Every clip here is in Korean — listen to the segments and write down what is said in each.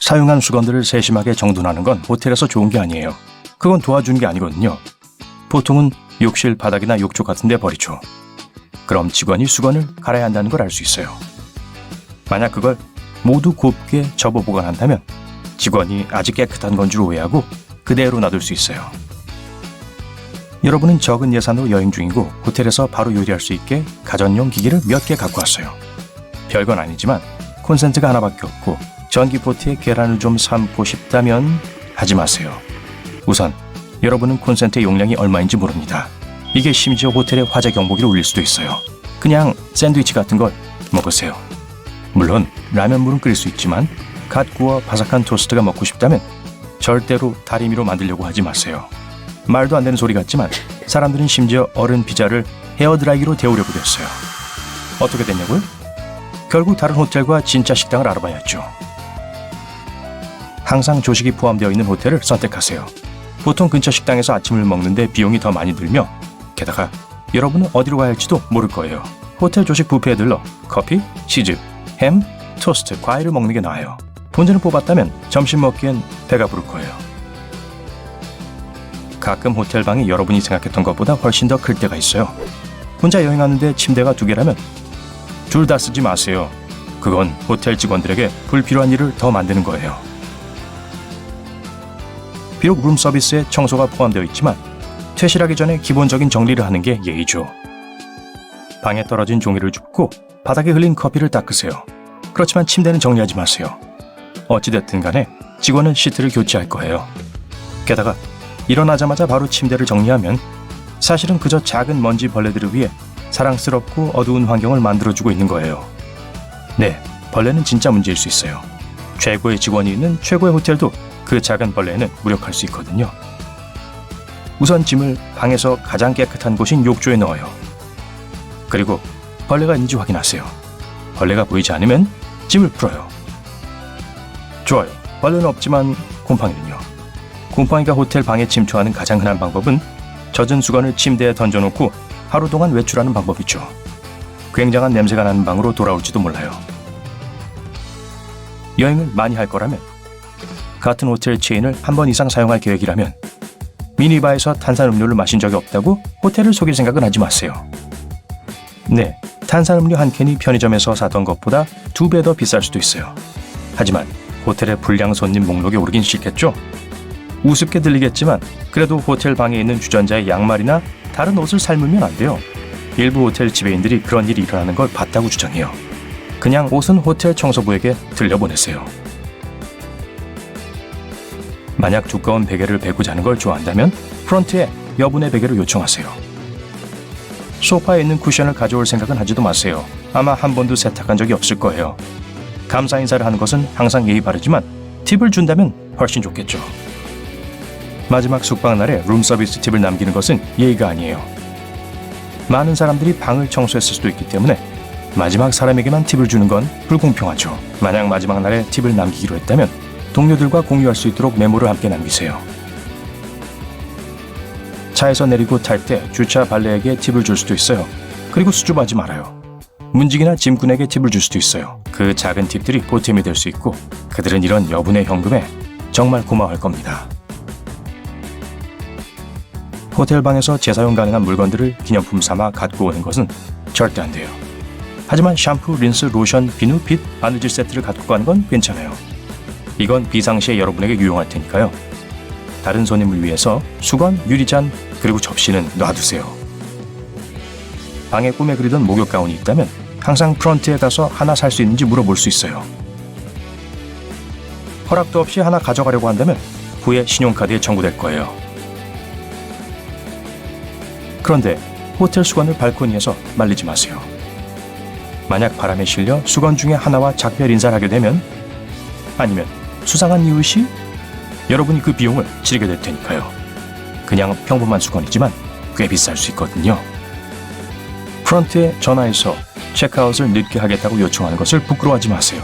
사용한 수건들을 세심하게 정돈하는 건 호텔에서 좋은 게 아니에요. 그건 도와주는 게 아니거든요. 보통은 욕실 바닥이나 욕조 같은 데 버리죠. 그럼 직원이 수건을 갈아야 한다는 걸 알 수 있어요. 만약 그걸 모두 곱게 접어 보관한다면 직원이 아직 깨끗한 건 줄 오해하고 그대로 놔둘 수 있어요. 여러분은 적은 예산으로 여행 중이고 호텔에서 바로 요리할 수 있게 가전용 기기를 몇 개 갖고 왔어요. 별건 아니지만 콘센트가 하나밖에 없고 전기포트에 계란을 좀 삶고 싶다면 하지 마세요. 우선 여러분은 콘센트의 용량이 얼마인지 모릅니다. 이게 심지어 호텔의 화재 경보기를 울릴 수도 있어요. 그냥 샌드위치 같은 걸 먹으세요. 물론 라면물은 끓일 수 있지만 갓 구워 바삭한 토스트가 먹고 싶다면 절대로 다리미로 만들려고 하지 마세요. 말도 안 되는 소리 같지만 사람들은 심지어 얼음 피자를 헤어드라이기로 데우려고 했어요. 어떻게 됐냐고요? 결국 다른 호텔과 진짜 식당을 알아봐야죠. 항상 조식이 포함되어 있는 호텔을 선택하세요. 보통 근처 식당에서 아침을 먹는데 비용이 더 많이 들며 게다가 여러분은 어디로 가야 할지도 모를 거예요. 호텔 조식 뷔페에 들러 커피, 치즈, 햄, 토스트, 과일을 먹는 게 나아요. 본전을 뽑았다면 점심 먹기엔 배가 부를 거예요. 가끔 호텔 방이 여러분이 생각했던 것보다 훨씬 더 클 때가 있어요. 혼자 여행하는데 침대가 2개라면 둘 다 쓰지 마세요. 그건 호텔 직원들에게 불필요한 일을 더 만드는 거예요. 비록 룸 서비스에 청소가 포함되어 있지만 퇴실하기 전에 기본적인 정리를 하는 게 예의죠. 방에 떨어진 종이를 줍고 바닥에 흘린 커피를 닦으세요. 그렇지만 침대는 정리하지 마세요. 어찌됐든 간에 직원은 시트를 교체할 거예요. 게다가 일어나자마자 바로 침대를 정리하면 사실은 그저 작은 먼지 벌레들을 위해 사랑스럽고 어두운 환경을 만들어주고 있는 거예요. 네, 벌레는 진짜 문제일 수 있어요. 최고의 직원이 있는 최고의 호텔도 그 작은 벌레는 무력할 수 있거든요. 우선 짐을 방에서 가장 깨끗한 곳인 욕조에 넣어요. 그리고 벌레가 있는지 확인하세요. 벌레가 보이지 않으면 짐을 풀어요. 좋아요. 벌레는 없지만 곰팡이는요. 곰팡이가 호텔 방에 침투하는 가장 흔한 방법은 젖은 수건을 침대에 던져놓고 하루 동안 외출하는 방법이죠. 굉장한 냄새가 나는 방으로 돌아올지도 몰라요. 여행을 많이 할 거라면, 같은 호텔 체인을 한 번 이상 사용할 계획이라면 미니바에서 탄산음료를 마신 적이 없다고 호텔을 속일 생각은 하지 마세요. 네, 탄산음료 한 캔이 편의점에서 사던 것보다 2배 더 비쌀 수도 있어요. 하지만 호텔의 불량 손님 목록에 오르긴 싫겠죠? 우습게 들리겠지만 그래도 호텔 방에 있는 주전자의 양말이나 다른 옷을 삶으면 안 돼요. 일부 호텔 지배인들이 그런 일이 일어나는 걸 봤다고 주장해요. 그냥 옷은 호텔 청소부에게 들려보내세요. 만약 두꺼운 베개를 베고 자는 걸 좋아한다면 프런트에 여분의 베개를 요청하세요. 소파에 있는 쿠션을 가져올 생각은 하지도 마세요. 아마 한 번도 세탁한 적이 없을 거예요. 감사 인사를 하는 것은 항상 예의 바르지만 팁을 준다면 훨씬 좋겠죠. 마지막 숙박 날에 룸서비스 팁을 남기는 것은 예의가 아니에요. 많은 사람들이 방을 청소했을 수도 있기 때문에 마지막 사람에게만 팁을 주는 건 불공평하죠. 만약 마지막 날에 팁을 남기기로 했다면 동료들과 공유할 수 있도록 메모를 함께 남기세요. 차에서 내리고 탈 때 주차 발레에게 팁을 줄 수도 있어요. 그리고 수줍어하지 말아요. 문직이나 짐꾼에게 팁을 줄 수도 있어요. 그 작은 팁들이 보탬이 될 수 있고 그들은 이런 여분의 현금에 정말 고마워할 겁니다. 호텔 방에서 재사용 가능한 물건들을 기념품 삼아 갖고 오는 것은 절대 안 돼요. 하지만 샴푸, 린스, 로션, 비누, 빗, 바느질 세트를 갖고 가는 건 괜찮아요. 이건 비상시에 여러분에게 유용할 테니까요. 다른 손님을 위해서 수건, 유리잔, 그리고 접시는 놔두세요. 방에 꿈에 그리던 목욕 가운이 있다면 항상 프런트에 가서 하나 살 수 있는지 물어볼 수 있어요. 허락도 없이 하나 가져가려고 한다면 후에 신용카드에 청구될 거예요. 그런데 호텔 수건을 발코니에서 말리지 마세요. 만약 바람에 실려 수건 중에 하나와 작별 인사를 하게 되면, 아니면 수상한 이웃이 여러분이 그 비용을 치르게 될 테니까요. 그냥 평범한 수건이지만 꽤 비쌀 수 있거든요. 프런트에 전화해서 체크아웃을 늦게 하겠다고 요청하는 것을 부끄러워하지 마세요.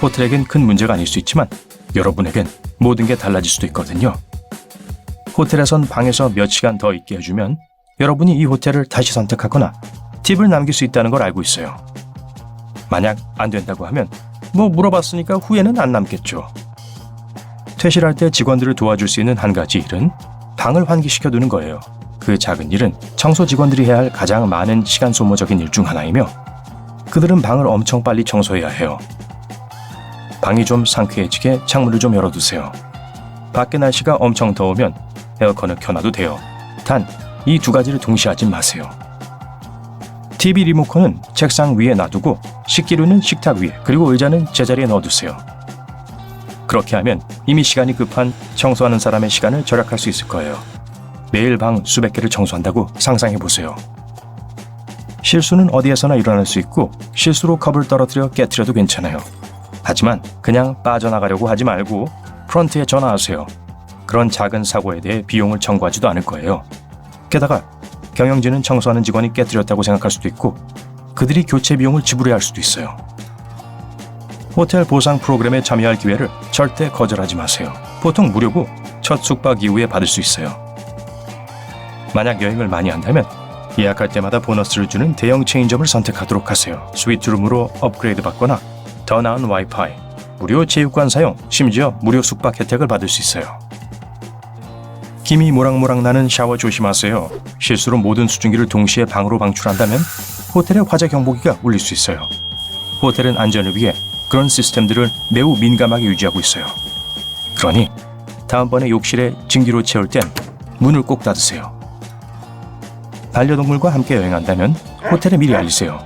호텔에겐 큰 문제가 아닐 수 있지만 여러분에겐 모든 게 달라질 수도 있거든요. 호텔에선 방에서 몇 시간 더 있게 해주면 여러분이 이 호텔을 다시 선택하거나 팁을 남길 수 있다는 걸 알고 있어요. 만약 안 된다고 하면 물어봤으니까 후회는 안 남겠죠. 퇴실할 때 직원들을 도와줄 수 있는 한 가지 일은 방을 환기시켜두는 거예요. 그 작은 일은 청소 직원들이 해야 할 가장 많은 시간 소모적인 일 중 하나이며 그들은 방을 엄청 빨리 청소해야 해요. 방이 좀 상쾌해지게 창문을 좀 열어두세요. 밖에 날씨가 엄청 더우면 에어컨을 켜놔도 돼요. 단, 이 두 가지를 동시에 하지 마세요. TV 리모컨은 책상 위에 놔두고 식기류는 식탁 위에 그리고 의자는 제자리에 넣어두세요. 그렇게 하면 이미 시간이 급한 청소하는 사람의 시간을 절약할 수 있을 거예요. 매일 방 수백 개를 청소한다고 상상해보세요. 실수는 어디에서나 일어날 수 있고 실수로 컵을 떨어뜨려 깨트려도 괜찮아요. 하지만 그냥 빠져나가려고 하지 말고 프런트에 전화하세요. 그런 작은 사고에 대해 비용을 청구하지도 않을 거예요. 게다가 경영진은 청소하는 직원이 깨뜨렸다고 생각할 수도 있고 그들이 교체 비용을 지불해야 할 수도 있어요. 호텔 보상 프로그램에 참여할 기회를 절대 거절하지 마세요. 보통 무료고 첫 숙박 이후에 받을 수 있어요. 만약 여행을 많이 한다면 예약할 때마다 보너스를 주는 대형 체인점을 선택하도록 하세요. 스위트룸으로 업그레이드 받거나 더 나은 와이파이, 무료 체육관 사용, 심지어 무료 숙박 혜택을 받을 수 있어요. 김이 모락모락 나는 샤워 조심하세요. 실수로 모든 수증기를 동시에 방으로 방출한다면 호텔의 화재 경보기가 울릴 수 있어요. 호텔은 안전을 위해 그런 시스템들을 매우 민감하게 유지하고 있어요. 그러니 다음번에 욕실에 증기로 채울 땐 문을 꼭 닫으세요. 반려동물과 함께 여행한다면 호텔에 미리 알리세요.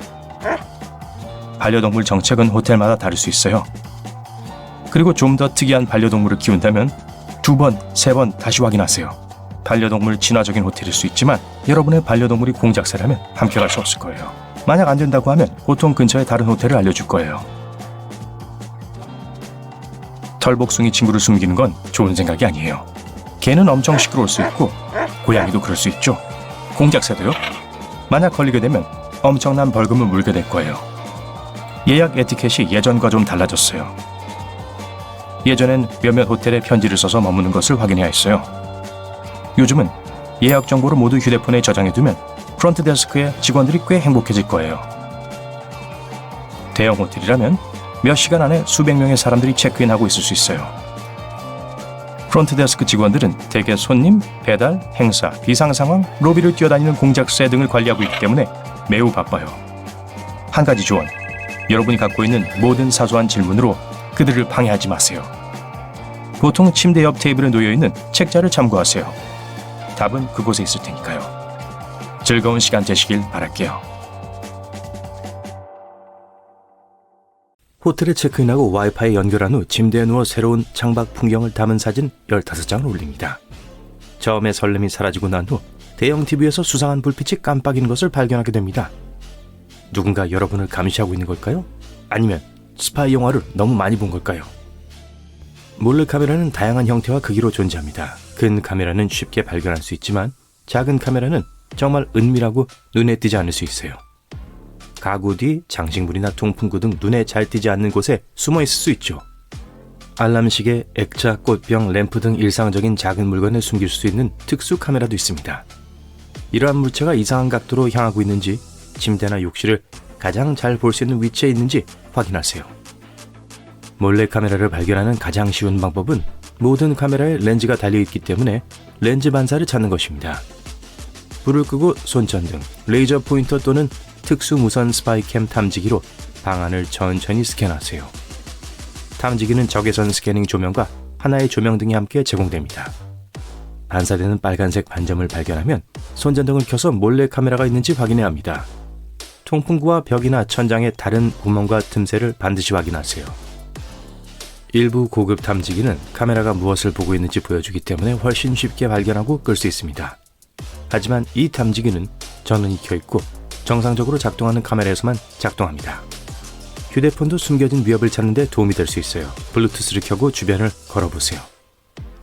반려동물 정책은 호텔마다 다를 수 있어요. 그리고 좀 더 특이한 반려동물을 키운다면 2번, 3번 다시 확인하세요. 반려동물 친화적인 호텔일 수 있지만 여러분의 반려동물이 공작새라면 함께 갈 수 없을 거예요. 만약 안 된다고 하면 보통 근처의 다른 호텔을 알려줄 거예요. 털복숭이 친구를 숨기는 건 좋은 생각이 아니에요. 개는 엄청 시끄러울 수 있고 고양이도 그럴 수 있죠. 공작새도요? 만약 걸리게 되면 엄청난 벌금을 물게 될 거예요. 예약 에티켓이 예전과 좀 달라졌어요. 예전엔 몇몇 호텔에 편지를 써서 머무는 것을 확인해야 했어요. 요즘은 예약 정보를 모두 휴대폰에 저장해두면 프런트 데스크의 직원들이 꽤 행복해질 거예요. 대형 호텔이라면 몇 시간 안에 수백 명의 사람들이 체크인하고 있을 수 있어요. 프런트 데스크 직원들은 대개 손님, 배달, 행사, 비상 상황, 로비를 뛰어다니는 공작새 등을 관리하고 있기 때문에 매우 바빠요. 한 가지 조언, 여러분이 갖고 있는 모든 사소한 질문으로 그들을 방해하지 마세요. 보통 침대 옆 테이블에 놓여있는 책자를 참고하세요. 답은 그곳에 있을 테니까요. 즐거운 시간 되시길 바랄게요. 호텔에 체크인하고 와이파이 연결한 후 침대에 누워 새로운 창밖 풍경을 담은 사진 15장을 올립니다. 처음에 설렘이 사라지고 난 후 대형 TV에서 수상한 불빛이 깜빡이는 것을 발견하게 됩니다. 누군가 여러분을 감시하고 있는 걸까요? 아니면 스파이 영화를 너무 많이 본 걸까요? 몰래카메라는 다양한 형태와 크기로 존재합니다. 큰 카메라는 쉽게 발견할 수 있지만 작은 카메라는 정말 은밀하고 눈에 띄지 않을 수 있어요. 가구 뒤, 장식물이나 통풍구 등 눈에 잘 띄지 않는 곳에 숨어 있을 수 있죠. 알람시계, 액자, 꽃병, 램프 등 일상적인 작은 물건을 숨길 수 있는 특수 카메라도 있습니다. 이러한 물체가 이상한 각도로 향하고 있는지 침대나 욕실을 가장 잘 볼 수 있는 위치에 있는지 확인하세요. 몰래카메라를 발견하는 가장 쉬운 방법은 모든 카메라에 렌즈가 달려있기 때문에 렌즈 반사를 찾는 것입니다. 불을 끄고 손전등, 레이저 포인터 또는 특수 무선 스파이캠 탐지기로 방안을 천천히 스캔하세요. 탐지기는 적외선 스캐닝 조명과 하나의 조명등이 함께 제공됩니다. 반사되는 빨간색 반점을 발견하면 손전등을 켜서 몰래카메라가 있는지 확인해야 합니다. 통풍구와 벽이나 천장의 다른 구멍과 틈새를 반드시 확인하세요. 일부 고급 탐지기는 카메라가 무엇을 보고 있는지 보여주기 때문에 훨씬 쉽게 발견하고 끌 수 있습니다. 하지만 이 탐지기는 전원이 켜있고 정상적으로 작동하는 카메라에서만 작동합니다. 휴대폰도 숨겨진 위협을 찾는 데 도움이 될 수 있어요. 블루투스를 켜고 주변을 걸어보세요.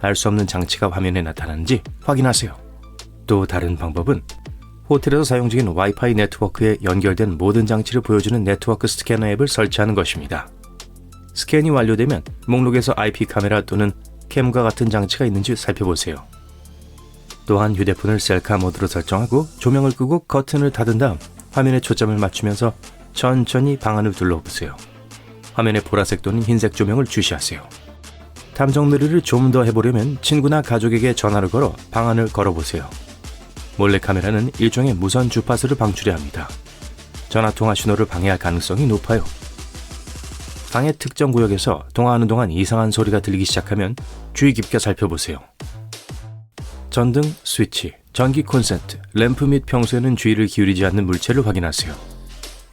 알 수 없는 장치가 화면에 나타나는지 확인하세요. 또 다른 방법은 호텔에서 사용 중인 와이파이 네트워크에 연결된 모든 장치를 보여주는 네트워크 스캐너 앱을 설치하는 것입니다. 스캔이 완료되면 목록에서 IP 카메라 또는 캠과 같은 장치가 있는지 살펴보세요. 또한 휴대폰을 셀카 모드로 설정하고 조명을 끄고 커튼을 닫은 다음 화면에 초점을 맞추면서 천천히 방안을 둘러보세요. 화면에 보라색 또는 흰색 조명을 주시하세요. 탐정놀이를 좀 더 해보려면 친구나 가족에게 전화를 걸어 방안을 걸어보세요. 몰래카메라는 일종의 무선 주파수를 방출해야 합니다. 전화통화 신호를 방해할 가능성이 높아요. 방의 특정 구역에서 통화하는 동안 이상한 소리가 들리기 시작하면 주의 깊게 살펴보세요. 전등, 스위치, 전기 콘센트, 램프 및 평소에는 주의를 기울이지 않는 물체를 확인하세요.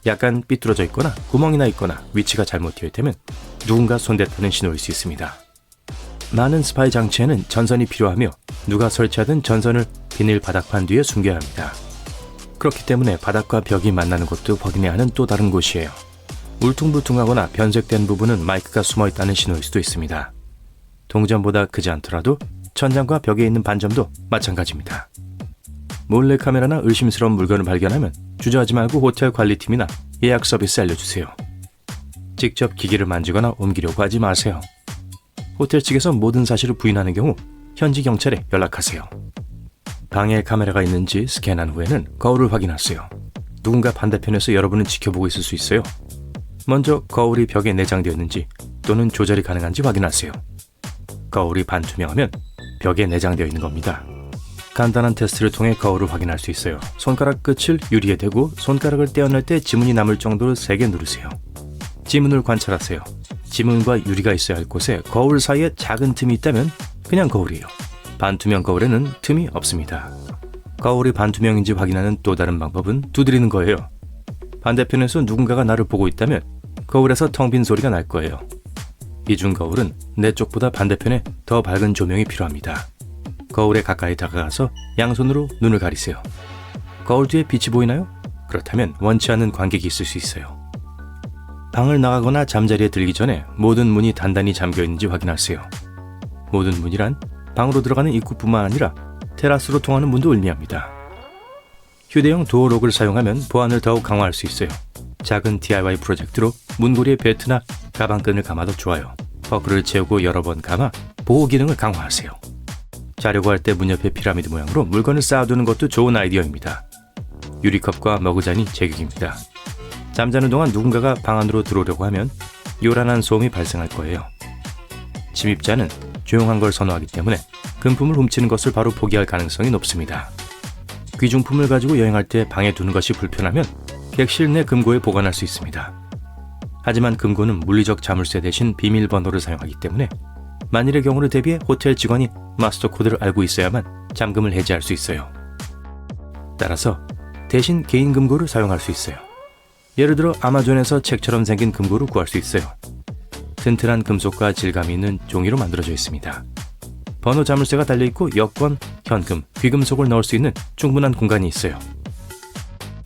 약간 삐뚤어져 있거나 구멍이 나 있거나 위치가 잘못 되어 있다면 누군가 손댔다는 신호일 수 있습니다. 많은 스파이 장치에는 전선이 필요하며 누가 설치하든 전선을 비닐 바닥판 뒤에 숨겨야 합니다. 그렇기 때문에 바닥과 벽이 만나는 곳도 확인해야 하는 또 다른 곳이에요. 울퉁불퉁하거나 변색된 부분은 마이크가 숨어있다는 신호일 수도 있습니다. 동전보다 크지 않더라도 천장과 벽에 있는 반점도 마찬가지입니다. 몰래카메라나 의심스러운 물건을 발견하면 주저하지 말고 호텔 관리팀이나 예약 서비스 알려주세요. 직접 기기를 만지거나 옮기려고 하지 마세요. 호텔 측에서 모든 사실을 부인하는 경우 현지 경찰에 연락하세요. 방에 카메라가 있는지 스캔한 후에는 거울을 확인하세요. 누군가 반대편에서 여러분을 지켜보고 있을 수 있어요. 먼저 거울이 벽에 내장되어 있는지 또는 조절이 가능한지 확인하세요. 거울이 반투명하면 벽에 내장되어 있는 겁니다. 간단한 테스트를 통해 거울을 확인할 수 있어요. 손가락 끝을 유리에 대고 손가락을 떼어낼 때 지문이 남을 정도로 세게 누르세요. 지문을 관찰하세요. 지문과 유리가 있어야 할 곳에 거울 사이에 작은 틈이 있다면 그냥 거울이에요. 반투명 거울에는 틈이 없습니다. 거울이 반투명인지 확인하는 또 다른 방법은 두드리는 거예요. 반대편에서 누군가가 나를 보고 있다면 거울에서 텅 빈 소리가 날 거예요. 이중 거울은 내 쪽보다 반대편에 더 밝은 조명이 필요합니다. 거울에 가까이 다가가서 양손으로 눈을 가리세요. 거울 뒤에 빛이 보이나요? 그렇다면 원치 않는 관객이 있을 수 있어요. 방을 나가거나 잠자리에 들기 전에 모든 문이 단단히 잠겨 있는지 확인하세요. 모든 문이란 방으로 들어가는 입구뿐만 아니라 테라스로 통하는 문도 의미합니다. 휴대용 도어록을 사용하면 보안을 더욱 강화할 수 있어요. 작은 DIY 프로젝트로 문고리에 벨트나 가방끈을 감아도 좋아요. 버클을 채우고 여러 번 감아 보호 기능을 강화하세요. 자려고 할 때 문 옆에 피라미드 모양으로 물건을 쌓아두는 것도 좋은 아이디어입니다. 유리컵과 머그잔이 제격입니다. 잠자는 동안 누군가가 방 안으로 들어오려고 하면 요란한 소음이 발생할 거예요. 침입자는 조용한 걸 선호하기 때문에 금품을 훔치는 것을 바로 포기할 가능성이 높습니다. 귀중품을 가지고 여행할 때 방에 두는 것이 불편하면 객실 내 금고에 보관할 수 있습니다. 하지만 금고는 물리적 자물쇠 대신 비밀번호를 사용하기 때문에 만일의 경우를 대비해 호텔 직원이 마스터 코드를 알고 있어야만 잠금을 해제할 수 있어요. 따라서 대신 개인 금고를 사용할 수 있어요. 예를 들어 아마존에서 책처럼 생긴 금고를 구할 수 있어요. 튼튼한 금속과 질감이 있는 종이로 만들어져 있습니다. 번호 자물쇠가 달려있고 여권, 현금, 귀금속을 넣을 수 있는 충분한 공간이 있어요.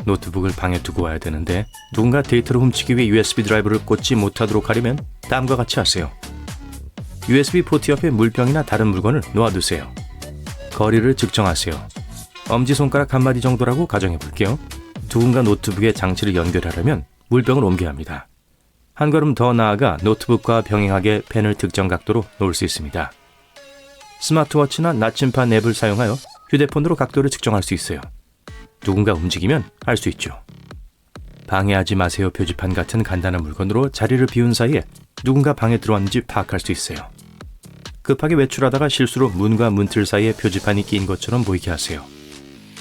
노트북을 방에 두고 와야 되는데 누군가 데이터를 훔치기 위해 USB 드라이브를 꽂지 못하도록 하려면 다음과 같이 하세요. USB 포트 옆에 물병이나 다른 물건을 놓아두세요. 거리를 측정하세요. 엄지손가락 한마디 정도라고 가정해 볼게요. 누군가 노트북에 장치를 연결하려면 물병을 옮겨야 합니다. 한 걸음 더 나아가 노트북과 병행하게 펜을 특정 각도로 놓을 수 있습니다. 스마트워치나 나침반 앱을 사용하여 휴대폰으로 각도를 측정할 수 있어요. 누군가 움직이면 알 수 있죠. 방해하지 마세요 표지판 같은 간단한 물건으로 자리를 비운 사이에 누군가 방에 들어왔는지 파악할 수 있어요. 급하게 외출하다가 실수로 문과 문틀 사이에 표지판이 끼인 것처럼 보이게 하세요.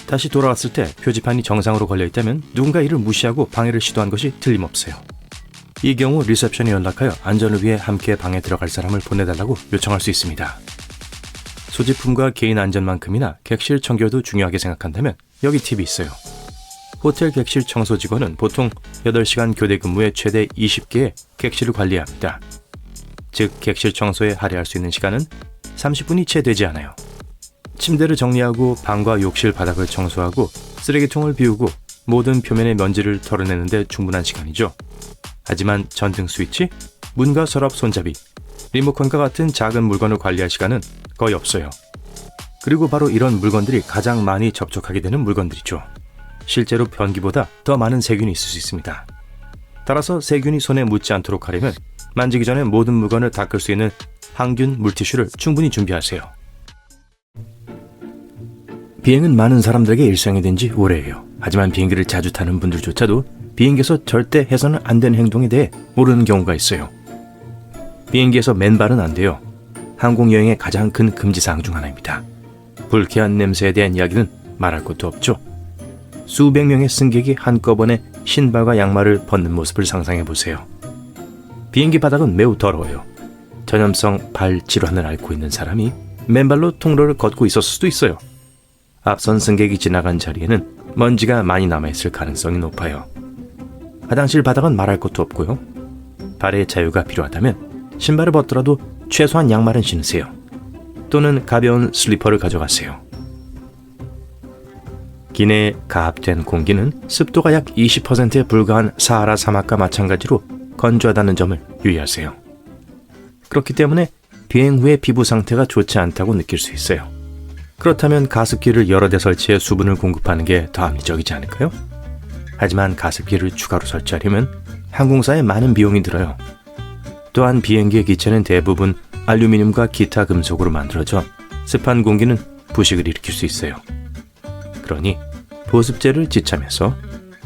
다시 돌아왔을 때 표지판이 정상으로 걸려있다면 누군가 이를 무시하고 방해를 시도한 것이 틀림없어요. 이 경우 리셉션에 연락하여 안전을 위해 함께 방에 들어갈 사람을 보내달라고 요청할 수 있습니다. 소지품과 개인 안전만큼이나 객실 청결도 중요하게 생각한다면 여기 팁이 있어요. 호텔 객실 청소 직원은 보통 8시간 교대 근무에 최대 20개의 객실을 관리해야 합니다. 즉 객실 청소에 할애할 수 있는 시간은 30분이 채 되지 않아요. 침대를 정리하고 방과 욕실 바닥을 청소하고 쓰레기통을 비우고 모든 표면의 먼지를 털어내는데 충분한 시간이죠. 하지만 전등 스위치, 문과 서랍 손잡이, 리모컨과 같은 작은 물건을 관리할 시간은 거의 없어요. 그리고 바로 이런 물건들이 가장 많이 접촉하게 되는 물건들이죠. 실제로 변기보다 더 많은 세균이 있을 수 있습니다. 따라서 세균이 손에 묻지 않도록 하려면 만지기 전에 모든 물건을 닦을 수 있는 항균 물티슈를 충분히 준비하세요. 비행은 많은 사람들에게 일상이 된 지 오래예요. 하지만 비행기를 자주 타는 분들조차도 비행기에서 절대 해서는 안 되는 행동에 대해 모르는 경우가 있어요. 비행기에서 맨발은 안 돼요. 항공여행의 가장 큰 금지사항 중 하나입니다. 불쾌한 냄새에 대한 이야기는 말할 것도 없죠. 수백 명의 승객이 한꺼번에 신발과 양말을 벗는 모습을 상상해 보세요. 비행기 바닥은 매우 더러워요. 전염성 발 질환을 앓고 있는 사람이 맨발로 통로를 걷고 있었을 수도 있어요. 앞선 승객이 지나간 자리에는 먼지가 많이 남아있을 가능성이 높아요. 화장실 바닥은 말할 것도 없고요. 발의 자유가 필요하다면 신발을 벗더라도 최소한 양말은 신으세요. 또는 가벼운 슬리퍼를 가져가세요. 기내에 가압된 공기는 습도가 약 20%에 불과한 사하라 사막과 마찬가지로 건조하다는 점을 유의하세요. 그렇기 때문에 비행 후에 피부 상태가 좋지 않다고 느낄 수 있어요. 그렇다면 가습기를 여러 대 설치해 수분을 공급하는 게 더 합리적이지 않을까요? 하지만 가습기를 추가로 설치하려면 항공사에 많은 비용이 들어요. 또한 비행기의 기체는 대부분 알루미늄과 기타 금속으로 만들어져 습한 공기는 부식을 일으킬 수 있어요. 그러니 보습제를 지참해서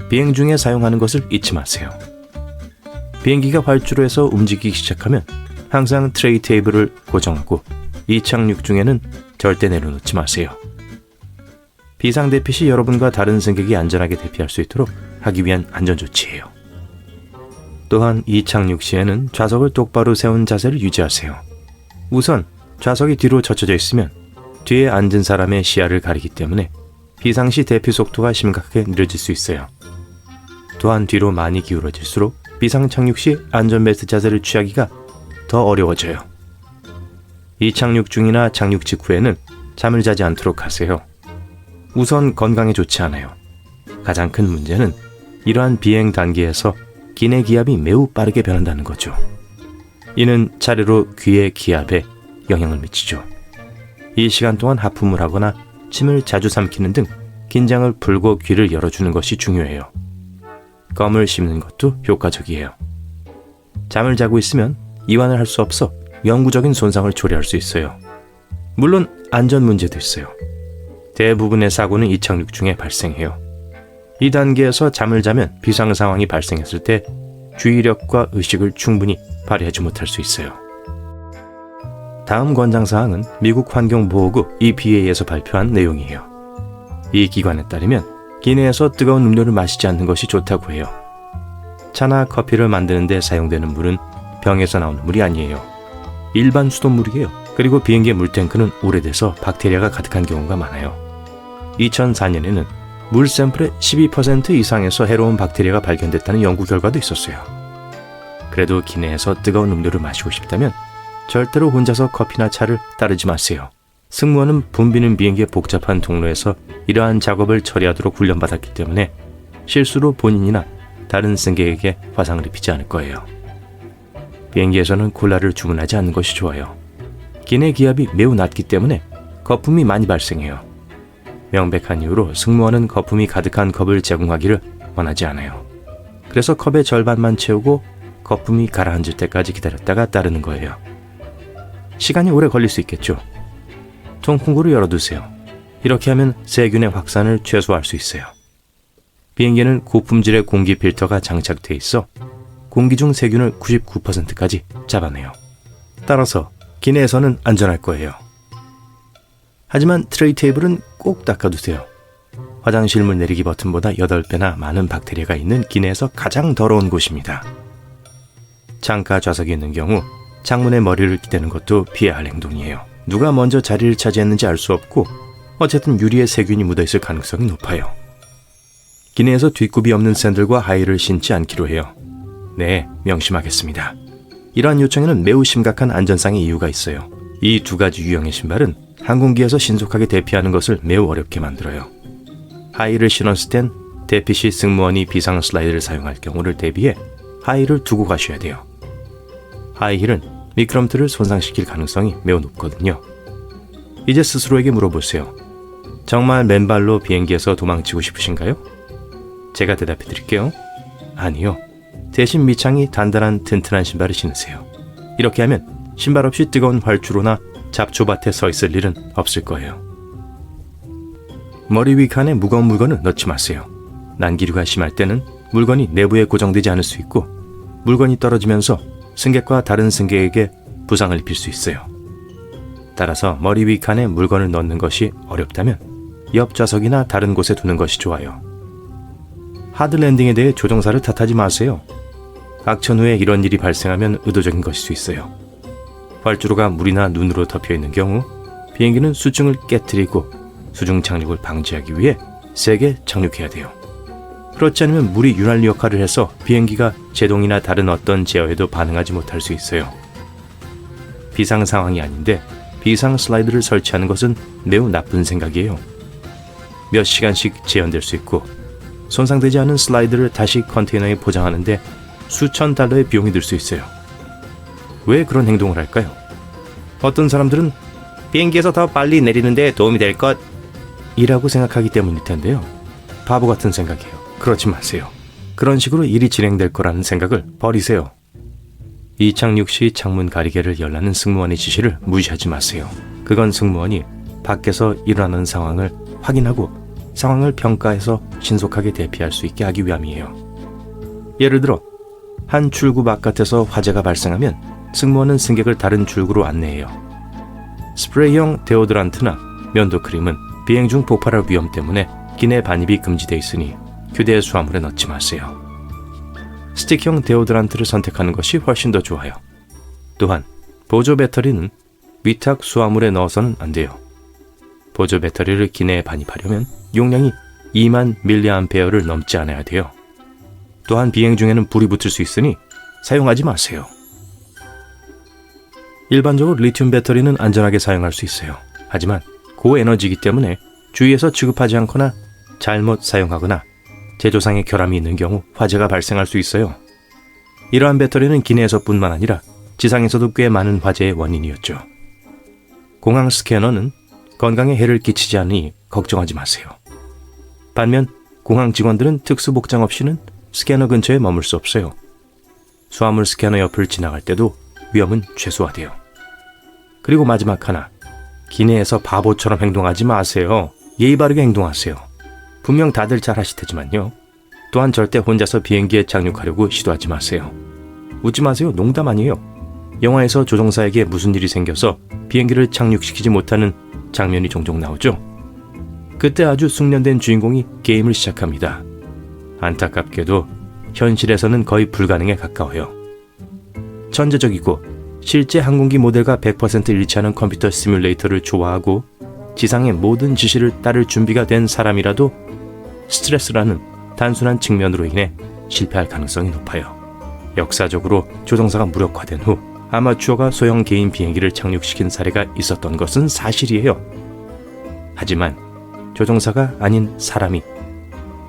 비행 중에 사용하는 것을 잊지 마세요. 비행기가 활주로 해서 움직이기 시작하면 항상 트레이 테이블을 고정하고 이착륙 중에는 절대 내려놓지 마세요. 비상대피 시 여러분과 다른 승객이 안전하게 대피할 수 있도록 하기 위한 안전조치예요. 또한 이착륙 시에는 좌석을 똑바로 세운 자세를 유지하세요. 우선 좌석이 뒤로 젖혀져 있으면 뒤에 앉은 사람의 시야를 가리기 때문에 비상시 대피 속도가 심각하게 느려질 수 있어요. 또한 뒤로 많이 기울어질수록 비상 착륙 시 안전벨트 자세를 취하기가 더 어려워져요. 이착륙 중이나 착륙 직후에는 잠을 자지 않도록 하세요. 우선 건강에 좋지 않아요. 가장 큰 문제는 이러한 비행 단계에서 기내 기압이 매우 빠르게 변한다는 거죠. 이는 차례로 귀의 기압에 영향을 미치죠. 이 시간 동안 하품을 하거나 침을 자주 삼키는 등 긴장을 풀고 귀를 열어주는 것이 중요해요. 껌을 씹는 것도 효과적이에요. 잠을 자고 있으면 이완을 할 수 없어 영구적인 손상을 초래할 수 있어요. 물론 안전 문제도 있어요. 대부분의 사고는 이착륙 중에 발생해요. 이 단계에서 잠을 자면 비상 상황이 발생했을 때 주의력과 의식을 충분히 발휘하지 못할 수 있어요. 다음 권장사항은 미국 환경보호국 EPA에서 발표한 내용이에요. 이 기관에 따르면 기내에서 뜨거운 음료를 마시지 않는 것이 좋다고 해요. 차나 커피를 만드는 데 사용되는 물은 병에서 나오는 물이 아니에요. 일반 수돗물이에요. 그리고 비행기의 물탱크는 오래돼서 박테리아가 가득한 경우가 많아요. 2004년에는 물 샘플의 12% 이상에서 해로운 박테리아가 발견됐다는 연구 결과도 있었어요. 그래도 기내에서 뜨거운 음료를 마시고 싶다면 절대로 혼자서 커피나 차를 따르지 마세요. 승무원은 붐비는 비행기의 복잡한 통로에서 이러한 작업을 처리하도록 훈련받았기 때문에 실수로 본인이나 다른 승객에게 화상을 입히지 않을 거예요. 비행기에서는 콜라를 주문하지 않는 것이 좋아요. 기내 기압이 매우 낮기 때문에 거품이 많이 발생해요. 명백한 이유로 승무원은 거품이 가득한 컵을 제공하기를 원하지 않아요. 그래서 컵의 절반만 채우고 거품이 가라앉을 때까지 기다렸다가 따르는 거예요. 시간이 오래 걸릴 수 있겠죠. 통풍구를 열어두세요. 이렇게 하면 세균의 확산을 최소화할 수 있어요. 비행기는 고품질의 공기 필터가 장착돼 있어 공기 중 세균을 99%까지 잡아내요. 따라서 기내에서는 안전할 거예요. 하지만 트레이 테이블은 꼭 닦아두세요. 화장실 문 내리기 버튼보다 8배나 많은 박테리아가 있는 기내에서 가장 더러운 곳입니다. 창가 좌석이 있는 경우 창문에 머리를 기대는 것도 피해야 할 행동이에요. 누가 먼저 자리를 차지했는지 알 수 없고 어쨌든 유리에 세균이 묻어있을 가능성이 높아요. 기내에서 뒷굽이 없는 샌들과 하이를 신지 않기로 해요. 네, 명심하겠습니다. 이러한 요청에는 매우 심각한 안전상의 이유가 있어요. 이 두 가지 유형의 신발은 항공기에서 신속하게 대피하는 것을 매우 어렵게 만들어요. 하이를 신었을 땐 대피 시 승무원이 비상 슬라이드를 사용할 경우를 대비해 하이를 두고 가셔야 돼요. 하이힐은 미끄럼틀을 손상시킬 가능성이 매우 높거든요. 이제 스스로에게 물어보세요. 정말 맨발로 비행기에서 도망치고 싶으신가요? 제가 대답해 드릴게요. 아니요. 대신 밑창이 단단한 튼튼한 신발을 신으세요. 이렇게 하면 신발 없이 뜨거운 활주로나 잡초밭에 서 있을 일은 없을 거예요. 머리 위 칸에 무거운 물건을 넣지 마세요. 난기류가 심할 때는 물건이 내부에 고정되지 않을 수 있고 물건이 떨어지면서 승객과 다른 승객에게 부상을 입힐 수 있어요. 따라서 머리 위 칸에 물건을 넣는 것이 어렵다면 옆 좌석이나 다른 곳에 두는 것이 좋아요. 하드 랜딩에 대해 조종사를 탓하지 마세요. 악천 후에 이런 일이 발생하면 의도적인 것일 수 있어요. 활주로가 물이나 눈으로 덮여 있는 경우 비행기는 수증을 깨뜨리고 수중 착륙을 방지하기 위해 세게 착륙해야 돼요. 그렇지 않으면 물이 윤활유 역할을 해서 비행기가 제동이나 다른 어떤 제어에도 반응하지 못할 수 있어요. 비상 상황이 아닌데 비상 슬라이드를 설치하는 것은 매우 나쁜 생각이에요. 몇 시간씩 재현될 수 있고 손상되지 않은 슬라이드를 다시 컨테이너에 포장하는데 수천 달러의 비용이 들 수 있어요. 왜 그런 행동을 할까요? 어떤 사람들은 비행기에서 더 빨리 내리는데 도움이 될 것 이라고 생각하기 때문일 텐데요. 바보 같은 생각이에요. 그러지 마세요. 그런 식으로 일이 진행될 거라는 생각을 버리세요. 이착륙 시 창문 가리개를 열라는 승무원의 지시를 무시하지 마세요. 그건 승무원이 밖에서 일어나는 상황을 확인하고 상황을 평가해서 신속하게 대피할 수 있게 하기 위함이에요. 예를 들어 한 출구 바깥에서 화재가 발생하면 승무원은 승객을 다른 출구로 안내해요. 스프레이형 데오드란트나 면도 크림은 비행 중 폭발할 위험 때문에 기내 반입이 금지되어 있으니 휴대 수화물에 넣지 마세요. 스틱형 데오드란트를 선택하는 것이 훨씬 더 좋아요. 또한 보조 배터리는 위탁 수화물에 넣어서는 안 돼요. 보조 배터리를 기내에 반입하려면 용량이 2만 mAh를 넘지 않아야 돼요. 또한 비행 중에는 불이 붙을 수 있으니 사용하지 마세요. 일반적으로 리튬 배터리는 안전하게 사용할 수 있어요. 하지만 고에너지이기 때문에 주위에서 취급하지 않거나 잘못 사용하거나 제조상의 결함이 있는 경우 화재가 발생할 수 있어요. 이러한 배터리는 기내에서뿐만 아니라 지상에서도 꽤 많은 화재의 원인이었죠. 공항 스캐너는 건강에 해를 끼치지 않으니 걱정하지 마세요. 반면 공항 직원들은 특수 복장 없이는 스캐너 근처에 머물 수 없어요. 수화물 스캐너 옆을 지나갈 때도 위험은 최소화돼요. 그리고 마지막 하나, 기내에서 바보처럼 행동하지 마세요. 예의 바르게 행동하세요. 분명 다들 잘 하실 테지만요. 또한 절대 혼자서 비행기에 착륙하려고 시도하지 마세요. 웃지 마세요. 농담 아니에요. 영화에서 조종사에게 무슨 일이 생겨서 비행기를 착륙시키지 못하는 장면이 종종 나오죠. 그때 아주 숙련된 주인공이 게임을 시작합니다. 안타깝게도 현실에서는 거의 불가능에 가까워요. 천재적이고 실제 항공기 모델과 100% 일치하는 컴퓨터 시뮬레이터를 좋아하고 지상의 모든 지시를 따를 준비가 된 사람이라도 스트레스라는 단순한 측면으로 인해 실패할 가능성이 높아요. 역사적으로 조종사가 무력화된 후 아마추어가 소형 개인 비행기를 착륙시킨 사례가 있었던 것은 사실이에요. 하지만 조종사가 아닌 사람이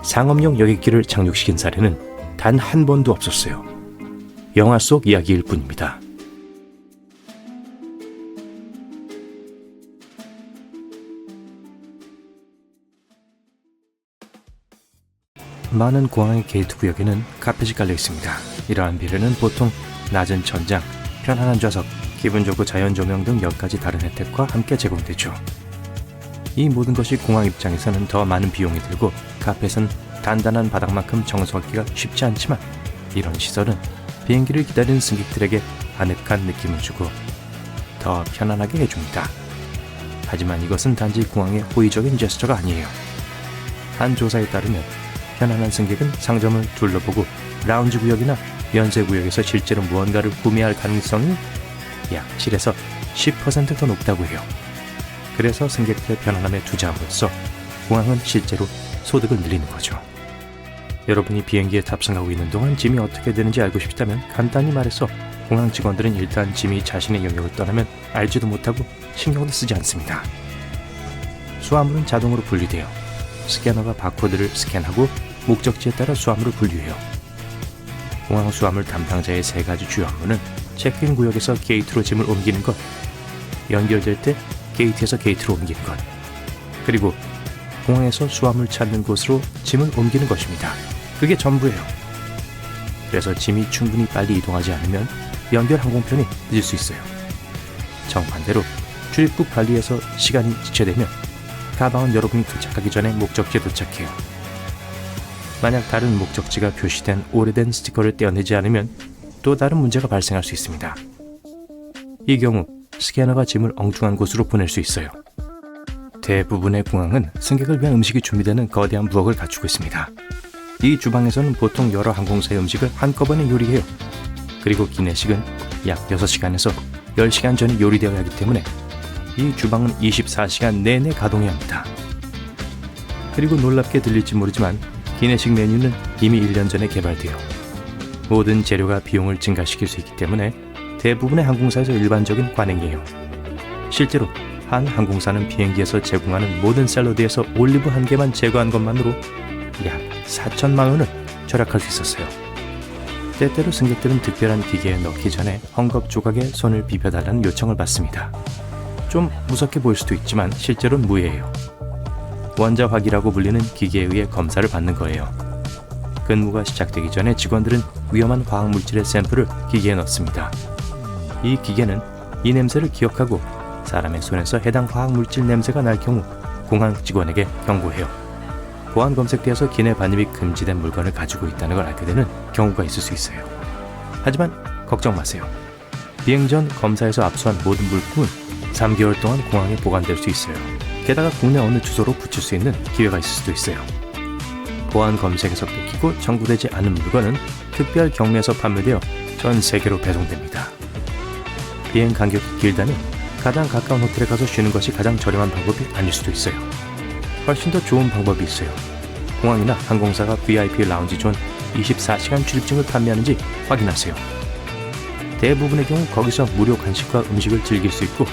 상업용 여객기를 착륙시킨 사례는 단 한 번도 없었어요. 영화 속 이야기일 뿐입니다. 많은 공항의 게이트 구역에는 카펫이 깔려 있습니다. 이러한 비례는 보통 낮은 천장, 편안한 좌석, 기분 좋고 자연 조명 등 몇 가지 다른 혜택과 함께 제공되죠. 이 모든 것이 공항 입장에서는 더 많은 비용이 들고 카펫은 단단한 바닥만큼 청소하기가 쉽지 않지만 이런 시설은 비행기를 기다리는 승객들에게 아늑한 느낌을 주고 더 편안하게 해줍니다. 하지만 이것은 단지 공항의 호의적인 제스처가 아니에요. 한 조사에 따르면 편안한 승객은 상점을 둘러보고 라운지 구역이나 연쇄 구역에서 실제로 무언가를 구매할 가능성이 약 7에서 10% 더 높다고 해요. 그래서 승객들의 편안함에 투자함으로써 공항은 실제로 소득을 늘리는 거죠. 여러분이 비행기에 탑승하고 있는 동안 짐이 어떻게 되는지 알고 싶다면 간단히 말해서 공항 직원들은 일단 짐이 자신의 영역을 떠나면 알지도 못하고 신경도 쓰지 않습니다. 수화물은 자동으로 분리돼요. 스캐너가 바코드를 스캔하고 목적지에 따라 수화물을 분류해요. 공항 수화물 담당자의 세 가지 주요 업무는 체크인 구역에서 게이트로 짐을 옮기는 것, 연결될 때 게이트에서 게이트로 옮기는 것, 그리고 공항에서 수화물 찾는 곳으로 짐을 옮기는 것입니다. 그게 전부예요. 그래서 짐이 충분히 빨리 이동하지 않으면 연결 항공편이 늦을 수 있어요. 정반대로 출입국 관리에서 시간이 지체되면 가방은 여러분이 도착하기 전에 목적지에 도착해요. 만약 다른 목적지가 표시된 오래된 스티커를 떼어내지 않으면 또 다른 문제가 발생할 수 있습니다. 이 경우 스캐너가 짐을 엉뚱한 곳으로 보낼 수 있어요. 대부분의 공항은 승객을 위한 음식이 준비되는 거대한 부엌을 갖추고 있습니다. 이 주방에서는 보통 여러 항공사의 음식을 한꺼번에 요리해요. 그리고 기내식은 약 6시간에서 10시간 전에 요리되어야 하기 때문에 이 주방은 24시간 내내 가동해야 합니다. 그리고 놀랍게 들릴지 모르지만 기내식 메뉴는 이미 1년 전에 개발되어 모든 재료가 비용을 증가시킬 수 있기 때문에 대부분의 항공사에서 일반적인 관행이에요. 실제로 한 항공사는 비행기에서 제공하는 모든 샐러드에서 올리브 한 개만 제거한 것만으로 약 4천만 원을 절약할 수 있었어요. 때때로 승객들은 특별한 기계에 넣기 전에 헝겊 조각에 손을 비벼달라는 요청을 받습니다. 좀 무섭게 보일 수도 있지만 실제로는 무해예요. 원자화기라고 불리는 기계에 의해 검사를 받는 거예요. 근무가 시작되기 전에 직원들은 위험한 화학물질의 샘플을 기계에 넣습니다. 이 기계는 이 냄새를 기억하고 사람의 손에서 해당 화학물질 냄새가 날 경우 공항 직원에게 경고해요. 보안 검색대에서 기내 반입이 금지된 물건을 가지고 있다는 걸 알게 되는 경우가 있을 수 있어요. 하지만 걱정 마세요. 비행 전 검사에서 압수한 모든 물품은 3개월 동안 공항에 보관될 수 있어요. 게다가 국내 어느 주소로 붙일 수 있는 기회가 있을 수도 있어요. 보안 검색에서 뺏기고 청구되지 않은 물건은 특별 경매에서 판매되어 전 세계로 배송됩니다. 비행 간격이 길다면 가장 가까운 호텔에 가서 쉬는 것이 가장 저렴한 방법이 아닐 수도 있어요. 훨씬 더 좋은 방법이 있어요. 공항이나 항공사가 VIP 라운지 존 24시간 출입증을 판매하는지 확인하세요. 대부분의 경우 거기서 무료 간식과 음식을 즐길 수 있고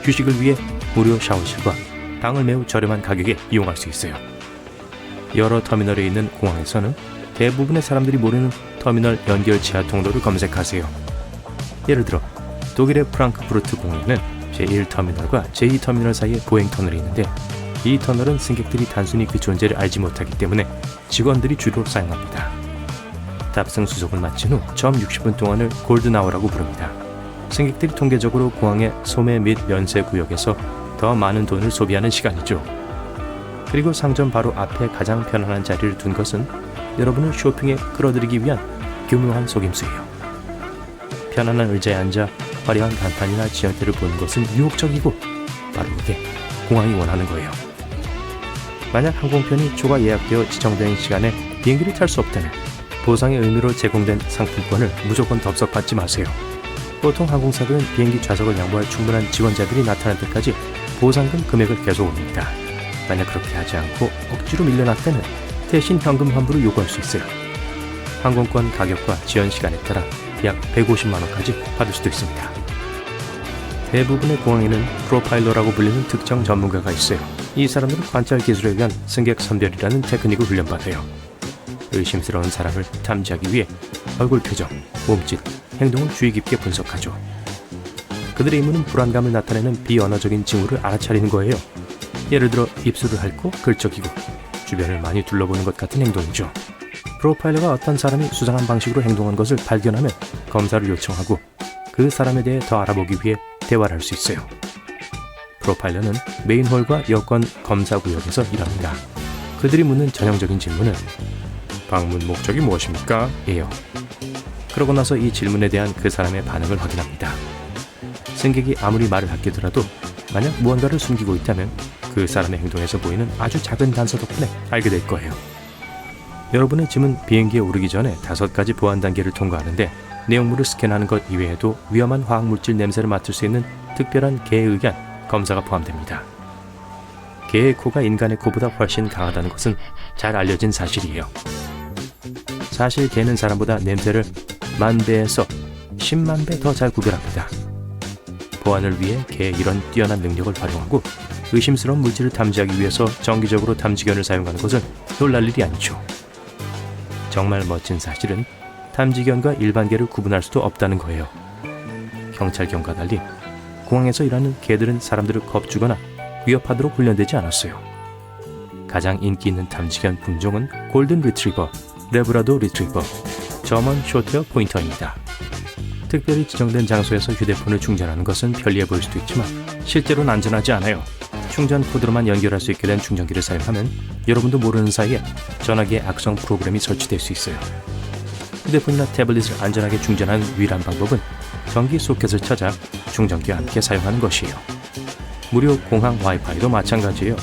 휴식을 위해 무료 샤워실과 방을 매우 저렴한 가격에 이용할 수 있어요. 여러 터미널에 있는 공항에서는 대부분의 사람들이 모르는 터미널 연결 지하 통로를 검색하세요. 예를 들어 독일의 프랑크푸르트 공항에는 제1터미널과 제2터미널 사이에 보행 터널이 있는데 이 터널은 승객들이 단순히 그 존재를 알지 못하기 때문에 직원들이 주로 사용합니다. 탑승 수속을 마친 후 처음 60분 동안을 골든아워라고 부릅니다. 승객들이 통계적으로 공항의 소매 및 면세 구역에서 더 많은 돈을 소비하는 시간이죠. 그리고 상점 바로 앞에 가장 편안한 자리를 둔 것은 여러분을 쇼핑에 끌어들이기 위한 교묘한 속임수예요. 편안한 의자에 앉아 화려한 간판이나 지연대를 보는 것은 유혹적이고 바로 그게 공항이 원하는 거예요. 만약 항공편이 초과 예약되어 지정된 시간에 비행기를 탈 수 없다면 보상의 의미로 제공된 상품권을 무조건 덥석 받지 마세요. 보통 항공사들은 비행기 좌석을 양보할 충분한 지원자들이 나타날 때까지 보상금 금액을 계속 올립니다. 만약 그렇게 하지 않고 억지로 밀려났다면 대신 현금 환불을 요구할 수 있어요. 항공권 가격과 지연 시간에 따라 약 150만 원까지 받을 수도 있습니다. 대부분의 공항에는 프로파일러라고 불리는 특정 전문가가 있어요. 이 사람들은 관찰 기술에 의한 승객 선별이라는 테크닉을 훈련받아요. 의심스러운 사람을 탐지하기 위해 얼굴 표정, 몸짓, 행동을 주의 깊게 분석하죠. 그들의 임무는 불안감을 나타내는 비언어적인 징후를 알아차리는 거예요. 예를 들어 입술을 핥고 긁적이고 주변을 많이 둘러보는 것 같은 행동이죠. 프로파일러가 어떤 사람이 수상한 방식으로 행동한 것을 발견하면 검사를 요청하고 그 사람에 대해 더 알아보기 위해 대화를 할 수 있어요. 프로파일러는 메인홀과 여권 검사 구역에서 일합니다. 그들이 묻는 전형적인 질문은 방문 목적이 무엇입니까? 예요. 그러고 나서 이 질문에 대한 그 사람의 반응을 확인합니다. 승객이 아무리 말을 아끼더라도 만약 무언가를 숨기고 있다면 그 사람의 행동에서 보이는 아주 작은 단서 덕분에 알게 될 거예요. 여러분의 짐은 비행기에 오르기 전에 5가지 보안 단계를 통과하는데 내용물을 스캔하는 것 이외에도 위험한 화학물질 냄새를 맡을 수 있는 특별한 개에 의한 검사가 포함됩니다. 개의 코가 인간의 코보다 훨씬 강하다는 것은 잘 알려진 사실이에요. 사실 개는 사람보다 냄새를 10,000배에서 100,000배 더 잘 구별합니다. 보안을 위해 개의 이런 뛰어난 능력을 활용하고 의심스러운 물질을 탐지하기 위해서 정기적으로 탐지견을 사용하는 것은 놀랄 일이 아니죠. 정말 멋진 사실은 탐지견과 일반 개를 구분할 수도 없다는 거예요. 경찰견과 달리 공항에서 일하는 개들은 사람들을 겁주거나 위협하도록 훈련되지 않았어요. 가장 인기 있는 탐지견 품종은 골든 리트리버, 레브라도 리트리버, 저먼 쇼테어 포인터입니다. 특별히 지정된 장소에서 휴대폰을 충전하는 것은 편리해 보일 수도 있지만 실제로는 안전하지 않아요. 충전 코드로만 연결할 수 있게 된 충전기를 사용하면 여러분도 모르는 사이에 전화기에 악성 프로그램이 설치될 수 있어요. 휴대폰이나 태블릿을 안전하게 충전하는 유일한 방법은 전기 소켓을 찾아 충전기와 함께 사용하는 것이에요. 무료 공항 와이파이도 마찬가지예요.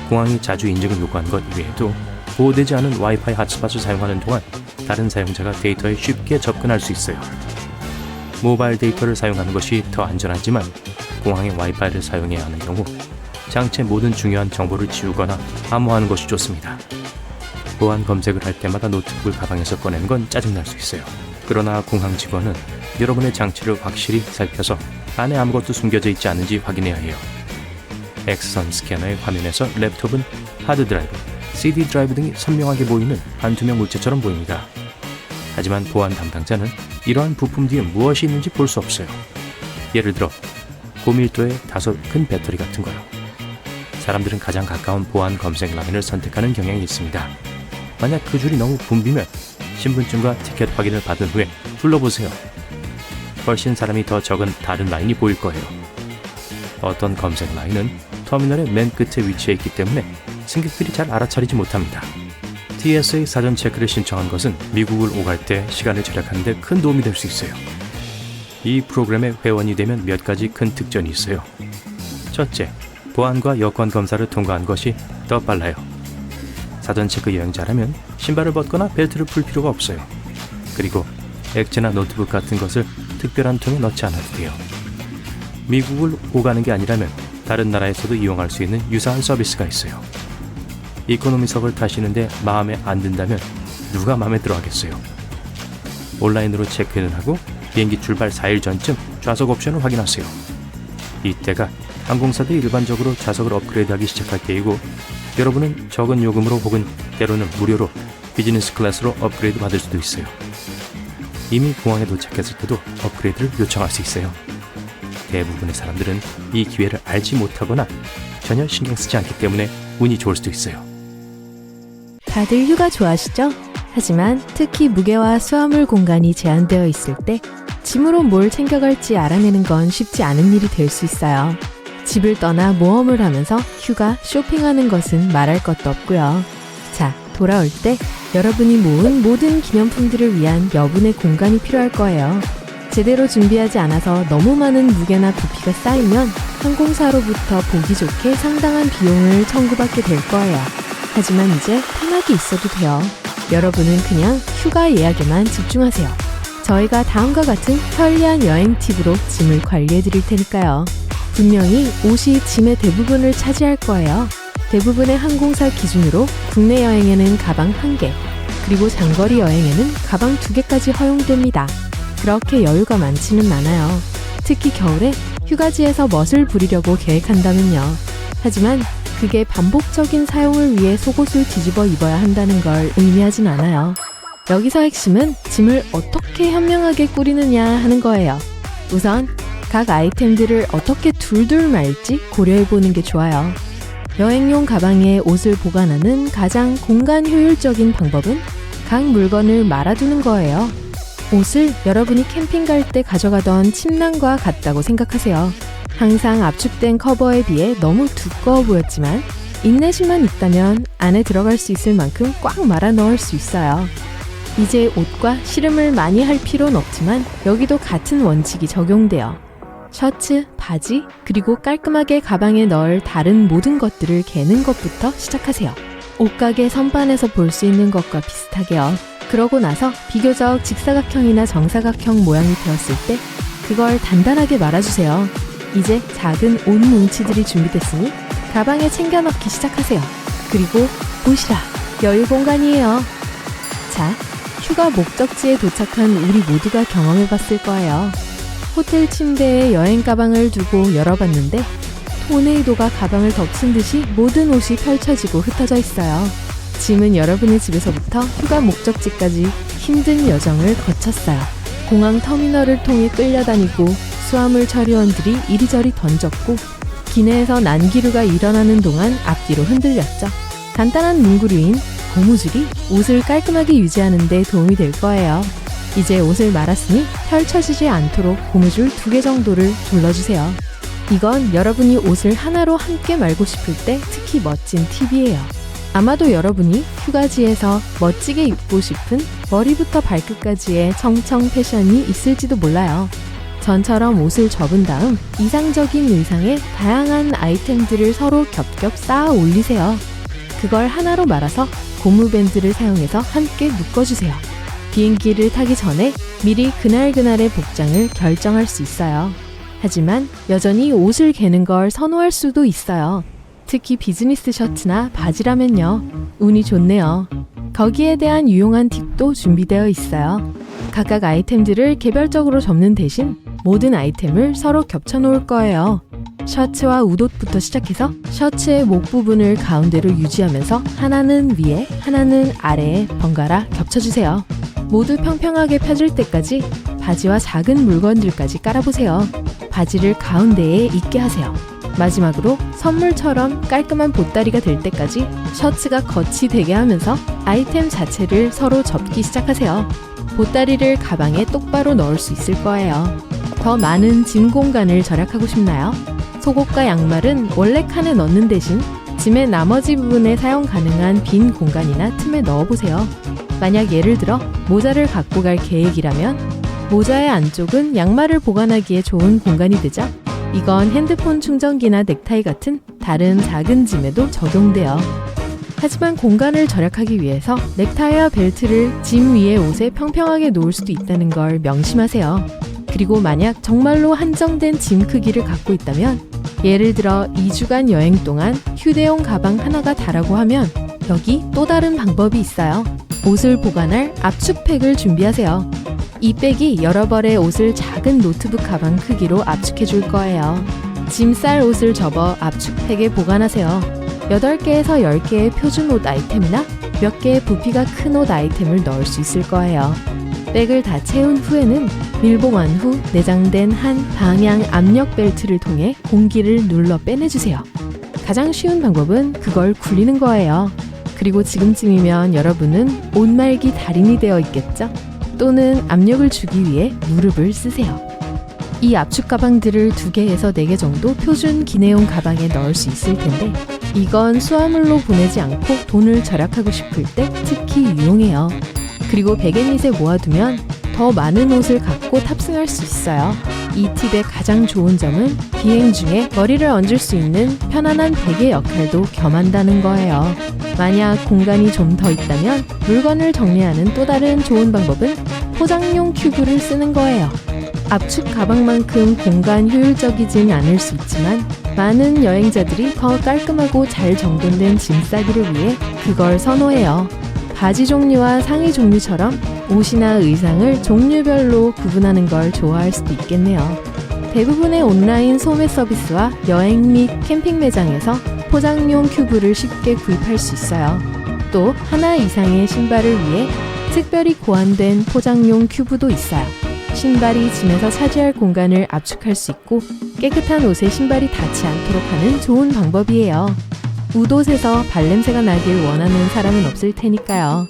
공항이 자주 인증을 요구한 것 이외에도 보호되지 않은 와이파이 핫스팟을 사용하는 동안 다른 사용자가 데이터에 쉽게 접근할 수 있어요. 모바일 데이터를 사용하는 것이 더 안전하지만 공항의 와이파이를 사용해야 하는 경우 장치의 모든 중요한 정보를 지우거나 암호하는 것이 좋습니다. 보안 검색을 할 때마다 노트북을 가방에서 꺼내는 건 짜증날 수 있어요. 그러나 공항 직원은 여러분의 장치를 확실히 살펴서 안에 아무것도 숨겨져 있지 않은지 확인해야 해요. X선 스캐너의 화면에서 랩톱은 하드드라이브, CD 드라이브 등이 선명하게 보이는 한투명 물체처럼 보입니다. 하지만 보안 담당자는 이러한 부품 뒤에 무엇이 있는지 볼 수 없어요. 예를 들어 고밀도의 다소 큰 배터리 같은 거요. 사람들은 가장 가까운 보안 검색 라인을 선택하는 경향이 있습니다. 만약 그 줄이 너무 붐비면 신분증과 티켓 확인을 받은 후에 둘러보세요. 훨씬 사람이 더 적은 다른 라인이 보일 거예요. 어떤 검색 라인은 터미널의 맨 끝에 위치해 있기 때문에 승객들이 잘 알아차리지 못합니다. TSA 사전 체크를 신청한 것은 미국을 오갈 때 시간을 절약하는 데 큰 도움이 될 수 있어요. 이 프로그램의 회원이 되면 몇 가지 큰 특전이 있어요. 첫째, 보안과 여권 검사를 통과한 것이 더 빨라요. 사전 체크 여행자라면 신발을 벗거나 벨트를 풀 필요가 없어요. 그리고 액체나 노트북 같은 것을 특별한 통에 넣지 않아도 돼요. 미국을 오가는 게 아니라면 다른 나라에서도 이용할 수 있는 유사한 서비스가 있어요. 이코노미석을 타시는데 마음에 안 든다면 누가 마음에 들어 하겠어요. 온라인으로 체크인을 하고 비행기 출발 4일 전쯤 좌석 옵션을 확인하세요. 이때가 항공사들이 일반적으로 좌석을 업그레이드하기 시작할 때이고 여러분은 적은 요금으로 혹은 때로는 무료로 비즈니스 클래스로 업그레이드 받을 수도 있어요. 이미 공항에 도착했을 때도 업그레이드를 요청할 수 있어요. 대부분의 사람들은 이 기회를 알지 못하거나 전혀 신경 쓰지 않기 때문에 운이 좋을 수도 있어요. 다들 휴가 좋아하시죠? 하지만 특히 무게와 수화물 공간이 제한되어 있을 때 짐으로 뭘 챙겨갈지 알아내는 건 쉽지 않은 일이 될 수 있어요. 집을 떠나 모험을 하면서 휴가, 쇼핑하는 것은 말할 것도 없고요. 자, 돌아올 때 여러분이 모은 모든 기념품들을 위한 여분의 공간이 필요할 거예요. 제대로 준비하지 않아서 너무 많은 무게나 부피가 쌓이면 항공사로부터 보기 좋게 상당한 비용을 청구받게 될 거예요. 하지만 이제 편하게 있어도 돼요. 여러분은 그냥 휴가 예약에만 집중하세요. 저희가 다음과 같은 편리한 여행 팁으로 짐을 관리해 드릴 테니까요. 분명히 옷이 짐의 대부분을 차지할 거예요. 대부분의 항공사 기준으로 국내 여행에는 가방 1개, 그리고 장거리 여행에는 가방 2개까지 허용됩니다. 그렇게 여유가 많지는 않아요. 특히 겨울에 휴가지에서 멋을 부리려고 계획한다면요. 하지만 그게 반복적인 사용을 위해 속옷을 뒤집어 입어야 한다는 걸 의미하진 않아요. 여기서 핵심은 짐을 어떻게 현명하게 꾸리느냐 하는 거예요. 우선 각 아이템들을 어떻게 둘둘 말지 고려해보는 게 좋아요. 여행용 가방에 옷을 보관하는 가장 공간 효율적인 방법은 각 물건을 말아두는 거예요. 옷을 여러분이 캠핑 갈 때 가져가던 침낭과 같다고 생각하세요. 항상 압축된 커버에 비해 너무 두꺼워 보였지만 인내심만 있다면 안에 들어갈 수 있을 만큼 꽉 말아 넣을 수 있어요. 이제 옷과 씨름을 많이 할 필요는 없지만 여기도 같은 원칙이 적용돼요. 셔츠, 바지, 그리고 깔끔하게 가방에 넣을 다른 모든 것들을 개는 것부터 시작하세요. 옷가게 선반에서 볼 수 있는 것과 비슷하게요. 그러고 나서 비교적 직사각형이나 정사각형 모양이 되었을 때 그걸 단단하게 말아주세요. 이제 작은 옷 뭉치들이 준비됐으니 가방에 챙겨 넣기 시작하세요. 그리고 보시라, 여유 공간이에요. 자, 휴가 목적지에 도착한 우리 모두가 경험해봤을 거예요. 호텔 침대에 여행 가방을 두고 열어봤는데 토네이도가 가방을 덮친 듯이 모든 옷이 펼쳐지고 흩어져 있어요. 짐은 여러분의 집에서부터 휴가 목적지까지 힘든 여정을 거쳤어요. 공항 터미널을 통해 끌려다니고 수화물 처리원들이 이리저리 던졌고 기내에서 난기류가 일어나는 동안 앞뒤로 흔들렸죠. 간단한 문구류인 고무줄이 옷을 깔끔하게 유지하는 데 도움이 될 거예요. 이제 옷을 말았으니 펼쳐지지 않도록 고무줄 2개 정도를 둘러주세요. 이건 여러분이 옷을 하나로 함께 말고 싶을 때 특히 멋진 팁이에요. 아마도 여러분이 휴가지에서 멋지게 입고 싶은 머리부터 발끝까지의 청청 패션이 있을지도 몰라요. 전처럼 옷을 접은 다음 이상적인 의상에 다양한 아이템들을 서로 겹겹 쌓아 올리세요. 그걸 하나로 말아서 고무밴드를 사용해서 함께 묶어주세요. 비행기를 타기 전에 미리 그날그날의 복장을 결정할 수 있어요. 하지만 여전히 옷을 개는 걸 선호할 수도 있어요. 특히 비즈니스 셔츠나 바지라면요. 운이 좋네요. 거기에 대한 유용한 팁도 준비되어 있어요. 각각 아이템들을 개별적으로 접는 대신 모든 아이템을 서로 겹쳐 놓을 거예요. 셔츠와 웃옷부터 시작해서 셔츠의 목 부분을 가운데로 유지하면서 하나는 위에, 하나는 아래에 번갈아 겹쳐주세요. 모두 평평하게 펴질 때까지 바지와 작은 물건들까지 깔아보세요. 바지를 가운데에 있게 하세요. 마지막으로 선물처럼 깔끔한 보따리가 될 때까지 셔츠가 겉이 되게 하면서 아이템 자체를 서로 접기 시작하세요. 보따리를 가방에 똑바로 넣을 수 있을 거예요. 더 많은 짐 공간을 절약하고 싶나요? 속옷과 양말은 원래 칸에 넣는 대신 짐의 나머지 부분에 사용 가능한 빈 공간이나 틈에 넣어보세요. 만약 예를 들어 모자를 갖고 갈 계획이라면 모자의 안쪽은 양말을 보관하기에 좋은 공간이 되죠. 이건 핸드폰 충전기나 넥타이 같은 다른 작은 짐에도 적용돼요. 하지만 공간을 절약하기 위해서 넥타이와 벨트를 짐 위에 옷에 평평하게 놓을 수도 있다는 걸 명심하세요. 그리고 만약 정말로 한정된 짐 크기를 갖고 있다면 예를 들어 2주간 여행 동안 휴대용 가방 하나가 다라고 하면 여기 또 다른 방법이 있어요. 옷을 보관할 압축팩을 준비하세요. 이 백이 여러 벌의 옷을 작은 노트북 가방 크기로 압축해 줄 거예요. 짐 쌀 옷을 접어 압축팩에 보관하세요. 8개에서 10개의 표준 옷 아이템이나 몇 개의 부피가 큰 옷 아이템을 넣을 수 있을 거예요. 백을 다 채운 후에는 밀봉한 후 내장된 한 방향 압력 벨트를 통해 공기를 눌러 빼내주세요. 가장 쉬운 방법은 그걸 굴리는 거예요. 그리고 지금쯤이면 여러분은 옷 말기 달인이 되어 있겠죠? 또는 압력을 주기 위해 무릎을 쓰세요. 이 압축 가방들을 2개에서 4개 정도 표준 기내용 가방에 넣을 수 있을 텐데 이건 수화물로 보내지 않고 돈을 절약하고 싶을 때 특히 유용해요. 그리고 백앤잇에 모아두면 더 많은 옷을 갖고 탑승할 수 있어요. 이 팁의 가장 좋은 점은 비행 중에 머리를 얹을 수 있는 편안한 베개 역할도 겸한다는 거예요. 만약 공간이 좀 더 있다면 물건을 정리하는 또 다른 좋은 방법은 포장용 큐브를 쓰는 거예요. 압축 가방만큼 공간 효율적이진 않을 수 있지만 많은 여행자들이 더 깔끔하고 잘 정돈된 짐 싸기를 위해 그걸 선호해요. 바지 종류와 상의 종류처럼 옷이나 의상을 종류별로 구분하는 걸 좋아할 수도 있겠네요. 대부분의 온라인 소매 서비스와 여행 및 캠핑 매장에서 포장용 큐브를 쉽게 구입할 수 있어요. 또 하나 이상의 신발을 위해 특별히 고안된 포장용 큐브도 있어요. 신발이 짐에서 차지할 공간을 압축할 수 있고 깨끗한 옷에 신발이 닿지 않도록 하는 좋은 방법이에요. 웃옷에서 발냄새가 나길 원하는 사람은 없을 테니까요.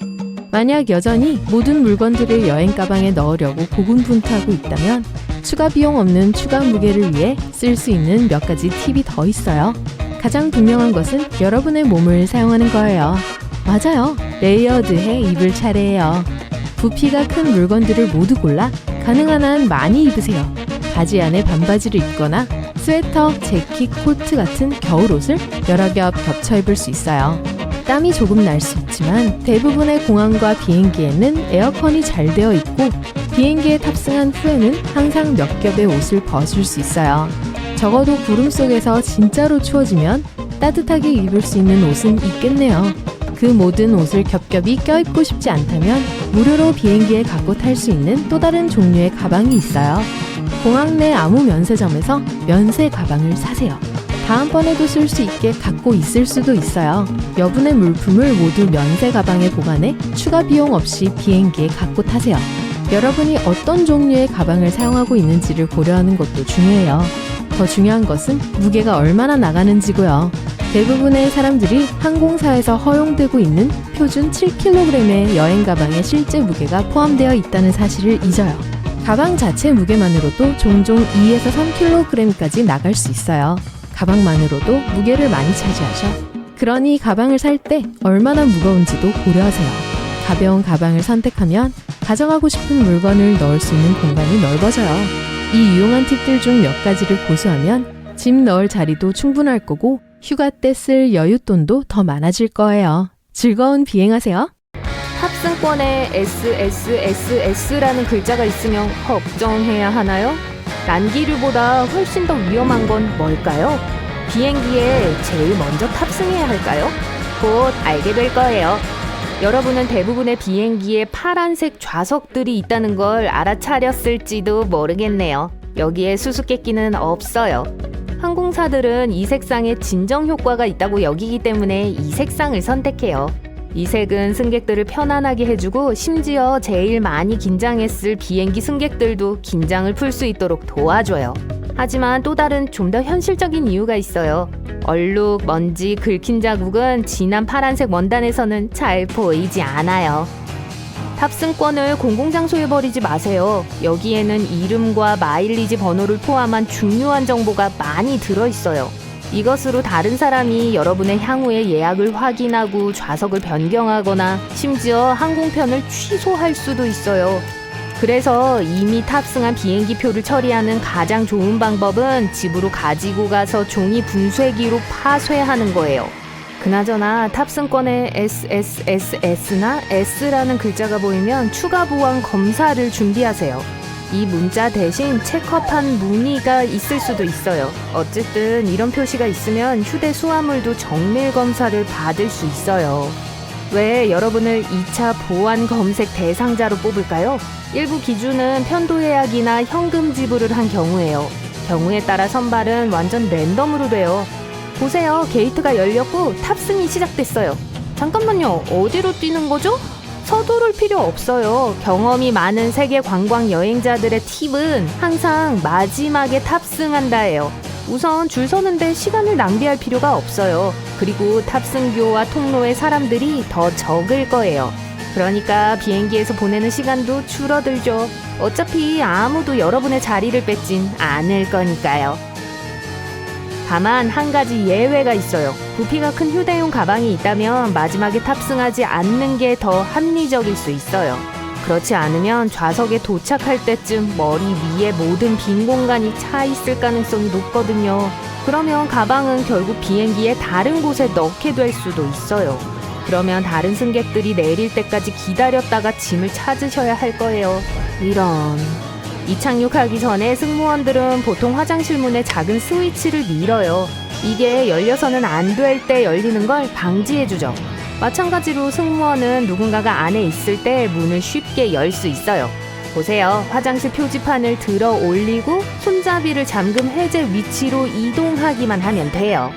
만약 여전히 모든 물건들을 여행 가방에 넣으려고 고군분투하고 있다면 추가 비용 없는 추가 무게를 위해 쓸 수 있는 몇 가지 팁이 더 있어요. 가장 분명한 것은 여러분의 몸을 사용하는 거예요. 맞아요. 레이어드해 입을 차례예요. 부피가 큰 물건들을 모두 골라 가능한 한 많이 입으세요. 바지 안에 반바지를 입거나 스웨터, 재킷, 코트 같은 겨울옷을 여러 겹 겹쳐 입을 수 있어요. 땀이 조금 날 수 있지만 대부분의 공항과 비행기에는 에어컨이 잘 되어 있고 비행기에 탑승한 후에는 항상 몇 겹의 옷을 벗을 수 있어요. 적어도 구름 속에서 진짜로 추워지면 따뜻하게 입을 수 있는 옷은 있겠네요. 그 모든 옷을 겹겹이 껴입고 싶지 않다면 무료로 비행기에 갖고 탈 수 있는 또 다른 종류의 가방이 있어요. 공항 내 아무 면세점에서 면세 가방을 사세요. 다음번에도 쓸 수 있게 갖고 있을 수도 있어요. 여분의 물품을 모두 면세 가방에 보관해 추가 비용 없이 비행기에 갖고 타세요. 여러분이 어떤 종류의 가방을 사용하고 있는지를 고려하는 것도 중요해요. 더 중요한 것은 무게가 얼마나 나가는지고요. 대부분의 사람들이 항공사에서 허용되고 있는 표준 7kg의 여행 가방에 실제 무게가 포함되어 있다는 사실을 잊어요. 가방 자체 무게만으로도 종종 2에서 3kg까지 나갈 수 있어요. 가방만으로도 무게를 많이 차지하죠. 그러니 가방을 살 때 얼마나 무거운지도 고려하세요. 가벼운 가방을 선택하면 가져가고 싶은 물건을 넣을 수 있는 공간이 넓어져요. 이 유용한 팁들 중 몇 가지를 고수하면 짐 넣을 자리도 충분할 거고 휴가 때 쓸 여윳돈도 더 많아질 거예요. 즐거운 비행하세요. 탑승권에 SSSS라는 글자가 있으면 걱정해야 하나요? 난기류보다 훨씬 더 위험한 건 뭘까요? 비행기에 제일 먼저 탑승해야 할까요? 곧 알게 될 거예요. 여러분은 대부분의 비행기에 파란색 좌석들이 있다는 걸 알아차렸을지도 모르겠네요. 여기에 수수께끼는 없어요. 항공사들은 이 색상에 진정 효과가 있다고 여기기 때문에 이 색상을 선택해요. 이 색은 승객들을 편안하게 해주고 심지어 제일 많이 긴장했을 비행기 승객들도 긴장을 풀 수 있도록 도와줘요. 하지만 또 다른 좀 더 현실적인 이유가 있어요. 얼룩, 먼지, 긁힌 자국은 진한 파란색 원단에서는 잘 보이지 않아요. 탑승권을 공공장소에 버리지 마세요. 여기에는 이름과 마일리지 번호를 포함한 중요한 정보가 많이 들어있어요. 이것으로 다른 사람이 여러분의 향후의 예약을 확인하고 좌석을 변경하거나 심지어 항공편을 취소할 수도 있어요. 그래서 이미 탑승한 비행기 표를 처리하는 가장 좋은 방법은 집으로 가지고 가서 종이 분쇄기로 파쇄하는 거예요. 그나저나 탑승권에 SSSS나 S라는 글자가 보이면 추가 보안 검사를 준비하세요. 이 문자 대신 체크업한 무늬가 있을 수도 있어요. 어쨌든 이런 표시가 있으면 휴대 수화물도 정밀 검사를 받을 수 있어요. 왜 여러분을 2차 보안 검색 대상자로 뽑을까요? 일부 기준은 편도 예약이나 현금 지불을 한 경우예요. 경우에 따라 선발은 완전 랜덤으로 돼요. 보세요. 게이트가 열렸고 탑승이 시작됐어요. 잠깐만요. 어디로 뛰는 거죠? 서두를 필요 없어요. 경험이 많은 세계 관광 여행자들의 팁은 항상 마지막에 탑승한다예요. 우선 줄 서는데 시간을 낭비할 필요가 없어요. 그리고 탑승교와 통로에 사람들이 더 적을 거예요. 그러니까 비행기에서 보내는 시간도 줄어들죠. 어차피 아무도 여러분의 자리를 뺏진 않을 거니까요. 다만 한 가지 예외가 있어요. 부피가 큰 휴대용 가방이 있다면 마지막에 탑승하지 않는 게 더 합리적일 수 있어요. 그렇지 않으면 좌석에 도착할 때쯤 머리 위에 모든 빈 공간이 차 있을 가능성이 높거든요. 그러면 가방은 결국 비행기의 다른 곳에 넣게 될 수도 있어요. 그러면 다른 승객들이 내릴 때까지 기다렸다가 짐을 찾으셔야 할 거예요. 이런... 이착륙하기 전에 승무원들은 보통 화장실 문에 작은 스위치를 밀어요. 이게 열려서는 안 될 때 열리는 걸 방지해주죠. 마찬가지로 승무원은 누군가가 안에 있을 때 문을 쉽게 열 수 있어요. 보세요. 화장실 표지판을 들어 올리고 손잡이를 잠금 해제 위치로 이동하기만 하면 돼요.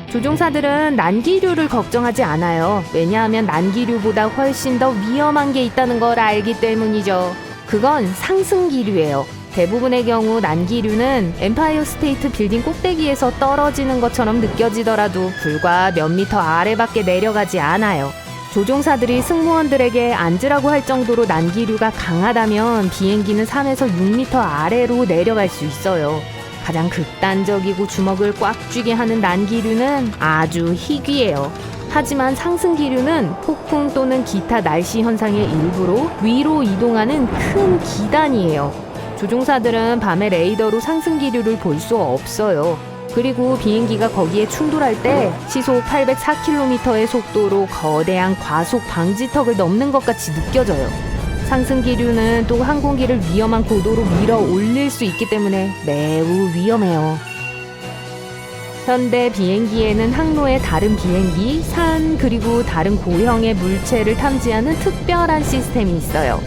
조종사들은 난기류를 걱정하지 않아요. 왜냐하면 난기류보다 훨씬 더 위험한 게 있다는 걸 알기 때문이죠. 그건 상승기류예요. 대부분의 경우 난기류는 엠파이어 스테이트 빌딩 꼭대기에서 떨어지는 것처럼 느껴지더라도 불과 몇 미터 아래밖에 내려가지 않아요. 조종사들이 승무원들에게 앉으라고 할 정도로 난기류가 강하다면 비행기는 3에서 6미터 아래로 내려갈 수 있어요. 가장 극단적이고 주먹을 꽉 쥐게 하는 난기류는 아주 희귀해요. 하지만 상승기류는 폭풍 또는 기타 날씨 현상의 일부로 위로 이동하는 큰 기단이에요. 조종사들은 밤에 레이더로 상승기류를 볼 수 없어요. 그리고 비행기가 거기에 충돌할 때 시속 804km의 속도로 거대한 과속 방지턱을 넘는 것 같이 느껴져요. 상승기류는 또 항공기를 위험한 고도로 밀어 올릴 수 있기 때문에 매우 위험해요. 현대 비행기에는 항로의 다른 비행기, 산, 그리고 다른 고형의 물체를 탐지하는 특별한 시스템이 있어요.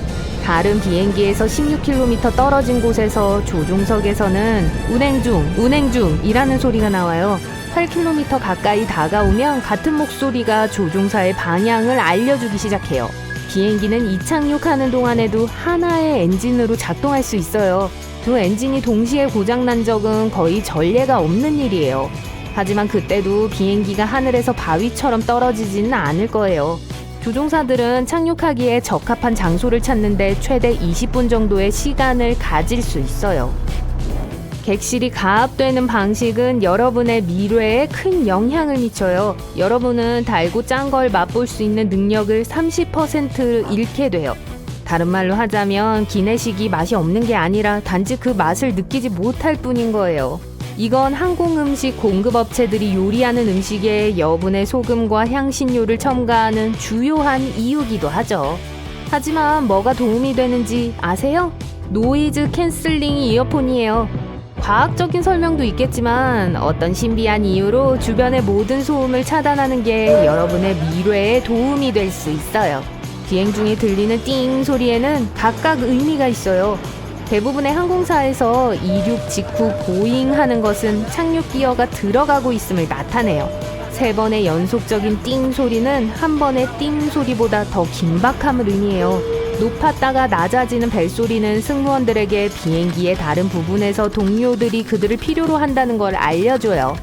다른 비행기에서 16km 떨어진 곳에서 조종석에서는 운행 중이라는 소리가 나와요. 8km 가까이 다가오면 같은 목소리가 조종사의 방향을 알려주기 시작해요. 비행기는 이착륙하는 동안에도 하나의 엔진으로 작동할 수 있어요. 두 엔진이 동시에 고장난 적은 거의 전례가 없는 일이에요. 하지만 그때도 비행기가 하늘에서 바위처럼 떨어지지는 않을 거예요. 조종사들은 착륙하기에 적합한 장소를 찾는데 최대 20분 정도의 시간을 가질 수 있어요. 객실이 가압되는 방식은 여러분의 미래에 큰 영향을 미쳐요. 여러분은 달고 짠 걸 맛볼 수 있는 능력을 30% 잃게 돼요. 다른 말로 하자면 기내식이 맛이 없는 게 아니라 단지 그 맛을 느끼지 못할 뿐인 거예요. 이건 항공음식 공급업체들이 요리하는 음식에 여분의 소금과 향신료를 첨가하는 주요한 이유기도 하죠. 하지만 뭐가 도움이 되는지 아세요? 노이즈 캔슬링 이어폰이에요. 과학적인 설명도 있겠지만 어떤 신비한 이유로 주변의 모든 소음을 차단하는 게 여러분의 미래에 도움이 될 수 있어요. 비행 중에 들리는 띵 소리에는 각각 의미가 있어요. 대부분의 항공사에서 이륙 직후 보잉 하는 것은 착륙 기어가 들어가고 있음을 나타내요. 3번의 연속적인 띵 소리는 한 번의 띵 소리보다 더 긴박함을 의미해요. 높았다가 낮아지는 벨소리는 승무원들에게 비행기의 다른 부분에서 동료들이 그들을 필요로 한다는 걸 알려줘요.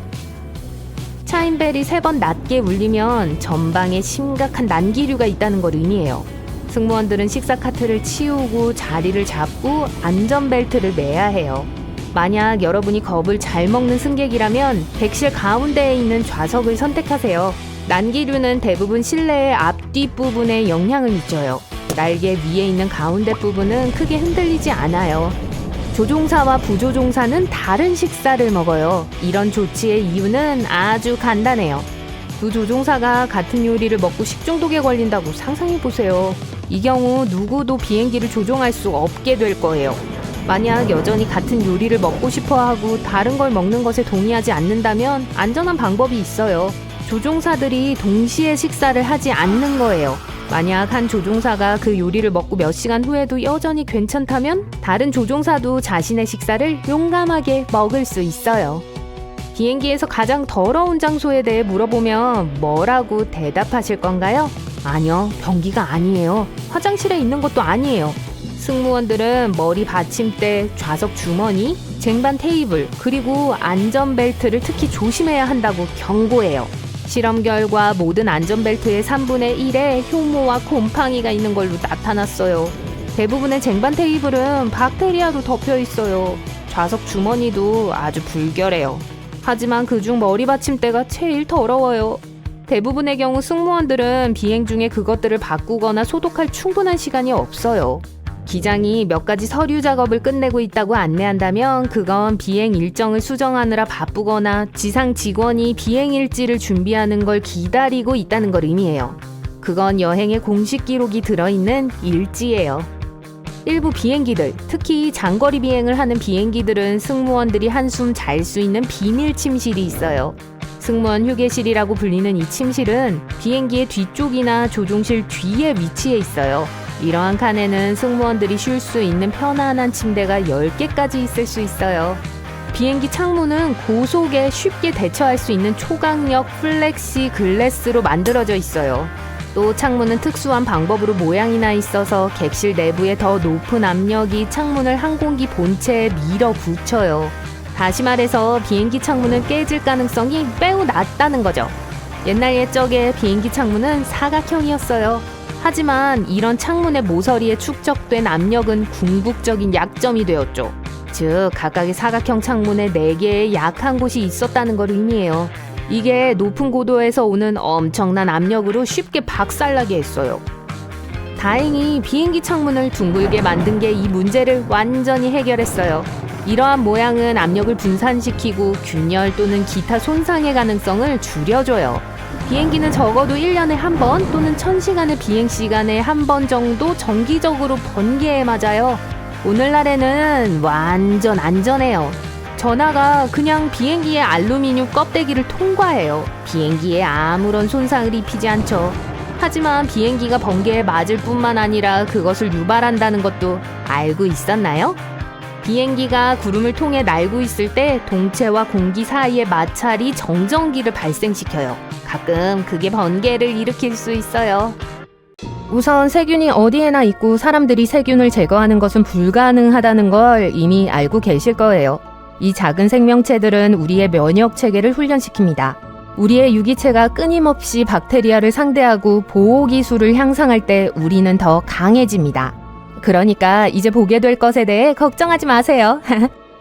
차임벨이 3번 낮게 울리면 전방에 심각한 난기류가 있다는 걸 의미해요. 승무원들은 식사 카트를 치우고 자리를 잡고 안전벨트를 매야 해요. 만약 여러분이 겁을 잘 먹는 승객이라면 객실 가운데에 있는 좌석을 선택하세요. 난기류는 대부분 실내의 앞뒤 부분에 영향을 미쳐요. 날개 위에 있는 가운데 부분은 크게 흔들리지 않아요. 조종사와 부조종사는 다른 식사를 먹어요. 이런 조치의 이유는 아주 간단해요. 두 조종사가 같은 요리를 먹고 식중독에 걸린다고 상상해보세요. 이 경우 누구도 비행기를 조종할 수 없게 될 거예요. 만약 여전히 같은 요리를 먹고 싶어하고 다른 걸 먹는 것에 동의하지 않는다면 안전한 방법이 있어요. 조종사들이 동시에 식사를 하지 않는 거예요. 만약 한 조종사가 그 요리를 먹고 몇 시간 후에도 여전히 괜찮다면 다른 조종사도 자신의 식사를 용감하게 먹을 수 있어요. 비행기에서 가장 더러운 장소에 대해 물어보면 뭐라고 대답하실 건가요? 아니요, 변기가 아니에요. 화장실에 있는 것도 아니에요. 승무원들은 머리 받침대, 좌석 주머니, 쟁반 테이블, 그리고 안전벨트를 특히 조심해야 한다고 경고해요. 실험 결과 모든 안전벨트의 3분의 1에 효모와 곰팡이가 있는 걸로 나타났어요. 대부분의 쟁반 테이블은 박테리아로 덮여 있어요. 좌석 주머니도 아주 불결해요. 하지만 그중 머리 받침대가 제일 더러워요. 대부분의 경우 승무원들은 비행 중에 그것들을 바꾸거나 소독할 충분한 시간이 없어요. 기장이 몇 가지 서류 작업을 끝내고 있다고 안내한다면 그건 비행 일정을 수정하느라 바쁘거나 지상 직원이 비행 일지를 준비하는 걸 기다리고 있다는 걸 의미해요. 그건 여행의 공식 기록이 들어있는 일지예요. 일부 비행기들, 특히 장거리 비행을 하는 비행기들은 승무원들이 한숨 잘 수 있는 비밀 침실이 있어요. 승무원 휴게실이라고 불리는 이 침실은 비행기의 뒤쪽이나 조종실 뒤에 위치해 있어요. 이러한 칸에는 승무원들이 쉴 수 있는 편안한 침대가 10개까지 있을 수 있어요. 비행기 창문은 고속에 쉽게 대처할 수 있는 초강력 플렉시 글래스로 만들어져 있어요. 또 창문은 특수한 방법으로 모양이 나 있어서 객실 내부에 더 높은 압력이 창문을 항공기 본체에 밀어붙여요. 다시 말해서 비행기 창문은 깨질 가능성이 매우 낮다는 거죠. 옛날 옛적에 비행기 창문은 사각형이었어요. 하지만 이런 창문의 모서리에 축적된 압력은 궁극적인 약점이 되었죠. 즉, 각각의 사각형 창문에 4개의 약한 곳이 있었다는 걸 의미해요. 이게 높은 고도에서 오는 엄청난 압력으로 쉽게 박살나게 했어요. 다행히 비행기 창문을 둥글게 만든 게 이 문제를 완전히 해결했어요. 이러한 모양은 압력을 분산시키고 균열 또는 기타 손상의 가능성을 줄여줘요. 비행기는 적어도 1년에 한 번 또는 1000시간의 비행 시간에 한 번 정도 정기적으로 번개에 맞아요. 오늘날에는 완전 안전해요. 전하가 그냥 비행기의 알루미늄 껍데기를 통과해요. 비행기에 아무런 손상을 입히지 않죠. 하지만 비행기가 번개에 맞을 뿐만 아니라 그것을 유발한다는 것도 알고 있었나요? 비행기가 구름을 통해 날고 있을 때 동체와 공기 사이의 마찰이 정전기를 발생시켜요. 가끔 그게 번개를 일으킬 수 있어요. 우선 세균이 어디에나 있고 사람들이 세균을 제거하는 것은 불가능하다는 걸 이미 알고 계실 거예요. 이 작은 생명체들은 우리의 면역 체계를 훈련시킵니다. 우리의 유기체가 끊임없이 박테리아를 상대하고 보호 기술을 향상할 때 우리는 더 강해집니다. 그러니까 이제 보게 될 것에 대해 걱정하지 마세요.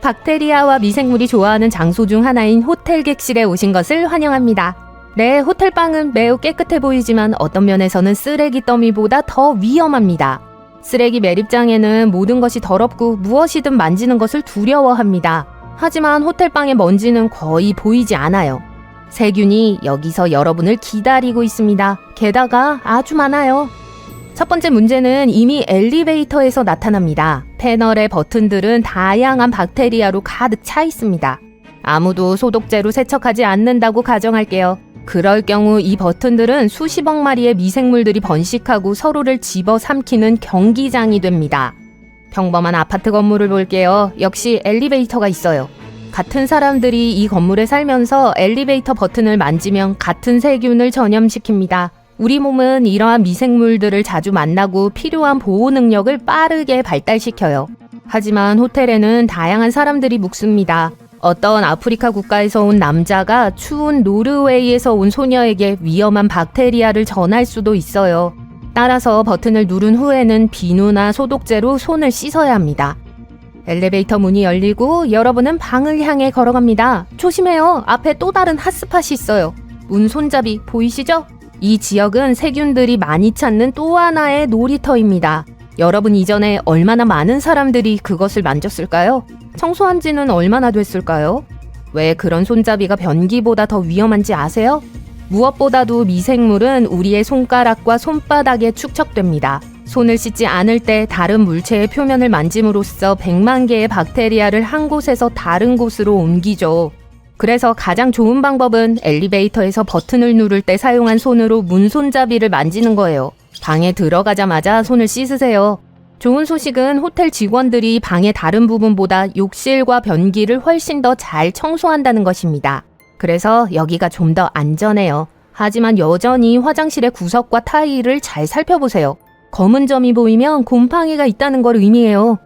박테리아와 미생물이 좋아하는 장소 중 하나인 호텔 객실에 오신 것을 환영합니다. 네, 호텔방은 매우 깨끗해 보이지만 어떤 면에서는 쓰레기 더미보다 더 위험합니다. 쓰레기 매립장에는 모든 것이 더럽고 무엇이든 만지는 것을 두려워합니다. 하지만 호텔방의 먼지는 거의 보이지 않아요. 세균이 여기서 여러분을 기다리고 있습니다. 게다가 아주 많아요. 첫 번째 문제는 이미 엘리베이터에서 나타납니다. 패널의 버튼들은 다양한 박테리아로 가득 차 있습니다. 아무도 소독제로 세척하지 않는다고 가정할게요. 그럴 경우 이 버튼들은 수십억 마리의 미생물들이 번식하고 서로를 집어삼키는 경기장이 됩니다. 평범한 아파트 건물을 볼게요. 역시 엘리베이터가 있어요. 같은 사람들이 이 건물에 살면서 엘리베이터 버튼을 만지면 같은 세균을 전염시킵니다. 우리 몸은 이러한 미생물들을 자주 만나고 필요한 보호 능력을 빠르게 발달시켜요. 하지만 호텔에는 다양한 사람들이 묵습니다. 어떤 아프리카 국가에서 온 남자가 추운 노르웨이에서 온 소녀에게 위험한 박테리아를 전할 수도 있어요. 따라서 버튼을 누른 후에는 비누나 소독제로 손을 씻어야 합니다. 엘리베이터 문이 열리고 여러분은 방을 향해 걸어갑니다. 조심해요. 앞에 또 다른 핫스팟이 있어요. 문 손잡이 보이시죠? 이 지역은 세균들이 많이 찾는 또 하나의 놀이터입니다. 여러분 이전에 얼마나 많은 사람들이 그것을 만졌을까요? 청소한 지는 얼마나 됐을까요? 왜 그런 손잡이가 변기보다 더 위험한지 아세요? 무엇보다도 미생물은 우리의 손가락과 손바닥에 축적됩니다. 손을 씻지 않을 때 다른 물체의 표면을 만짐으로써 100만 개의 박테리아를 한 곳에서 다른 곳으로 옮기죠. 그래서 가장 좋은 방법은 엘리베이터에서 버튼을 누를 때 사용한 손으로 문 손잡이를 만지는 거예요. 방에 들어가자마자 손을 씻으세요. 좋은 소식은 호텔 직원들이 방의 다른 부분보다 욕실과 변기를 훨씬 더 잘 청소한다는 것입니다. 그래서 여기가 좀 더 안전해요. 하지만 여전히 화장실의 구석과 타일을 잘 살펴보세요. 검은 점이 보이면 곰팡이가 있다는 걸 의미해요.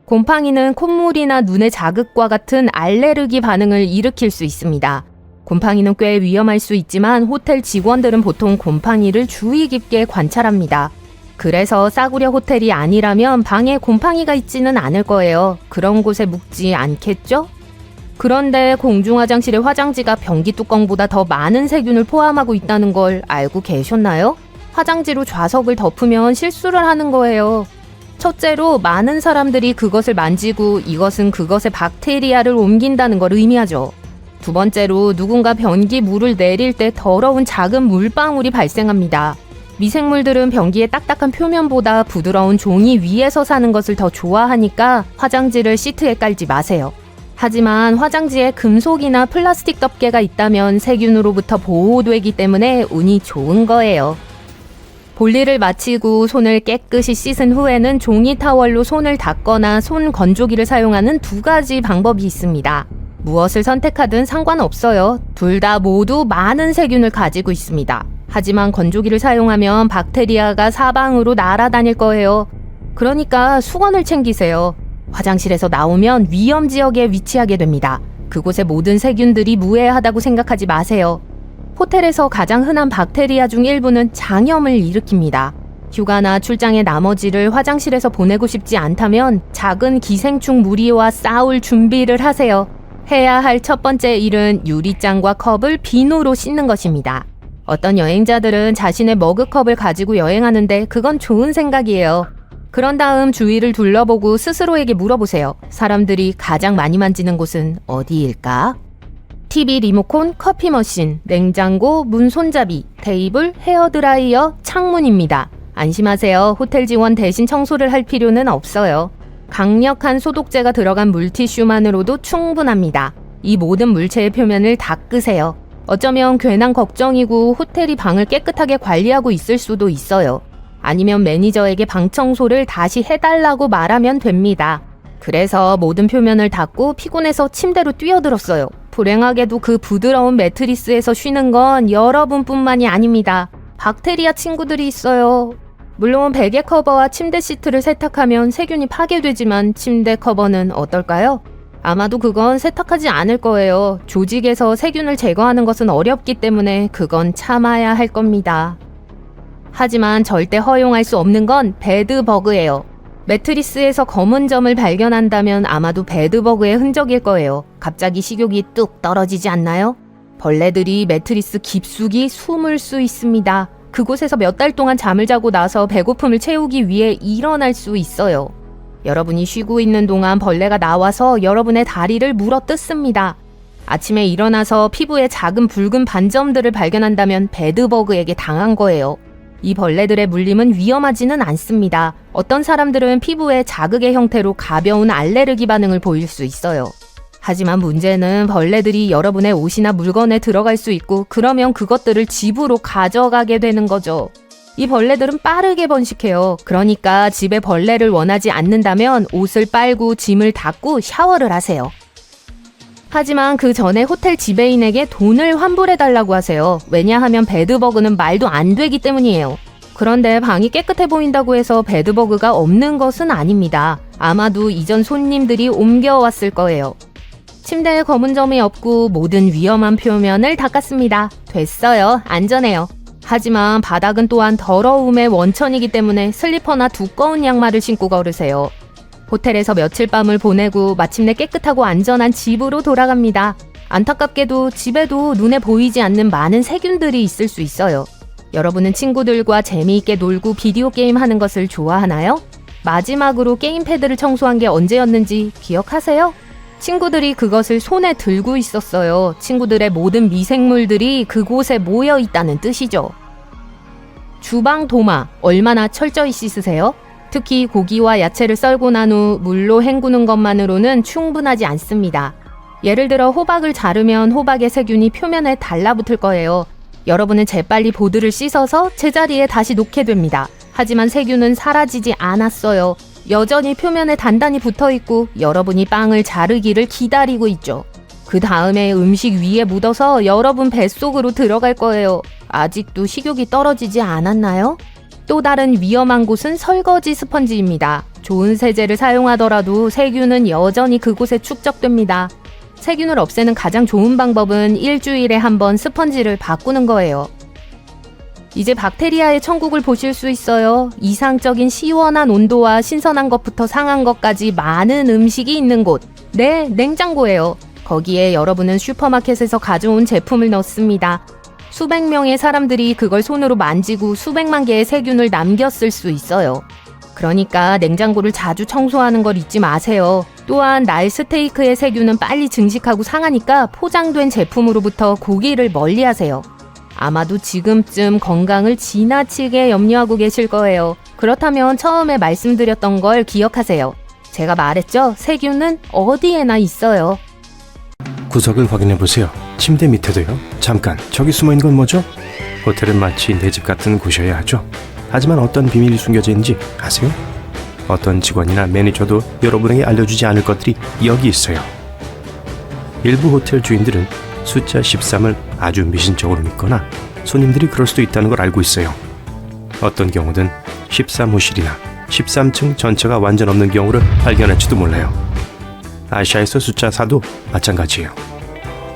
곰팡이는 콧물이나 눈의 자극과 같은 알레르기 반응을 일으킬 수 있습니다. 곰팡이는 꽤 위험할 수 있지만 호텔 직원들은 보통 곰팡이를 주의 깊게 관찰합니다. 그래서 싸구려 호텔이 아니라면 방에 곰팡이가 있지는 않을 거예요. 그런 곳에 묵지 않겠죠? 그런데 공중화장실의 화장지가 변기 뚜껑보다 더 많은 세균을 포함하고 있다는 걸 알고 계셨나요? 화장지로 좌석을 덮으면 실수를 하는 거예요. 첫째로 많은 사람들이 그것을 만지고 이것은 그것의 박테리아를 옮긴다는 걸 의미하죠. 두 번째로 누군가 변기 물을 내릴 때 더러운 작은 물방울이 발생합니다. 미생물들은 변기의 딱딱한 표면보다 부드러운 종이 위에서 사는 것을 더 좋아하니까 화장지를 시트에 깔지 마세요. 하지만 화장지에 금속이나 플라스틱 덮개가 있다면 세균으로부터 보호되기 때문에 운이 좋은 거예요. 볼일을 마치고 손을 깨끗이 씻은 후에는 종이 타월로 손을 닦거나 손 건조기를 사용하는 두 가지 방법이 있습니다. 무엇을 선택하든 상관없어요. 둘 다 모두 많은 세균을 가지고 있습니다. 하지만 건조기를 사용하면 박테리아가 사방으로 날아다닐 거예요. 그러니까 수건을 챙기세요. 화장실에서 나오면 위험 지역에 위치하게 됩니다. 그곳의 모든 세균들이 무해하다고 생각하지 마세요. 호텔에서 가장 흔한 박테리아 중 일부는 장염을 일으킵니다. 휴가나 출장의 나머지를 화장실에서 보내고 싶지 않다면 작은 기생충 무리와 싸울 준비를 하세요. 해야 할 첫 번째 일은 유리잔과 컵을 비누로 씻는 것입니다. 어떤 여행자들은 자신의 머그컵을 가지고 여행하는데 그건 좋은 생각이에요. 그런 다음 주위를 둘러보고 스스로에게 물어보세요. 사람들이 가장 많이 만지는 곳은 어디일까? TV 리모컨, 커피 머신, 냉장고, 문 손잡이, 테이블, 헤어드라이어, 창문입니다. 안심하세요. 호텔 직원 대신 청소를 할 필요는 없어요. 강력한 소독제가 들어간 물티슈만으로도 충분합니다. 이 모든 물체의 표면을 닦으세요. 어쩌면 괜한 걱정이고 호텔이 방을 깨끗하게 관리하고 있을 수도 있어요. 아니면 매니저에게 방 청소를 다시 해달라고 말하면 됩니다. 그래서 모든 표면을 닦고 피곤해서 침대로 뛰어들었어요. 불행하게도 그 부드러운 매트리스에서 쉬는 건 여러분뿐만이 아닙니다. 박테리아 친구들이 있어요. 물론 베개 커버와 침대 시트를 세탁하면 세균이 파괴되지만 침대 커버는 어떨까요? 아마도 그건 세탁하지 않을 거예요. 조직에서 세균을 제거하는 것은 어렵기 때문에 그건 참아야 할 겁니다. 하지만 절대 허용할 수 없는 건 베드버그예요. 매트리스에서 검은 점을 발견한다면 아마도 베드버그의 흔적일 거예요. 갑자기 식욕이 뚝 떨어지지 않나요? 벌레들이 매트리스 깊숙이 숨을 수 있습니다. 그곳에서 몇 달 동안 잠을 자고 나서 배고픔을 채우기 위해 일어날 수 있어요. 여러분이 쉬고 있는 동안 벌레가 나와서 여러분의 다리를 물어 뜯습니다. 아침에 일어나서 피부에 작은 붉은 반점들을 발견한다면 베드버그에게 당한 거예요. 이 벌레들의 물림은 위험하지는 않습니다. 어떤 사람들은 피부에 자극의 형태로 가벼운 알레르기 반응을 보일 수 있어요. 하지만 문제는 벌레들이 여러분의 옷이나 물건에 들어갈 수 있고 그러면 그것들을 집으로 가져가게 되는 거죠. 이 벌레들은 빠르게 번식해요. 그러니까 집에 벌레를 원하지 않는다면 옷을 빨고 짐을 닫고 샤워를 하세요. 하지만 그 전에 호텔 지배인에게 돈을 환불해달라고 하세요. 왜냐하면 베드버그는 말도 안 되기 때문이에요. 그런데 방이 깨끗해 보인다고 해서 베드버그가 없는 것은 아닙니다. 아마도 이전 손님들이 옮겨왔을 거예요. 침대에 검은 점이 없고 모든 위험한 표면을 닦았습니다. 됐어요. 안전해요. 하지만 바닥은 또한 더러움의 원천이기 때문에 슬리퍼나 두꺼운 양말을 신고 걸으세요. 호텔에서 며칠 밤을 보내고 마침내 깨끗하고 안전한 집으로 돌아갑니다. 안타깝게도 집에도 눈에 보이지 않는 많은 세균들이 있을 수 있어요. 여러분은 친구들과 재미있게 놀고 비디오 게임 하는 것을 좋아하나요? 마지막으로 게임패드를 청소한 게 언제였는지 기억하세요? 친구들이 그것을 손에 들고 있었어요. 친구들의 모든 미생물들이 그곳에 모여 있다는 뜻이죠. 주방 도마 얼마나 철저히 씻으세요? 특히 고기와 야채를 썰고 난 후 물로 헹구는 것만으로는 충분하지 않습니다. 예를 들어 호박을 자르면 호박의 세균이 표면에 달라붙을 거예요. 여러분은 재빨리 보드를 씻어서 제자리에 다시 놓게 됩니다. 하지만 세균은 사라지지 않았어요. 여전히 표면에 단단히 붙어있고 여러분이 빵을 자르기를 기다리고 있죠. 그 다음에 음식 위에 묻어서 여러분 뱃속으로 들어갈 거예요. 아직도 식욕이 떨어지지 않았나요? 또 다른 위험한 곳은 설거지 스펀지입니다. 좋은 세제를 사용하더라도 세균은 여전히 그곳에 축적됩니다. 세균을 없애는 가장 좋은 방법은 일주일에 한 번 스펀지를 바꾸는 거예요. 이제 박테리아의 천국을 보실 수 있어요. 이상적인 시원한 온도와 신선한 것부터 상한 것까지 많은 음식이 있는 곳. 네, 냉장고예요. 거기에 여러분은 슈퍼마켓에서 가져온 제품을 넣습니다. 수백 명의 사람들이 그걸 손으로 만지고 수백만 개의 세균을 남겼을 수 있어요. 그러니까 냉장고를 자주 청소하는 걸 잊지 마세요. 또한 날 스테이크의 세균은 빨리 증식하고 상하니까 포장된 제품으로부터 고기를 멀리하세요. 아마도 지금쯤 건강을 지나치게 염려하고 계실 거예요. 그렇다면 처음에 말씀드렸던 걸 기억하세요. 제가 말했죠? 세균은 어디에나 있어요. 구석을 확인해보세요. 침대 밑에도요. 잠깐, 저기 숨어있는 건 뭐죠? 호텔은 마치 내 집 같은 곳이어야 하죠. 하지만 어떤 비밀이 숨겨져 있는지 아세요? 어떤 직원이나 매니저도 여러분에게 알려주지 않을 것들이 여기 있어요. 일부 호텔 주인들은 숫자 13을 아주 미신적으로 믿거나 손님들이 그럴 수도 있다는 걸 알고 있어요. 어떤 경우든 13호실이나 13층 전체가 완전 없는 경우를 발견할지도 몰라요. 아시아에서 숫자 4도 마찬가지예요.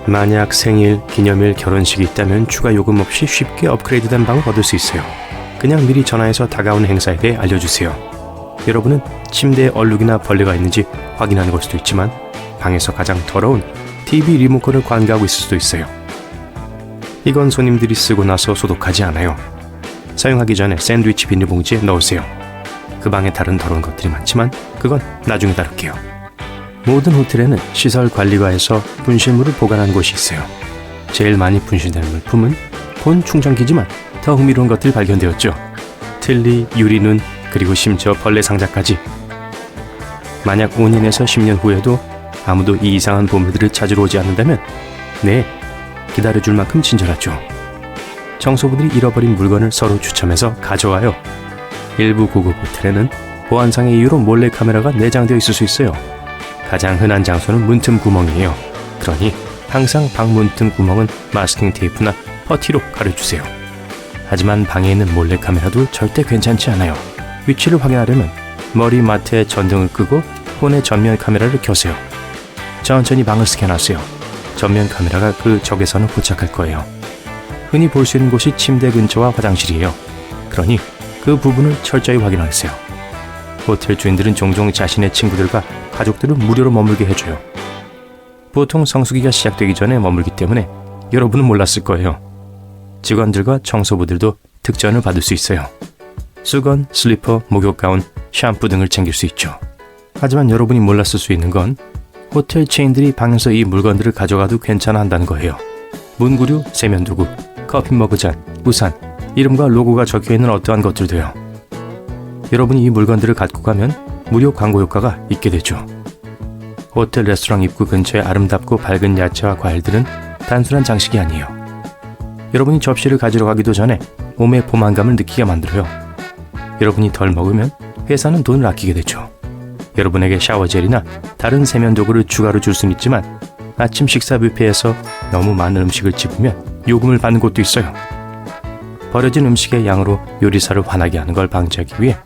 만약 생일, 기념일, 결혼식이 있다면 추가 요금 없이 쉽게 업그레이드된 방을 얻을 수 있어요. 그냥 미리 전화해서 다가오는 행사에 대해 알려주세요. 여러분은 침대에 얼룩이나 벌레가 있는지 확인하는 걸 수도 있지만 방에서 가장 더러운 TV 리모컨을 관가하고 있을 수도 있어요. 이건 손님들이 쓰고 나서 소독하지 않아요. 사용하기 전에 샌드위치 비닐봉지에 넣으세요. 그 방에 다른 더러운 것들이 많지만 그건 나중에 다룰게요. 모든 호텔에는 시설관리과에서 분실물을 보관하는 곳이 있어요. 제일 많이 분실되는 물품은 폰 충전기지만 더 흥미로운 것들이 발견되었죠. 틀니, 유리눈, 그리고 심지어 벌레 상자까지. 만약 5년에서 10년 후에도 아무도 이 이상한 보물들을 찾으러 오지 않는다면 네, 기다려줄 만큼 친절하죠. 청소부들이 잃어버린 물건을 서로 추첨해서 가져와요. 일부 고급 호텔에는 보안상의 이유로 몰래카메라가 내장되어 있을 수 있어요. 가장 흔한 장소는 문틈 구멍이에요. 그러니 항상 방 문틈 구멍은 마스킹 테이프나 퍼티로 가려주세요. 하지만 방에 있는 몰래카메라도 절대 괜찮지 않아요. 위치를 확인하려면 머리맡에 전등을 끄고 폰의 전면 카메라를 켜세요. 천천히 방을 스캔하세요. 전면 카메라가 그 적외선을 포착할 거예요. 흔히 볼 수 있는 곳이 침대 근처와 화장실이에요. 그러니 그 부분을 철저히 확인하세요. 호텔 주인들은 종종 자신의 친구들과 가족들을 무료로 머물게 해줘요. 보통 성수기가 시작되기 전에 머물기 때문에 여러분은 몰랐을 거예요. 직원들과 청소부들도 특전을 받을 수 있어요. 수건, 슬리퍼, 목욕 가운, 샴푸 등을 챙길 수 있죠. 하지만 여러분이 몰랐을 수 있는 건 호텔 체인들이 방에서 이 물건들을 가져가도 괜찮아 한다는 거예요. 문구류, 세면도구, 커피 머그잔, 우산, 이름과 로고가 적혀있는 어떠한 것들도요. 여러분이 이 물건들을 갖고 가면 무료 광고 효과가 있게 되죠. 호텔 레스토랑 입구 근처의 아름답고 밝은 야채와 과일들은 단순한 장식이 아니에요. 여러분이 접시를 가지러 가기도 전에 몸의 포만감을 느끼게 만들어요. 여러분이 덜 먹으면 회사는 돈을 아끼게 되죠. 여러분에게 샤워젤이나 다른 세면도구를 추가로 줄 수는 있지만 아침 식사 뷔페에서 너무 많은 음식을 집으면 요금을 받는 곳도 있어요. 버려진 음식의 양으로 요리사를 화나게 하는 걸 방지하기 위해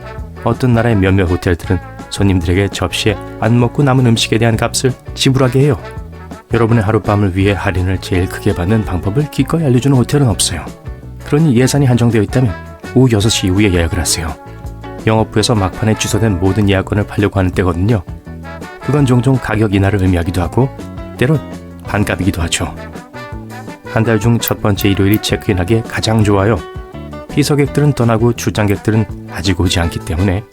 어떤 나라의 몇몇 호텔들은 손님들에게 접시에 안 먹고 남은 음식에 대한 값을 지불하게 해요. 여러분의 하룻밤을 위해 할인을 제일 크게 받는 방법을 기꺼이 알려주는 호텔은 없어요. 그러니 예산이 한정되어 있다면 오후 6시 이후에 예약을 하세요. 영업부에서 막판에 취소된 모든 예약권을 팔려고 하는 때거든요. 그건 종종 가격 인하를 의미하기도 하고 때론 반값이기도 하죠. 한 달 중 첫 번째 일요일이 체크인하기에 가장 좋아요. 비서객들은 떠나고 출장객들은 아직 오지 않기 때문에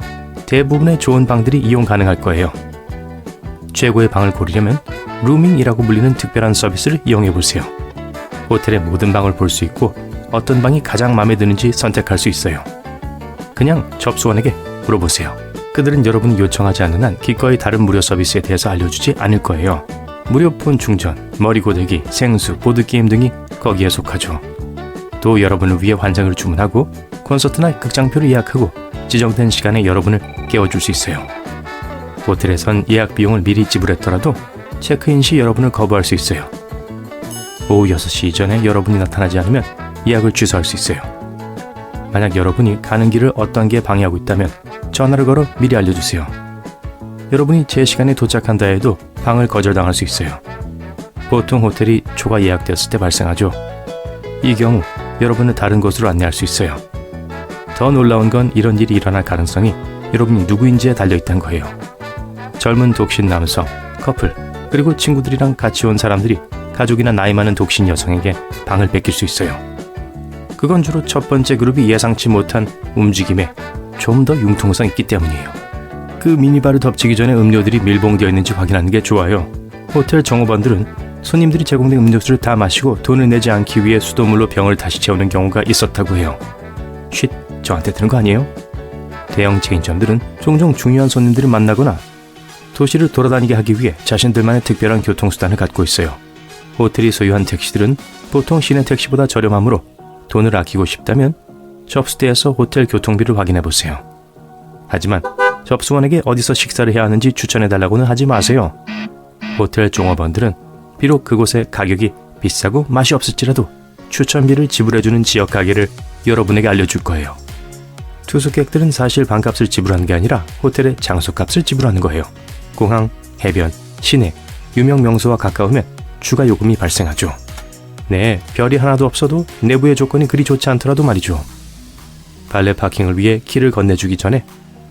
대부분의 좋은 방들이 이용 가능할 거예요. 최고의 방을 고르려면 루밍이라고 불리는 특별한 서비스를 이용해 보세요. 호텔의 모든 방을 볼 수 있고 어떤 방이 가장 마음에 드는지 선택할 수 있어요. 그냥 접수원에게 물어보세요. 그들은 여러분이 요청하지 않는 한 기꺼이 다른 무료 서비스에 대해서 알려주지 않을 거예요. 무료 폰 충전, 머리 고데기, 생수, 보드게임 등이 거기에 속하죠. 또 여러분을 위해 환장을 주문하고 콘서트나 극장표를 예약하고 지정된 시간에 여러분을 깨워줄 수 있어요. 호텔에선 예약 비용을 미리 지불했더라도 체크인 시 여러분을 거부할 수 있어요. 오후 6시 이전에 여러분이 나타나지 않으면 예약을 취소할 수 있어요. 만약 여러분이 가는 길을 어떤 게 방해하고 있다면 전화를 걸어 미리 알려주세요. 여러분이 제 시간에 도착한다 해도 방을 거절당할 수 있어요. 보통 호텔이 초과 예약됐을 때 발생하죠. 이 경우 여러분을 다른 곳으로 안내할 수 있어요. 더 놀라운 건 이런 일이 일어날 가능성이 여러분이 누구인지에 달려있다는 거예요. 젊은 독신 남성, 커플, 그리고 친구들이랑 같이 온 사람들이 가족이나 나이 많은 독신 여성에게 방을 뺏길 수 있어요. 그건 주로 첫 번째 그룹이 예상치 못한 움직임에 좀 더 융통성 있기 때문이에요. 그 미니바를 덮치기 전에 음료들이 밀봉되어 있는지 확인하는 게 좋아요. 호텔 종업원들은 손님들이 제공된 음료수를 다 마시고 돈을 내지 않기 위해 수돗물로 병을 다시 채우는 경우가 있었다고 해요. 쉿, 저한테 드는 거 아니에요? 대형 체인점들은 종종 중요한 손님들을 만나거나 도시를 돌아다니게 하기 위해 자신들만의 특별한 교통수단을 갖고 있어요. 호텔이 소유한 택시들은 보통 시내 택시보다 저렴하므로 돈을 아끼고 싶다면 접수대에서 호텔 교통비를 확인해 보세요. 하지만 접수원에게 어디서 식사를 해야 하는지 추천해달라고는 하지 마세요. 호텔 종업원들은 비록 그곳의 가격이 비싸고 맛이 없을지라도 추천비를 지불해주는 지역 가게를 여러분에게 알려줄 거예요. 투숙객들은 사실 방값을 지불하는 게 아니라 호텔의 장소값을 지불하는 거예요. 공항, 해변, 시내, 유명 명소와 가까우면 추가 요금이 발생하죠. 네, 별이 하나도 없어도 내부의 조건이 그리 좋지 않더라도 말이죠. 발레 파킹을 위해 키를 건네주기 전에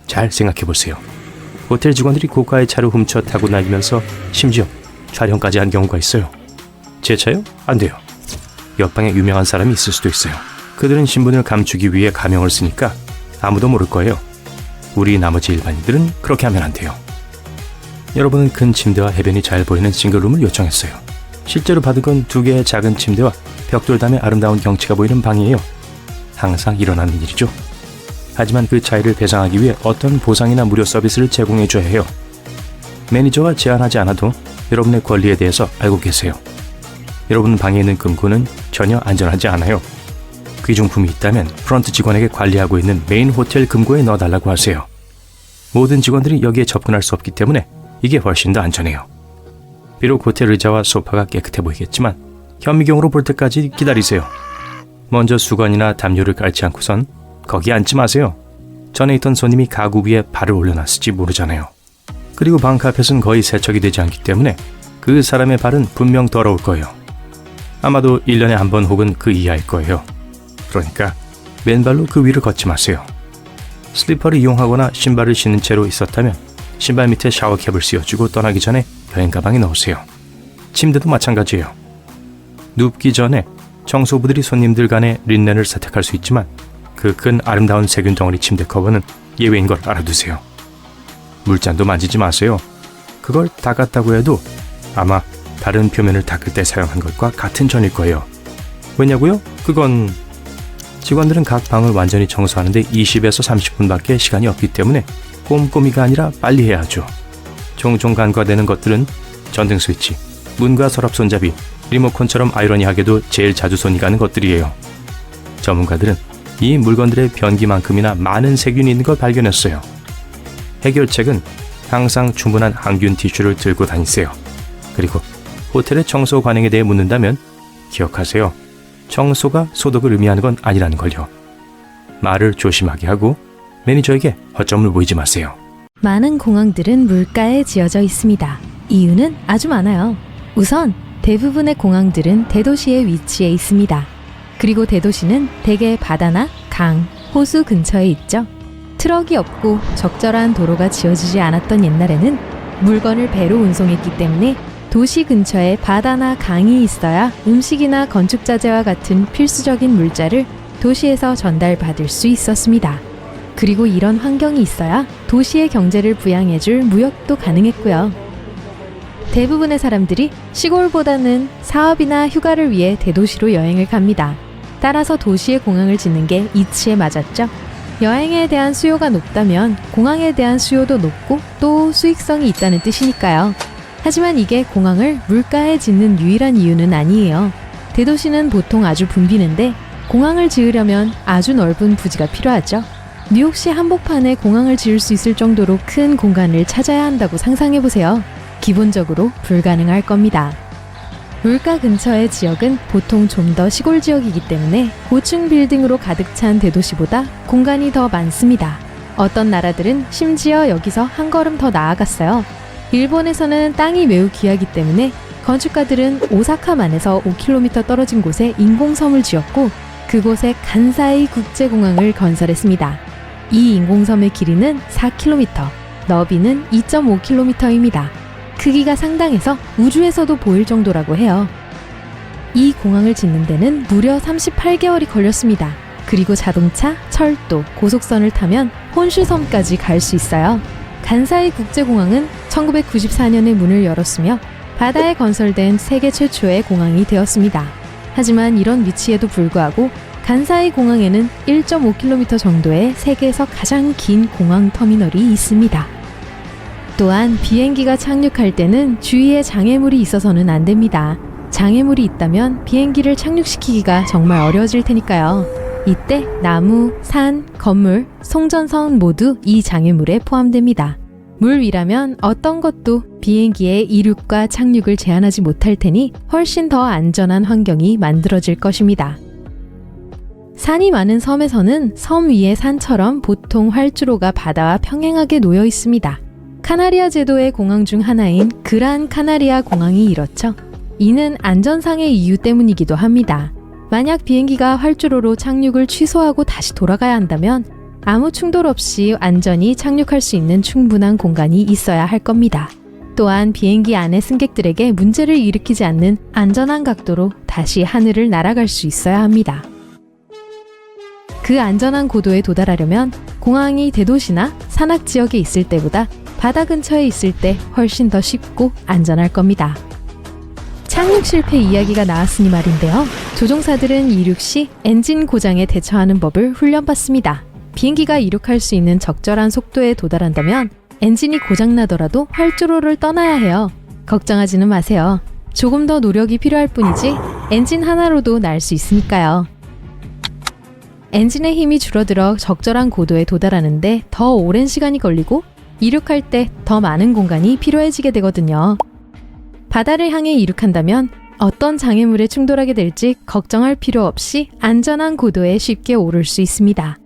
잘 생각해보세요. 호텔 직원들이 고가의 차를 훔쳐 타고 다니면서 심지어 촬영까지 한 경우가 있어요. 제 차요? 안 돼요. 옆방에 유명한 사람이 있을 수도 있어요. 그들은 신분을 감추기 위해 가명을 쓰니까 아무도 모를 거예요. 우리 나머지 일반인들은 그렇게 하면 안 돼요. 여러분은 큰 침대와 해변이 잘 보이는 싱글룸을 요청했어요. 실제로 받은 건 2개의 작은 침대와 벽돌담의 아름다운 경치가 보이는 방이에요. 항상 일어나는 일이죠. 하지만 그 차이를 배상하기 위해 어떤 보상이나 무료 서비스를 제공해줘야 해요. 매니저가 제안하지 않아도 여러분의 권리에 대해서 알고 계세요. 여러분 방에 있는 금고는 전혀 안전하지 않아요. 귀중품이 있다면 프런트 직원에게 관리하고 있는 메인 호텔 금고에 넣어달라고 하세요. 모든 직원들이 여기에 접근할 수 없기 때문에 이게 훨씬 더 안전해요. 비록 호텔 의자와 소파가 깨끗해 보이겠지만 현미경으로 볼 때까지 기다리세요. 먼저 수건이나 담요를 깔지 않고선 거기 앉지 마세요. 전에 있던 손님이 가구 위에 발을 올려놨을지 모르잖아요. 그리고 방카펫은 거의 세척이 되지 않기 때문에 그 사람의 발은 분명 더러울 거예요. 아마도 1년에 한 번 혹은 그 이하일 거예요. 그러니까 맨발로 그 위를 걷지 마세요. 슬리퍼를 이용하거나 신발을 신은 채로 있었다면 신발 밑에 샤워캡을 씌워주고 떠나기 전에 여행 가방에 넣으세요. 침대도 마찬가지예요. 눕기 전에 청소부들이 손님들 간에 린넨을 세탁할 수 있지만 그 큰 아름다운 세균 덩어리 침대 커버는 예외인 걸 알아두세요. 물잔도 만지지 마세요. 그걸 닦았다고 해도 아마 다른 표면을 닦을 때 사용한 것과 같은 전일 거예요. 왜냐고요? 그건 직원들은 각 방을 완전히 청소하는데 20에서 30분밖에 시간이 없기 때문에 꼼꼼히가 아니라 빨리 해야 하죠. 종종 간과되는 것들은 전등 스위치, 문과 서랍 손잡이, 리모컨처럼 아이러니하게도 제일 자주 손이 가는 것들이에요. 전문가들은 이 물건들의 변기만큼이나 많은 세균이 있는 걸 발견했어요. 해결책은 항상 충분한 항균 티슈를 들고 다니세요. 그리고 호텔의 청소 관행에 대해 묻는다면 기억하세요. 청소가 소독을 의미하는 건 아니라는 걸요. 말을 조심하게 하고 매니저에게 허점을 보이지 마세요. 많은 공항들은 물가에 지어져 있습니다. 이유는 아주 많아요. 우선 대부분의 공항들은 대도시에 위치해 있습니다. 그리고 대도시는 대개 바다나 강, 호수 근처에 있죠. 트럭이 없고 적절한 도로가 지어지지 않았던 옛날에는 물건을 배로 운송했기 때문에 도시 근처에 바다나 강이 있어야 음식이나 건축자재와 같은 필수적인 물자를 도시에서 전달받을 수 있었습니다. 그리고 이런 환경이 있어야 도시의 경제를 부양해줄 무역도 가능했고요. 대부분의 사람들이 시골보다는 사업이나 휴가를 위해 대도시로 여행을 갑니다. 따라서 도시에 공항을 짓는 게 이치에 맞았죠. 여행에 대한 수요가 높다면 공항에 대한 수요도 높고 또 수익성이 있다는 뜻이니까요. 하지만 이게 공항을 물가에 짓는 유일한 이유는 아니에요. 대도시는 보통 아주 붐비는데 공항을 지으려면 아주 넓은 부지가 필요하죠. 뉴욕시 한복판에 공항을 지을 수 있을 정도로 큰 공간을 찾아야 한다고 상상해보세요. 기본적으로 불가능할 겁니다. 물가 근처의 지역은 보통 좀 더 시골 지역이기 때문에 고층 빌딩으로 가득 찬 대도시보다 공간이 더 많습니다. 어떤 나라들은 심지어 여기서 한 걸음 더 나아갔어요. 일본에서는 땅이 매우 귀하기 때문에 건축가들은 오사카만에서 5km 떨어진 곳에 인공섬을 지었고 그곳에 간사이 국제공항을 건설했습니다. 이 인공섬의 길이는 4km, 너비는 2.5km입니다. 크기가 상당해서 우주에서도 보일 정도라고 해요. 이 공항을 짓는 데는 무려 38개월이 걸렸습니다. 그리고 자동차, 철도, 고속선을 타면 혼슈섬까지 갈 수 있어요. 간사이 국제공항은 1994년에 문을 열었으며 바다에 건설된 세계 최초의 공항이 되었습니다. 하지만 이런 위치에도 불구하고 간사이 공항에는 1.5km 정도의 세계에서 가장 긴 공항 터미널이 있습니다. 또한 비행기가 착륙할 때는 주위에 장애물이 있어서는 안 됩니다. 장애물이 있다면 비행기를 착륙시키기가 정말 어려워질 테니까요. 이때 나무, 산, 건물, 송전선 모두 이 장애물에 포함됩니다. 물 위라면 어떤 것도 비행기의 이륙과 착륙을 제한하지 못할 테니 훨씬 더 안전한 환경이 만들어질 것입니다. 산이 많은 섬에서는 섬 위의 산처럼 보통 활주로가 바다와 평행하게 놓여 있습니다. 카나리아 제도의 공항 중 하나인 그란 카나리아 공항이 이렇죠. 이는 안전상의 이유 때문이기도 합니다. 만약 비행기가 활주로로 착륙을 취소하고 다시 돌아가야 한다면 아무 충돌 없이 안전히 착륙할 수 있는 충분한 공간이 있어야 할 겁니다. 또한 비행기 안의 승객들에게 문제를 일으키지 않는 안전한 각도로 다시 하늘을 날아갈 수 있어야 합니다. 그 안전한 고도에 도달하려면 공항이 대도시나 산악 지역에 있을 때보다 바다 근처에 있을 때 훨씬 더 쉽고 안전할 겁니다. 착륙 실패 이야기가 나왔으니 말인데요. 조종사들은 이륙 시 엔진 고장에 대처하는 법을 훈련받습니다. 비행기가 이륙할 수 있는 적절한 속도에 도달한다면 엔진이 고장나더라도 활주로를 떠나야 해요. 걱정하지는 마세요. 조금 더 노력이 필요할 뿐이지 엔진 하나로도 날 수 있으니까요. 엔진의 힘이 줄어들어 적절한 고도에 도달하는데 더 오랜 시간이 걸리고 이륙할 때 더 많은 공간이 필요해지게 되거든요. 바다를 향해 이륙한다면 어떤 장애물에 충돌하게 될지 걱정할 필요 없이 안전한 고도에 쉽게 오를 수 있습니다.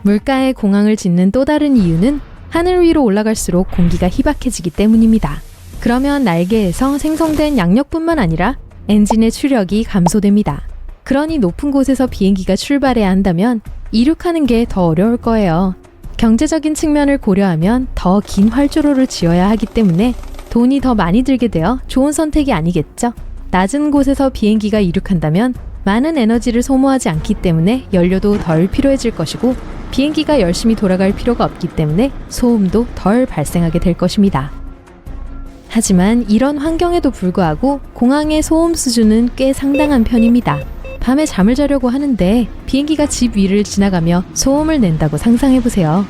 물가에 공항을 짓는 또 다른 이유는 하늘 위로 올라갈수록 공기가 희박해지기 때문입니다. 그러면 날개에서 생성된 양력뿐만 아니라 엔진의 추력이 감소됩니다. 그러니 높은 곳에서 비행기가 출발해야 한다면 이륙하는 게 더 어려울 거예요. 경제적인 측면을 고려하면 더 긴 활주로를 지어야 하기 때문에 돈이 더 많이 들게 되어 좋은 선택이 아니겠죠. 낮은 곳에서 비행기가 이륙한다면 많은 에너지를 소모하지 않기 때문에 연료도 덜 필요해질 것이고 비행기가 열심히 돌아갈 필요가 없기 때문에 소음도 덜 발생하게 될 것입니다. 하지만 이런 환경에도 불구하고 공항의 소음 수준은 꽤 상당한 편입니다. 밤에 잠을 자려고 하는데 비행기가 집 위를 지나가며 소음을 낸다고 상상해보세요.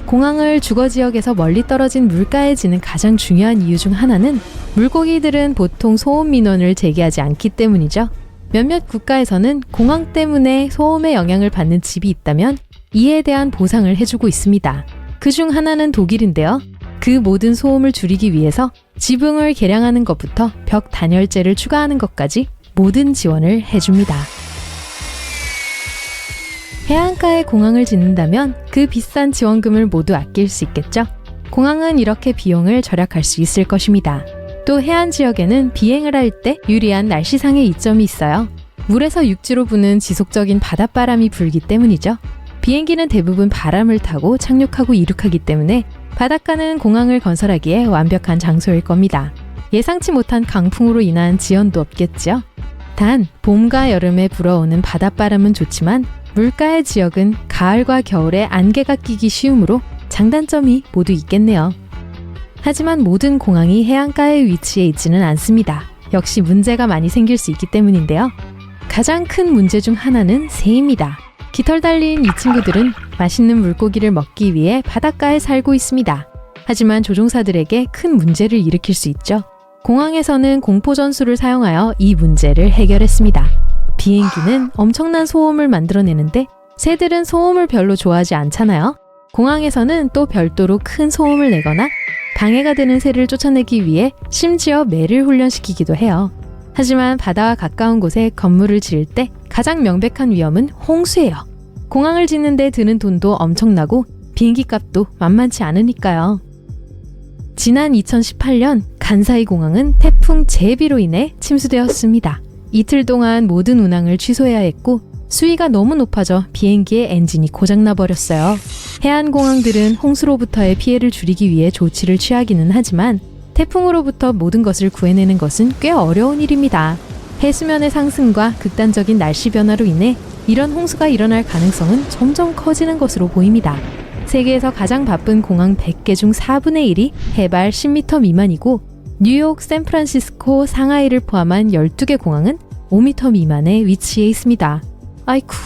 공항을 주거지역에서 멀리 떨어진 물가에 지는 가장 중요한 이유 중 하나는 물고기들은 보통 소음 민원을 제기하지 않기 때문이죠. 몇몇 국가에서는 공항 때문에 소음의 영향을 받는 집이 있다면 이에 대한 보상을 해주고 있습니다. 그 중 하나는 독일인데요. 그 모든 소음을 줄이기 위해서 지붕을 개량하는 것부터 벽 단열재를 추가하는 것까지 모든 지원을 해줍니다. 해안가에 공항을 짓는다면 그 비싼 지원금을 모두 아낄 수 있겠죠? 공항은 이렇게 비용을 절약할 수 있을 것입니다. 또 해안 지역에는 비행을 할 때 유리한 날씨상의 이점이 있어요. 물에서 육지로 부는 지속적인 바닷바람이 불기 때문이죠. 비행기는 대부분 바람을 타고 착륙하고 이륙하기 때문에 바닷가는 공항을 건설하기에 완벽한 장소일 겁니다. 예상치 못한 강풍으로 인한 지연도 없겠죠. 단, 봄과 여름에 불어오는 바닷바람은 좋지만 물가의 지역은 가을과 겨울에 안개가 끼기 쉬우므로 장단점이 모두 있겠네요. 하지만 모든 공항이 해안가에 위치해 있지는 않습니다. 역시 문제가 많이 생길 수 있기 때문인데요. 가장 큰 문제 중 하나는 새입니다. 깃털 달린 이 친구들은 맛있는 물고기를 먹기 위해 바닷가에 살고 있습니다. 하지만 조종사들에게 큰 문제를 일으킬 수 있죠. 공항에서는 공포전술을 사용하여 이 문제를 해결했습니다. 비행기는 엄청난 소음을 만들어내는데 새들은 소음을 별로 좋아하지 않잖아요. 공항에서는 또 별도로 큰 소음을 내거나 방해가 되는 새를 쫓아내기 위해 심지어 매를 훈련시키기도 해요. 하지만 바다와 가까운 곳에 건물을 지을 때 가장 명백한 위험은 홍수예요. 공항을 짓는 데 드는 돈도 엄청나고 비행기 값도 만만치 않으니까요. 지난 2018년 간사이 공항은 태풍 제비로 인해 침수되었습니다. 이틀 동안 모든 운항을 취소해야 했고 수위가 너무 높아져 비행기의 엔진이 고장나 버렸어요. 해안 공항들은 홍수로부터의 피해를 줄이기 위해 조치를 취하기는 하지만 태풍으로부터 모든 것을 구해내는 것은 꽤 어려운 일입니다. 해수면의 상승과 극단적인 날씨 변화로 인해 이런 홍수가 일어날 가능성은 점점 커지는 것으로 보입니다. 세계에서 가장 바쁜 공항 100개 중 4분의 1이 해발 10m 미만이고 뉴욕, 샌프란시스코, 상하이를 포함한 12개 공항은 5m 미만에 위치해 있습니다. 아이쿠.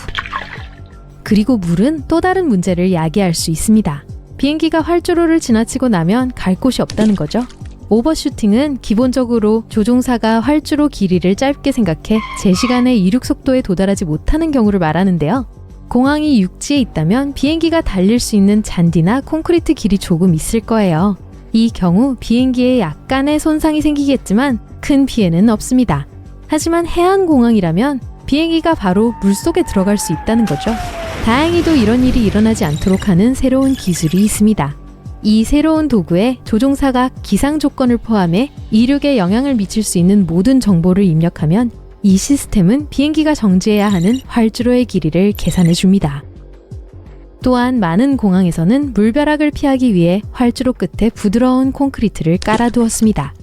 그리고 물은 또 다른 문제를 야기할 수 있습니다. 비행기가 활주로를 지나치고 나면 갈 곳이 없다는 거죠. 오버슈팅은 기본적으로 조종사가 활주로 길이를 짧게 생각해 제 시간에 이륙 속도에 도달하지 못하는 경우를 말하는데요. 공항이 육지에 있다면 비행기가 달릴 수 있는 잔디나 콘크리트 길이 조금 있을 거예요. 이 경우 비행기에 약간의 손상이 생기겠지만 큰 피해는 없습니다. 하지만 해안공항이라면 비행기가 바로 물속에 들어갈 수 있다는 거죠. 다행히도 이런 일이 일어나지 않도록 하는 새로운 기술이 있습니다. 이 새로운 도구에 조종사가 기상 조건을 포함해 이륙에 영향을 미칠 수 있는 모든 정보를 입력하면 이 시스템은 비행기가 정지해야 하는 활주로의 길이를 계산해 줍니다. 또한 많은 공항에서는 물벼락을 피하기 위해 활주로 끝에 부드러운 콘크리트를 깔아두었습니다.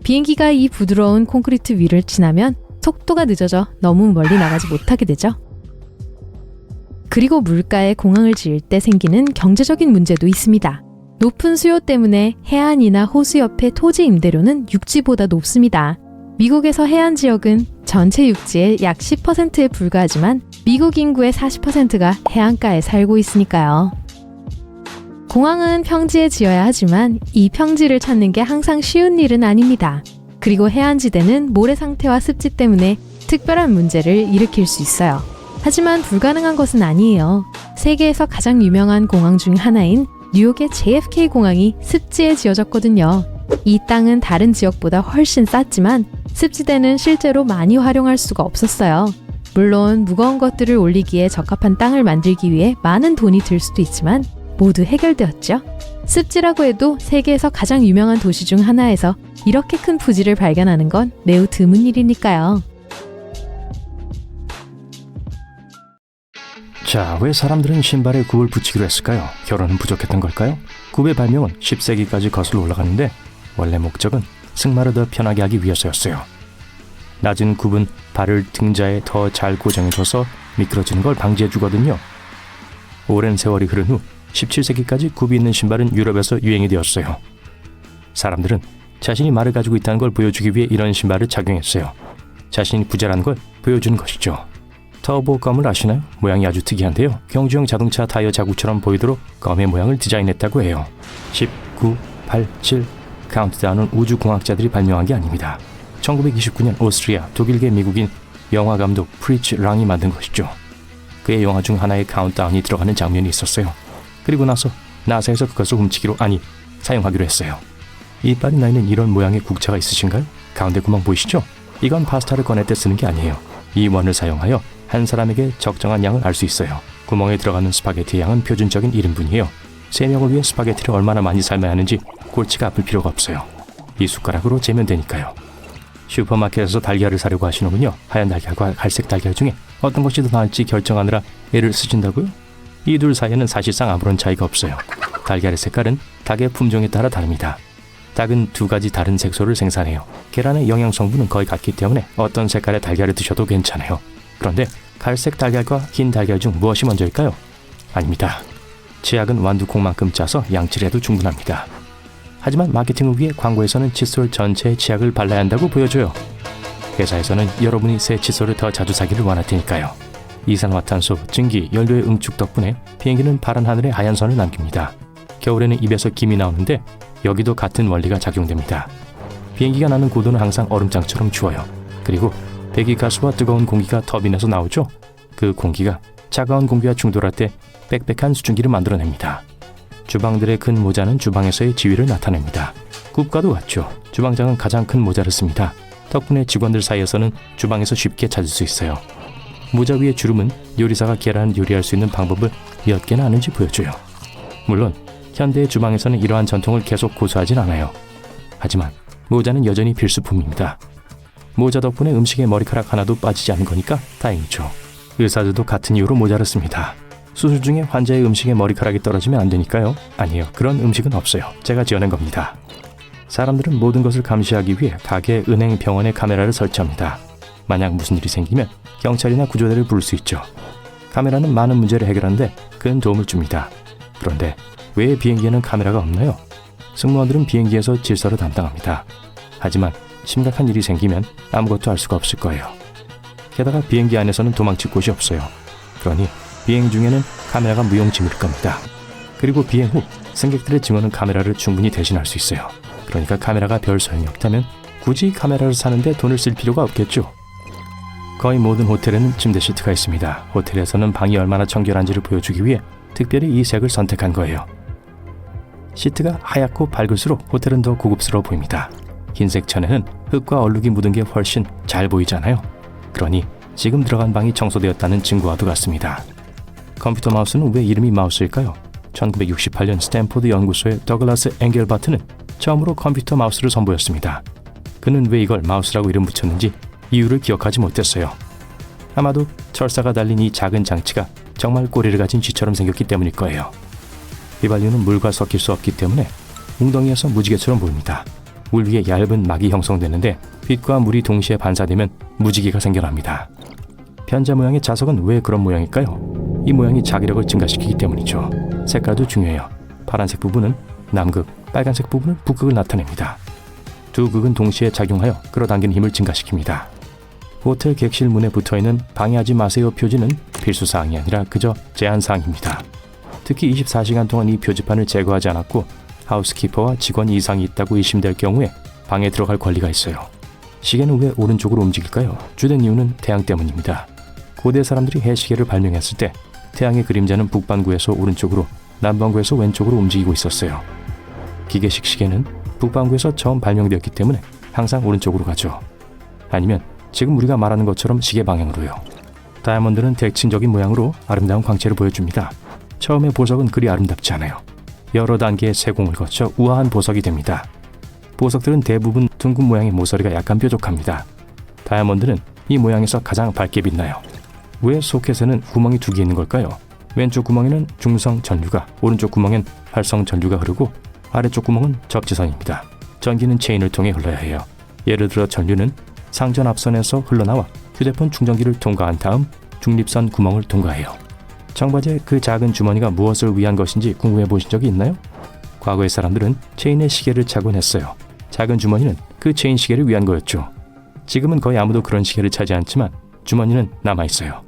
비행기가 이 부드러운 콘크리트 위를 지나면 속도가 늦어져 너무 멀리 나가지 못하게 되죠. 그리고 물가에 공항을 지을 때 생기는 경제적인 문제도 있습니다. 높은 수요 때문에 해안이나 호수 옆의 토지 임대료는 육지보다 높습니다. 미국에서 해안 지역은 전체 육지의 약 10%에 불과하지만 미국 인구의 40%가 해안가에 살고 있으니까요. 공항은 평지에 지어야 하지만 이 평지를 찾는 게 항상 쉬운 일은 아닙니다. 그리고 해안지대는 모래 상태와 습지 때문에 특별한 문제를 일으킬 수 있어요. 하지만 불가능한 것은 아니에요. 세계에서 가장 유명한 공항 중 하나인 뉴욕의 JFK 공항이 습지에 지어졌거든요. 이 땅은 다른 지역보다 훨씬 쌌지만 습지대는 실제로 많이 활용할 수가 없었어요. 물론 무거운 것들을 올리기에 적합한 땅을 만들기 위해 많은 돈이 들 수도 있지만 모두 해결되었죠. 습지라고 해도 세계에서 가장 유명한 도시 중 하나에서 이렇게 큰 부지를 발견하는 건 매우 드문 일이니까요. 자, 왜 사람들은 신발에 굽을 붙이기로 했을까요? 결혼은 부족했던 걸까요? 굽의 발명은 10세기까지 거슬러 올라가는데 원래 목적은 승마를 더 편하게 하기 위해서였어요. 10세기 초반에는 굽의 발명이 없었고 11세기 초반에 굽을 낮은 굽은 발을 등자에 더 잘 고정해줘서 미끄러지는 걸 방지해주거든요. 오랜 세월이 흐른 후 17세기까지 굽이 있는 신발은 유럽에서 유행이 되었어요. 사람들은 자신이 말을 가지고 있다는 걸 보여주기 위해 이런 신발을 착용했어요. 자신이 부자라는 걸 보여주는 것이죠. 터보검을 아시나요? 모양이 아주 특이한데요. 경주용 자동차 타이어 자국처럼 보이도록 검의 모양을 디자인했다고 해요. 10, 9, 8, 7 카운트다운은 우주공학자들이 발명한 게 아닙니다. 1929년 오스트리아, 독일계 미국인 영화감독 프리츠 랑이 만든 것이죠. 그의 영화 중 하나에 카운트다운이 들어가는 장면이 있었어요. 그리고 나서 나사에서 그것을 사용하기로 했어요. 이빨이 나 있는 이런 모양의 국자가 있으신가요? 가운데 구멍 보이시죠? 이건 파스타를 꺼낼 때 쓰는 게 아니에요. 이 원을 사용하여 한 사람에게 적정한 양을 알 수 있어요. 구멍에 들어가는 스파게티의 양은 표준적인 1인분이에요. 3명을 위해 스파게티를 얼마나 많이 삶아야 하는지 골치가 아플 필요가 없어요. 이 숟가락으로 재면 되니까요. 슈퍼마켓에서 달걀을 사려고 하시는군요. 하얀 달걀과 갈색 달걀 중에 어떤 것이 더 나을지 결정하느라 애를 쓰신다고요? 이 둘 사이에는 사실상 아무런 차이가 없어요. 달걀의 색깔은 닭의 품종에 따라 다릅니다. 닭은 2가지 다른 색소를 생산해요. 계란의 영양 성분은 거의 같기 때문에 어떤 색깔의 달걀을 드셔도 괜찮아요. 그런데 갈색 달걀과 흰 달걀 중 무엇이 먼저일까요? 아닙니다. 치약은 완두콩만큼 짜서 양치를 해도 충분합니다. 하지만 마케팅을 위해 광고에서는 칫솔 전체에 치약을 발라야 한다고 보여줘요. 회사에서는 여러분이 새 칫솔을 더 자주 사기를 원할 테니까요. 이산화탄소, 증기, 연료의 응축 덕분에 비행기는 파란 하늘에 하얀 선을 남깁니다. 겨울에는 입에서 김이 나오는데 여기도 같은 원리가 작용됩니다. 비행기가 나는 고도는 항상 얼음장처럼 추워요. 그리고 배기가스와 뜨거운 공기가 터빈에서 나오죠. 그 공기가 차가운 공기와 충돌할 때 빽빽한 수증기를 만들어냅니다. 주방들의 큰 모자는 주방에서의 지위를 나타냅니다. 굽과도 같죠. 주방장은 가장 큰 모자를 씁니다. 덕분에 직원들 사이에서는 주방에서 쉽게 찾을 수 있어요. 모자 위의 주름은 요리사가 계란을 요리할 수 있는 방법을 몇 개나 아는지 보여줘요. 물론 현대의 주방에서는 이러한 전통을 계속 고수하진 않아요. 하지만 모자는 여전히 필수품입니다. 모자 덕분에 음식에 머리카락 하나도 빠지지 않은 거니까 다행이죠. 의사들도 같은 이유로 모자를 씁니다. 수술 중에 환자의 음식에 머리카락이 떨어지면 안 되니까요. 아니에요. 그런 음식은 없어요. 제가 지어낸 겁니다. 사람들은 모든 것을 감시하기 위해 가게, 은행, 병원에 카메라를 설치합니다. 만약 무슨 일이 생기면 경찰이나 구조대를 부를 수 있죠. 카메라는 많은 문제를 해결하는데 큰 도움을 줍니다. 그런데 왜 비행기에는 카메라가 없나요? 승무원들은 비행기에서 질서를 담당합니다. 하지만 심각한 일이 생기면 아무것도 알 수가 없을 거예요. 게다가 비행기 안에서는 도망칠 곳이 없어요. 그러니 비행 중에는 카메라가 무용지물일 겁니다. 그리고 비행 후 승객들의 증언은 카메라를 충분히 대신할 수 있어요. 그러니까 카메라가 별 소용이 없다면 굳이 카메라를 사는데 돈을 쓸 필요가 없겠죠. 거의 모든 호텔에는 침대 시트가 있습니다. 호텔에서는 방이 얼마나 청결한지를 보여주기 위해 특별히 이 색을 선택한 거예요. 시트가 하얗고 밝을수록 호텔은 더 고급스러워 보입니다. 흰색 천에는 흙과 얼룩이 묻은 게 훨씬 잘 보이잖아요. 그러니 지금 들어간 방이 청소되었다는 증거와도 같습니다. 컴퓨터 마우스는 왜 이름이 마우스일까요? 1968년 스탠포드 연구소의 더글라스 앵겔바트는 처음으로 컴퓨터 마우스를 선보였습니다. 그는 왜 이걸 마우스라고 이름 붙였는지 이유를 기억하지 못했어요. 아마도 철사가 달린 이 작은 장치가 정말 꼬리를 가진 쥐처럼 생겼기 때문일 거예요. 휘발유는 물과 섞일 수 없기 때문에 웅덩이에서 무지개처럼 보입니다. 물 위에 얇은 막이 형성되는데 빛과 물이 동시에 반사되면 무지개가 생겨납니다. 편자 모양의 자석은 왜 그런 모양일까요? 이 모양이 자기력을 증가시키기 때문이죠. 색깔도 중요해요. 파란색 부분은 남극, 빨간색 부분은 북극을 나타냅니다. 두 극은 동시에 작용하여 끌어당기는 힘을 증가시킵니다. 호텔 객실 문에 붙어있는 방해하지 마세요 표지는 필수사항이 아니라 그저 제한사항입니다. 특히 24시간 동안 이 표지판을 제거하지 않았고 하우스키퍼와 직원 이상이 있다고 의심될 경우에 방에 들어갈 권리가 있어요. 시계는 왜 오른쪽으로 움직일까요? 주된 이유는 태양 때문입니다. 고대 사람들이 해시계를 발명했을 때 태양의 그림자는 북반구에서 오른쪽으로, 남반구에서 왼쪽으로 움직이고 있었어요. 기계식 시계는 북반구에서 처음 발명되었기 때문에 항상 오른쪽으로 가죠. 아니면 지금 우리가 말하는 것처럼 시계 방향으로요. 다이아몬드는 대칭적인 모양으로 아름다운 광채를 보여줍니다. 처음에 보석은 그리 아름답지 않아요. 여러 단계의 세공을 거쳐 우아한 보석이 됩니다. 보석들은 대부분 둥근 모양의 모서리가 약간 뾰족합니다. 다이아몬드는 이 모양에서 가장 밝게 빛나요. 왜 소켓에는 구멍이 2개 있는 걸까요? 왼쪽 구멍에는 중성 전류가, 오른쪽 구멍엔 활성 전류가 흐르고 아래쪽 구멍은 적지선입니다. 전기는 체인을 통해 흘러야 해요. 예를 들어 전류는 상전 앞선에서 흘러나와 휴대폰 충전기를 통과한 다음 중립선 구멍을 통과해요. 청바지의 그 작은 주머니가 무엇을 위한 것인지 궁금해 보신 적이 있나요? 과거의 사람들은 체인에 시계를 차곤 했어요. 작은 주머니는 그 체인 시계를 위한 거였죠. 지금은 거의 아무도 그런 시계를 차지 않지만 주머니는 남아있어요.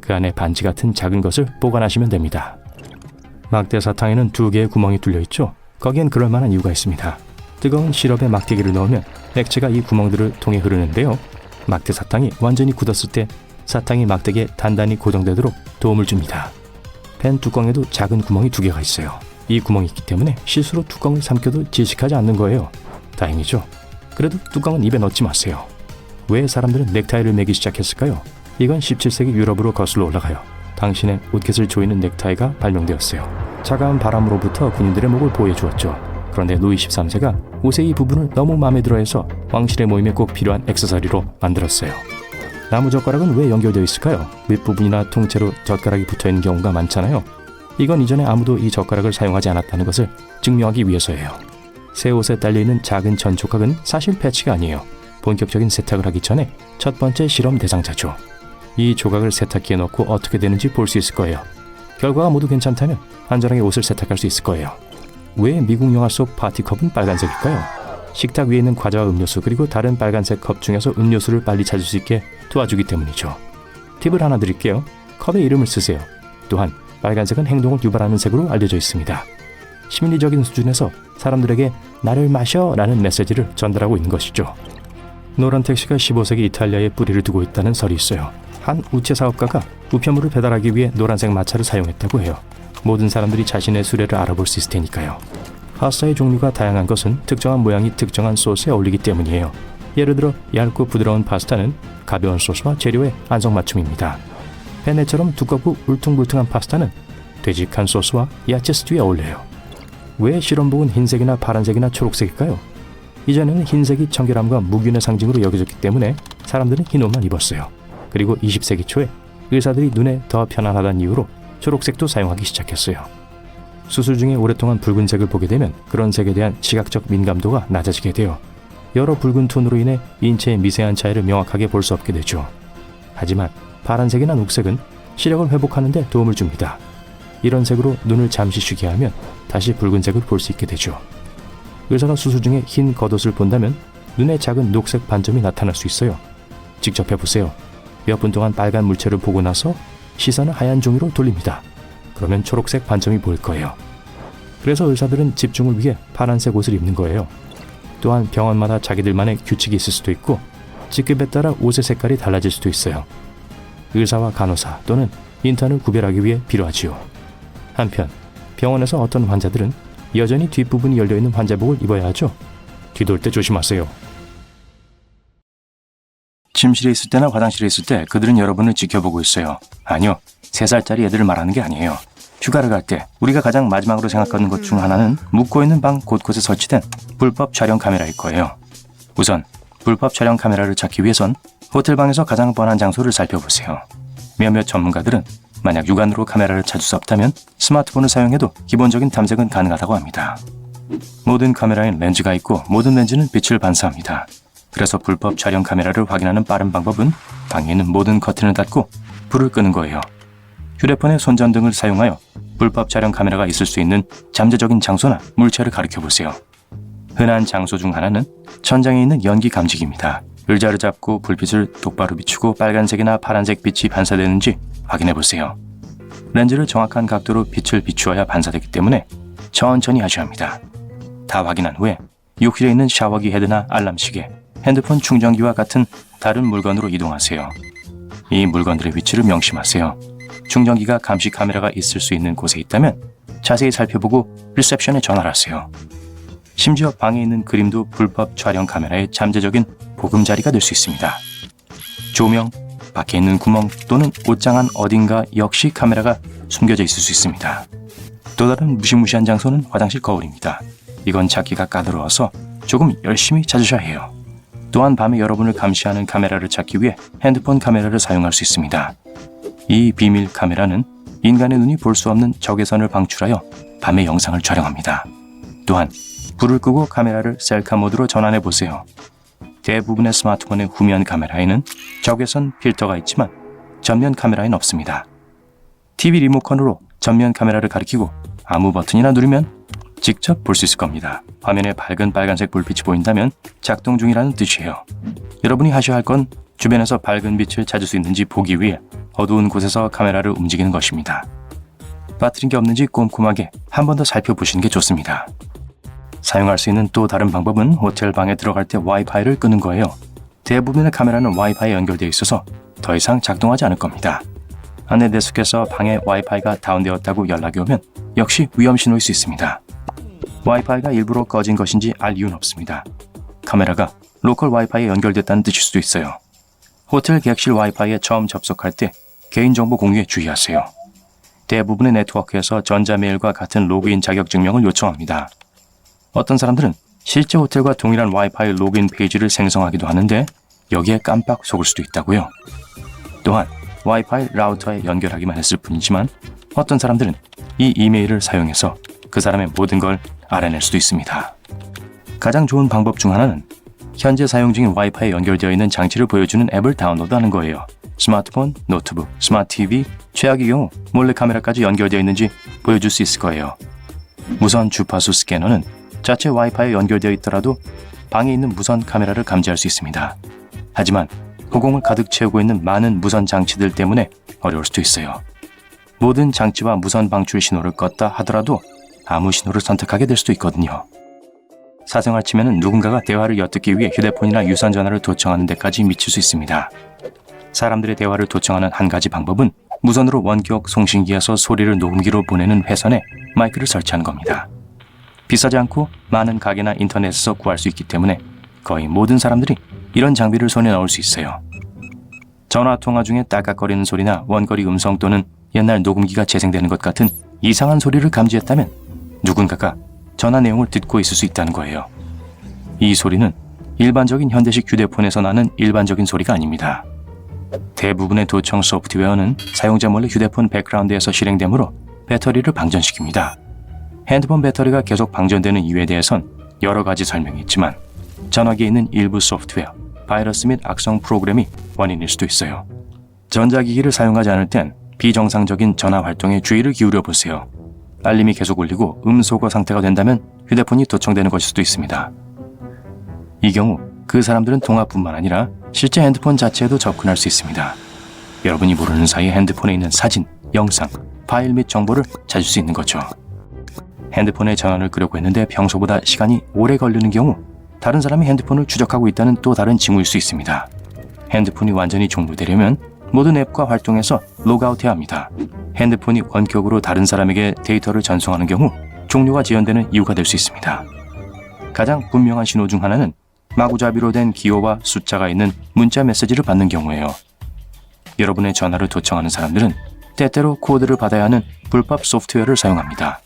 그 안에 반지 같은 작은 것을 보관하시면 됩니다. 막대 사탕에는 2개의 구멍이 뚫려있죠. 거기엔 그럴 만한 이유가 있습니다. 뜨거운 시럽에 막대기를 넣으면 액체가 이 구멍들을 통해 흐르는데요. 막대 사탕이 완전히 굳었을 때 사탕이 막대기에 단단히 고정되도록 도움을 줍니다. 펜 뚜껑에도 작은 구멍이 2개가 있어요. 이 구멍이 있기 때문에 실수로 뚜껑을 삼켜도 질식하지 않는 거예요. 다행이죠. 그래도 뚜껑은 입에 넣지 마세요. 왜 사람들은 넥타이를 매기 시작했을까요? 이건 17세기 유럽으로 거슬러 올라가요. 당신의 옷깃을 조이는 넥타이가 발명되었어요. 차가운 바람으로부터 군인들의 목을 보호해 주었죠. 그런데 루이 13세가 옷의 이 부분을 너무 마음에 들어해서 왕실의 모임에 꼭 필요한 액세서리로 만들었어요. 나무젓가락은 왜 연결되어 있을까요? 윗부분이나 통째로 젓가락이 붙어있는 경우가 많잖아요. 이건 이전에 아무도 이 젓가락을 사용하지 않았다는 것을 증명하기 위해서예요. 새 옷에 딸려있는 작은 전조각은 사실 패치가 아니에요. 본격적인 세탁을 하기 전에 첫 번째 실험 대상자죠. 이 조각을 세탁기에 넣고 어떻게 되는지 볼 수 있을 거예요. 결과가 모두 괜찮다면 안전하게 옷을 세탁할 수 있을 거예요. 왜 미국 영화 속 파티컵은 빨간색일까요? 식탁 위에 있는 과자와 음료수 그리고 다른 빨간색 컵 중에서 음료수를 빨리 찾을 수 있게 도와주기 때문이죠. 팁을 하나 드릴게요. 컵에 이름을 쓰세요. 또한 빨간색은 행동을 유발하는 색으로 알려져 있습니다. 심리적인 수준에서 사람들에게 나를 마셔 라는 메시지를 전달하고 있는 것이죠. 노란 택시가 15세기 이탈리아에 뿌리를 두고 있다는 설이 있어요. 한 우체 사업가가 우편물을 배달하기 위해 노란색 마차를 사용했다고 해요. 모든 사람들이 자신의 수레를 알아볼 수 있을 테니까요. 파스타의 종류가 다양한 것은 특정한 모양이 특정한 소스에 어울리기 때문이에요. 예를 들어 얇고 부드러운 파스타는 가벼운 소스와 재료의 안성맞춤입니다. 페네처럼 두껍고 울퉁불퉁한 파스타는 되직한 소스와 야채 스튜에 어울려요. 왜 실험복은 흰색이나 파란색이나 초록색일까요? 이전에는 흰색이 청결함과 무균의 상징으로 여겨졌기 때문에 사람들은 흰 옷만 입었어요. 그리고 20세기 초에 의사들이 눈에 더 편안하다는 이유로 초록색도 사용하기 시작했어요. 수술 중에 오랫동안 붉은색을 보게 되면 그런 색에 대한 시각적 민감도가 낮아지게 돼요. 여러 붉은 톤으로 인해 인체의 미세한 차이를 명확하게 볼 수 없게 되죠. 하지만 파란색이나 녹색은 시력을 회복하는 데 도움을 줍니다. 이런 색으로 눈을 잠시 쉬게 하면 다시 붉은색을 볼 수 있게 되죠. 의사가 수술 중에 흰 겉옷을 본다면 눈에 작은 녹색 반점이 나타날 수 있어요. 직접 해보세요. 몇 분 동안 빨간 물체를 보고 나서 시선을 하얀 종이로 돌립니다. 그러면 초록색 반점이 보일 거예요. 그래서 의사들은 집중을 위해 파란색 옷을 입는 거예요. 또한 병원마다 자기들만의 규칙이 있을 수도 있고 직급에 따라 옷의 색깔이 달라질 수도 있어요. 의사와 간호사 또는 인턴을 구별하기 위해 필요하지요. 한편 병원에서 어떤 환자들은 여전히 뒷부분이 열려있는 환자복을 입어야 하죠. 뒤돌 때 조심하세요. 침실에 있을 때나 화장실에 있을 때 그들은 여러분을 지켜보고 있어요. 아니요, 3살짜리 애들을 말하는 게 아니에요. 휴가를 갈 때 우리가 가장 마지막으로 생각하는 것 중 하나는 묵고 있는 방 곳곳에 설치된 불법 촬영 카메라일 거예요. 우선 불법 촬영 카메라를 찾기 위해선 호텔 방에서 가장 뻔한 장소를 살펴보세요. 몇몇 전문가들은 만약 육안으로 카메라를 찾을 수 없다면 스마트폰을 사용해도 기본적인 탐색은 가능하다고 합니다. 모든 카메라엔 렌즈가 있고 모든 렌즈는 빛을 반사합니다. 그래서 불법 촬영 카메라를 확인하는 빠른 방법은 방에 있는 모든 커튼을 닫고 불을 끄는 거예요. 휴대폰의 손전등을 사용하여 불법 촬영 카메라가 있을 수 있는 잠재적인 장소나 물체를 가리켜 보세요. 흔한 장소 중 하나는 천장에 있는 연기 감지기입니다. 의자를 잡고 불빛을 똑바로 비추고 빨간색이나 파란색 빛이 반사되는지 확인해 보세요. 렌즈를 정확한 각도로 빛을 비추어야 반사되기 때문에 천천히 하셔야 합니다. 다 확인한 후에 욕실에 있는 샤워기 헤드나 알람 시계, 핸드폰 충전기와 같은 다른 물건으로 이동하세요. 이 물건들의 위치를 명심하세요. 충전기가 감시 카메라가 있을 수 있는 곳에 있다면 자세히 살펴보고 리셉션에 전화를 하세요. 심지어 방에 있는 그림도 불법 촬영 카메라의 잠재적인 보금자리가 될 수 있습니다. 조명, 밖에 있는 구멍 또는 옷장 안 어딘가 역시 카메라가 숨겨져 있을 수 있습니다. 또 다른 무시무시한 장소는 화장실 거울입니다. 이건 찾기가 까다로워서 조금 열심히 찾으셔야 해요. 또한 밤에 여러분을 감시하는 카메라를 찾기 위해 핸드폰 카메라를 사용할 수 있습니다. 이 비밀 카메라는 인간의 눈이 볼 수 없는 적외선을 방출하여 밤에 영상을 촬영합니다. 또한 불을 끄고 카메라를 셀카 모드로 전환해 보세요. 대부분의 스마트폰의 후면 카메라에는 적외선 필터가 있지만 전면 카메라에는 없습니다. TV 리모컨으로 전면 카메라를 가리키고 아무 버튼이나 누르면 직접 볼 수 있을 겁니다. 화면에 밝은 빨간색 불빛이 보인다면 작동 중이라는 뜻이에요. 여러분이 하셔야 할 건 주변에서 밝은 빛을 찾을 수 있는지 보기 위해 어두운 곳에서 카메라를 움직이는 것입니다. 빠뜨린 게 없는지 꼼꼼하게 한 번 더 살펴보시는 게 좋습니다. 사용할 수 있는 또 다른 방법은 호텔 방에 들어갈 때 와이파이를 끄는 거예요. 대부분의 카메라는 와이파이에 연결되어 있어서 더 이상 작동하지 않을 겁니다. 안내 데스크에서 방에 와이파이가 다운되었다고 연락이 오면 역시 위험 신호일 수 있습니다. 와이파이가 일부러 꺼진 것인지 알 이유는 없습니다. 카메라가 로컬 와이파이에 연결됐다는 뜻일 수도 있어요. 호텔 객실 와이파이에 처음 접속할 때 개인정보 공유에 주의하세요. 대부분의 네트워크에서 전자메일과 같은 로그인 자격증명을 요청합니다. 어떤 사람들은 실제 호텔과 동일한 와이파이 로그인 페이지를 생성하기도 하는데 여기에 깜빡 속을 수도 있다고요. 또한 와이파이 라우터에 연결하기만 했을 뿐이지만 어떤 사람들은 이 이메일을 사용해서 그 사람의 모든 걸 알아낼 수도 있습니다. 가장 좋은 방법 중 하나는 현재 사용 중인 와이파이에 연결되어 있는 장치를 보여주는 앱을 다운로드하는 거예요. 스마트폰, 노트북, 스마트 TV, 최악의 경우 몰래카메라까지 연결되어 있는지 보여줄 수 있을 거예요. 무선 주파수 스캐너는 자체 와이파이에 연결되어 있더라도 방에 있는 무선 카메라를 감지할 수 있습니다. 하지만 허공을 가득 채우고 있는 많은 무선 장치들 때문에 어려울 수도 있어요. 모든 장치와 무선 방출 신호를 껐다 하더라도 아무 신호를 선택하게 될 수도 있거든요. 사생활 침해는 누군가가 대화를 엿듣기 위해 휴대폰이나 유선 전화를 도청하는 데까지 미칠 수 있습니다. 사람들의 대화를 도청하는 한 가지 방법은 무선으로 원격 송신기에서 소리를 녹음기로 보내는 회선에 마이크를 설치하는 겁니다. 비싸지 않고 많은 가게나 인터넷에서 구할 수 있기 때문에 거의 모든 사람들이 이런 장비를 손에 넣을 수 있어요. 전화 통화 중에 딸깍거리는 소리나 원거리 음성 또는 옛날 녹음기가 재생되는 것 같은 이상한 소리를 감지했다면 누군가가 전화 내용을 듣고 있을 수 있다는 거예요. 이 소리는 일반적인 현대식 휴대폰에서 나는 일반적인 소리가 아닙니다. 대부분의 도청 소프트웨어는 사용자 몰래 휴대폰 백그라운드에서 실행되므로 배터리를 방전시킵니다. 핸드폰 배터리가 계속 방전되는 이유에 대해선 여러 가지 설명이 있지만 전화기에 있는 일부 소프트웨어, 바이러스 및 악성 프로그램이 원인일 수도 있어요. 전자기기를 사용하지 않을 땐 비정상적인 전화 활동에 주의를 기울여 보세요. 알림이 계속 울리고 음소거 상태가 된다면 휴대폰이 도청되는 것일 수도 있습니다. 이 경우 그 사람들은 통화뿐만 아니라 실제 핸드폰 자체에도 접근할 수 있습니다. 여러분이 모르는 사이에 핸드폰에 있는 사진, 영상, 파일 및 정보를 찾을 수 있는 거죠. 핸드폰에 전원을 끄려고 했는데 평소보다 시간이 오래 걸리는 경우 다른 사람이 핸드폰을 추적하고 있다는 또 다른 징후일 수 있습니다. 핸드폰이 완전히 종료되려면 모든 앱과 활동에서 로그아웃해야 합니다. 핸드폰이 원격으로 다른 사람에게 데이터를 전송하는 경우 종료가 지연되는 이유가 될 수 있습니다. 가장 분명한 신호 중 하나는 마구잡이로 된 기호와 숫자가 있는 문자 메시지를 받는 경우예요. 여러분의 전화를 도청하는 사람들은 때때로 코드를 받아야 하는 불법 소프트웨어를 사용합니다.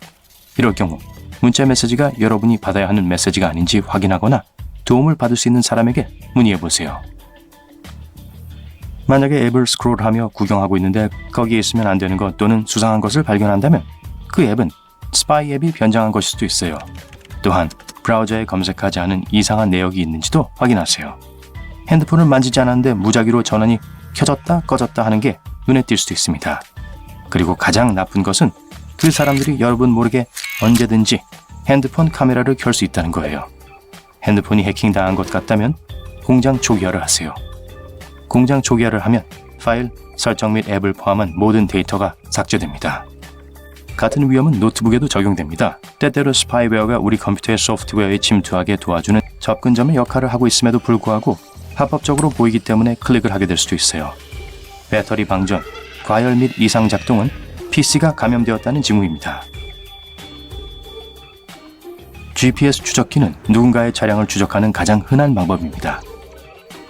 이럴 경우 문자 메시지가 여러분이 받아야 하는 메시지가 아닌지 확인하거나 도움을 받을 수 있는 사람에게 문의해보세요. 만약에 앱을 스크롤하며 구경하고 있는데 거기에 있으면 안 되는 것 또는 수상한 것을 발견한다면 그 앱은 스파이 앱이 변장한 것일 수도 있어요. 또한 브라우저에 검색하지 않은 이상한 내역이 있는지도 확인하세요. 핸드폰을 만지지 않았는데 무작위로 전원이 켜졌다 꺼졌다 하는 게 눈에 띌 수도 있습니다. 그리고 가장 나쁜 것은 그 사람들이 여러분 모르게 언제든지 핸드폰 카메라를 켤 수 있다는 거예요. 핸드폰이 해킹당한 것 같다면 공장 초기화를 하세요. 공장 초기화를 하면 파일, 설정 및 앱을 포함한 모든 데이터가 삭제됩니다. 같은 위험은 노트북에도 적용됩니다. 때때로 스파이웨어가 우리 컴퓨터의 소프트웨어에 침투하게 도와주는 접근점의 역할을 하고 있음에도 불구하고 합법적으로 보이기 때문에 클릭을 하게 될 수도 있어요. 배터리 방전, 과열 및 이상 작동은 PC가 감염되었다는 징후입니다. GPS 추적기는 누군가의 차량을 추적하는 가장 흔한 방법입니다.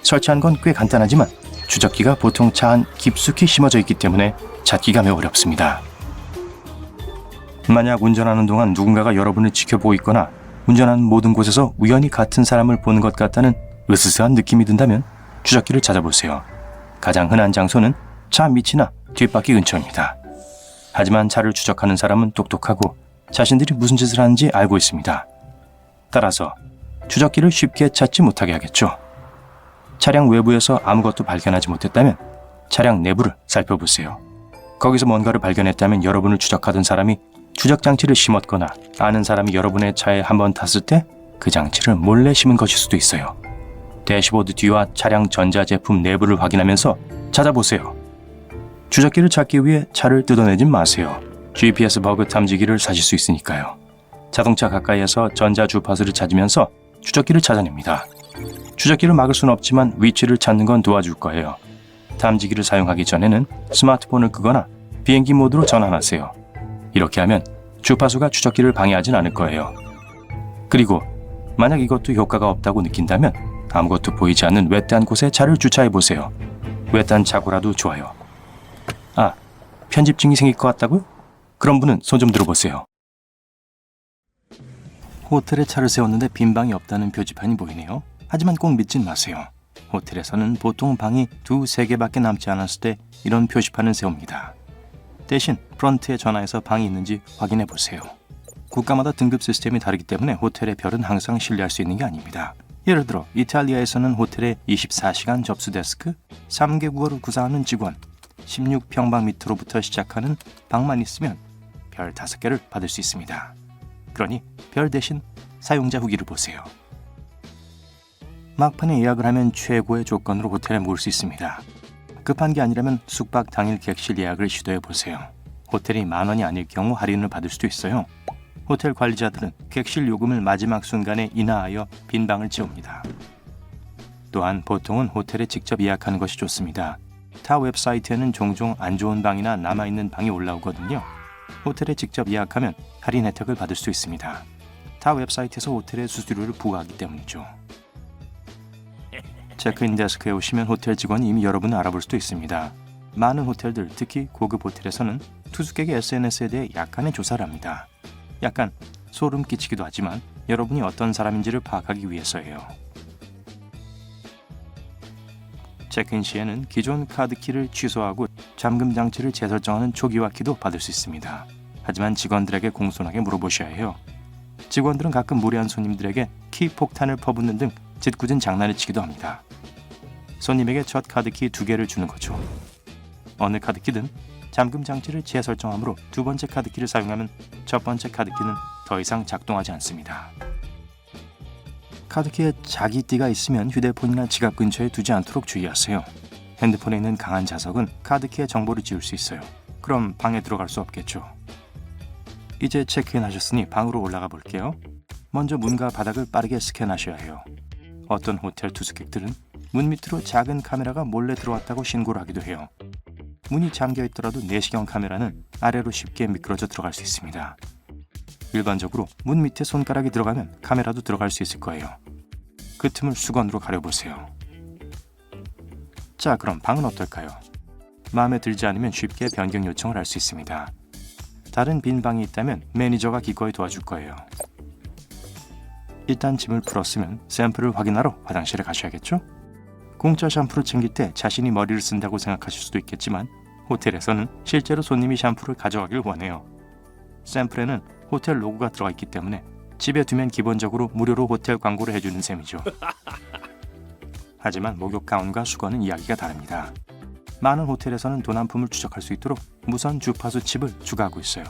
설치한 건 꽤 간단하지만 추적기가 보통 차 안 깊숙이 심어져 있기 때문에 찾기가 매우 어렵습니다. 만약 운전하는 동안 누군가가 여러분을 지켜보고 있거나 운전하는 모든 곳에서 우연히 같은 사람을 보는 것 같다는 으스스한 느낌이 든다면 추적기를 찾아보세요. 가장 흔한 장소는 차 밑이나 뒷바퀴 근처입니다. 하지만 차를 추적하는 사람은 똑똑하고 자신들이 무슨 짓을 하는지 알고 있습니다. 따라서 추적기를 쉽게 찾지 못하게 하겠죠. 차량 외부에서 아무것도 발견하지 못했다면 차량 내부를 살펴보세요. 거기서 뭔가를 발견했다면 여러분을 추적하던 사람이 추적 장치를 심었거나 아는 사람이 여러분의 차에 한번 탔을 때 그 장치를 몰래 심은 것일 수도 있어요. 대시보드 뒤와 차량 전자제품 내부를 확인하면서 찾아보세요. 추적기를 찾기 위해 차를 뜯어내지 마세요. GPS 버그 탐지기를 사실 수 있으니까요. 자동차 가까이에서 전자주파수를 찾으면서 추적기를 찾아냅니다. 추적기를 막을 수는 없지만 위치를 찾는 건 도와줄 거예요. 탐지기를 사용하기 전에는 스마트폰을 끄거나 비행기 모드로 전환하세요. 이렇게 하면 주파수가 추적기를 방해하진 않을 거예요. 그리고 만약 이것도 효과가 없다고 느낀다면 아무것도 보이지 않는 외딴 곳에 차를 주차해보세요. 외딴 차고라도 좋아요. 아, 편집증이 생길 것 같다고요? 그런 분은 손 좀 들어보세요. 호텔에 차를 세웠는데 빈 방이 없다는 표지판이 보이네요. 하지만 꼭 믿진 마세요. 호텔에서는 보통 방이 2-3개밖에 남지 않았을 때 이런 표시판을 세웁니다. 대신 프런트에 전화해서 방이 있는지 확인해 보세요. 국가마다 등급 시스템이 다르기 때문에 호텔의 별은 항상 신뢰할 수 있는 게 아닙니다. 예를 들어 이탈리아에서는 호텔에 24시간 접수 데스크, 3개국어를 구사하는 직원, 16평방미터로부터 시작하는 방만 있으면 별 5개를 받을 수 있습니다. 그러니 별 대신 사용자 후기를 보세요. 막판에 예약을 하면 최고의 조건으로 호텔에 묵을 수 있습니다. 급한 게 아니라면 숙박 당일 객실 예약을 시도해 보세요. 호텔이 10,000원이 아닐 경우 할인을 받을 수도 있어요. 호텔 관리자들은 객실 요금을 마지막 순간에 인하하여 빈 방을 채웁니다. 또한 보통은 호텔에 직접 예약하는 것이 좋습니다. 타 웹사이트에는 종종 안 좋은 방이나 남아있는 방이 올라오거든요. 호텔에 직접 예약하면 할인 혜택을 받을 수 있습니다. 타 웹사이트에서 호텔의 수수료를 부과하기 때문이죠. 체크인 데스크에 오시면 호텔 직원이 이미 여러분을 알아볼 수도 있습니다. 많은 호텔들, 특히 고급 호텔에서는 투숙객의 SNS에 대해 약간의 조사를 합니다. 약간 소름 끼치기도 하지만 여러분이 어떤 사람인지를 파악하기 위해서예요. 체크인 시에는 기존 카드키를 취소하고 잠금 장치를 재설정하는 초기화 키도 받을 수 있습니다. 하지만 직원들에게 공손하게 물어보셔야 해요. 직원들은 가끔 무례한 손님들에게 키 폭탄을 퍼붓는 등 짓궂은 장난을 치기도 합니다. 손님에게 첫 카드키 2개를 주는 거죠. 어느 카드키든 잠금 장치를 재설정하므로 두 번째 카드키를 사용하면 첫 번째 카드키는 더 이상 작동하지 않습니다. 카드키에 자기띠가 있으면 휴대폰이나 지갑 근처에 두지 않도록 주의하세요. 핸드폰에 있는 강한 자석은 카드키의 정보를 지울 수 있어요. 그럼 방에 들어갈 수 없겠죠. 이제 체크인 하셨으니 방으로 올라가 볼게요. 먼저 문과 바닥을 빠르게 스캔하셔야 해요. 어떤 호텔 투숙객들은 문 밑으로 작은 카메라가 몰래 들어왔다고 신고를 하기도 해요. 문이 잠겨 있더라도 내시경 카메라는 아래로 쉽게 미끄러져 들어갈 수 있습니다. 일반적으로 문 밑에 손가락이 들어가면 카메라도 들어갈 수 있을 거예요. 그 틈을 수건으로 가려보세요. 자, 그럼 방은 어떨까요? 마음에 들지 않으면 쉽게 변경 요청을 할 수 있습니다. 다른 빈 방이 있다면 매니저가 기꺼이 도와줄 거예요. 일단 짐을 풀었으면 샘플을 확인하러 화장실에 가셔야겠죠? 공짜 샴푸를 챙길 때 자신이 머리를 쓴다고 생각하실 수도 있겠지만 호텔에서는 실제로 손님이 샴푸를 가져가길 원해요. 샘플에는 호텔 로고가 들어가 있기 때문에 집에 두면 기본적으로 무료로 호텔 광고를 해주는 셈이죠. 하지만 목욕 가운과 수건은 이야기가 다릅니다. 많은 호텔에서는 도난품을 추적할 수 있도록 무선 주파수 칩을 추가하고 있어요.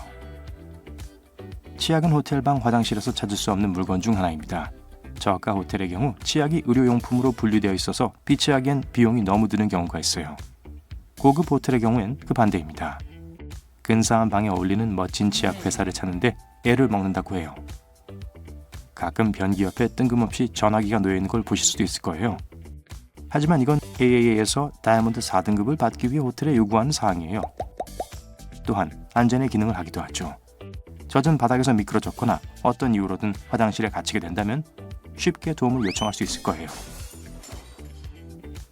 치약은 호텔방 화장실에서 찾을 수 없는 물건 중 하나입니다. 저가 호텔의 경우 치약이 의료용품으로 분류되어 있어서 비치하기엔 비용이 너무 드는 경우가 있어요. 고급 호텔의 경우엔 그 반대입니다. 근사한 방에 어울리는 멋진 치약 회사를 찾는데 애를 먹는다고 해요. 가끔 변기 옆에 뜬금없이 전화기가 놓여있는 걸 보실 수도 있을 거예요. 하지만 이건 AAA에서 다이아몬드 4등급을 받기 위해 호텔에 요구하는 사항이에요. 또한 안전의 기능을 하기도 하죠. 젖은 바닥에서 미끄러졌거나 어떤 이유로든 화장실에 갇히게 된다면 쉽게 도움을 요청할 수 있을 거예요.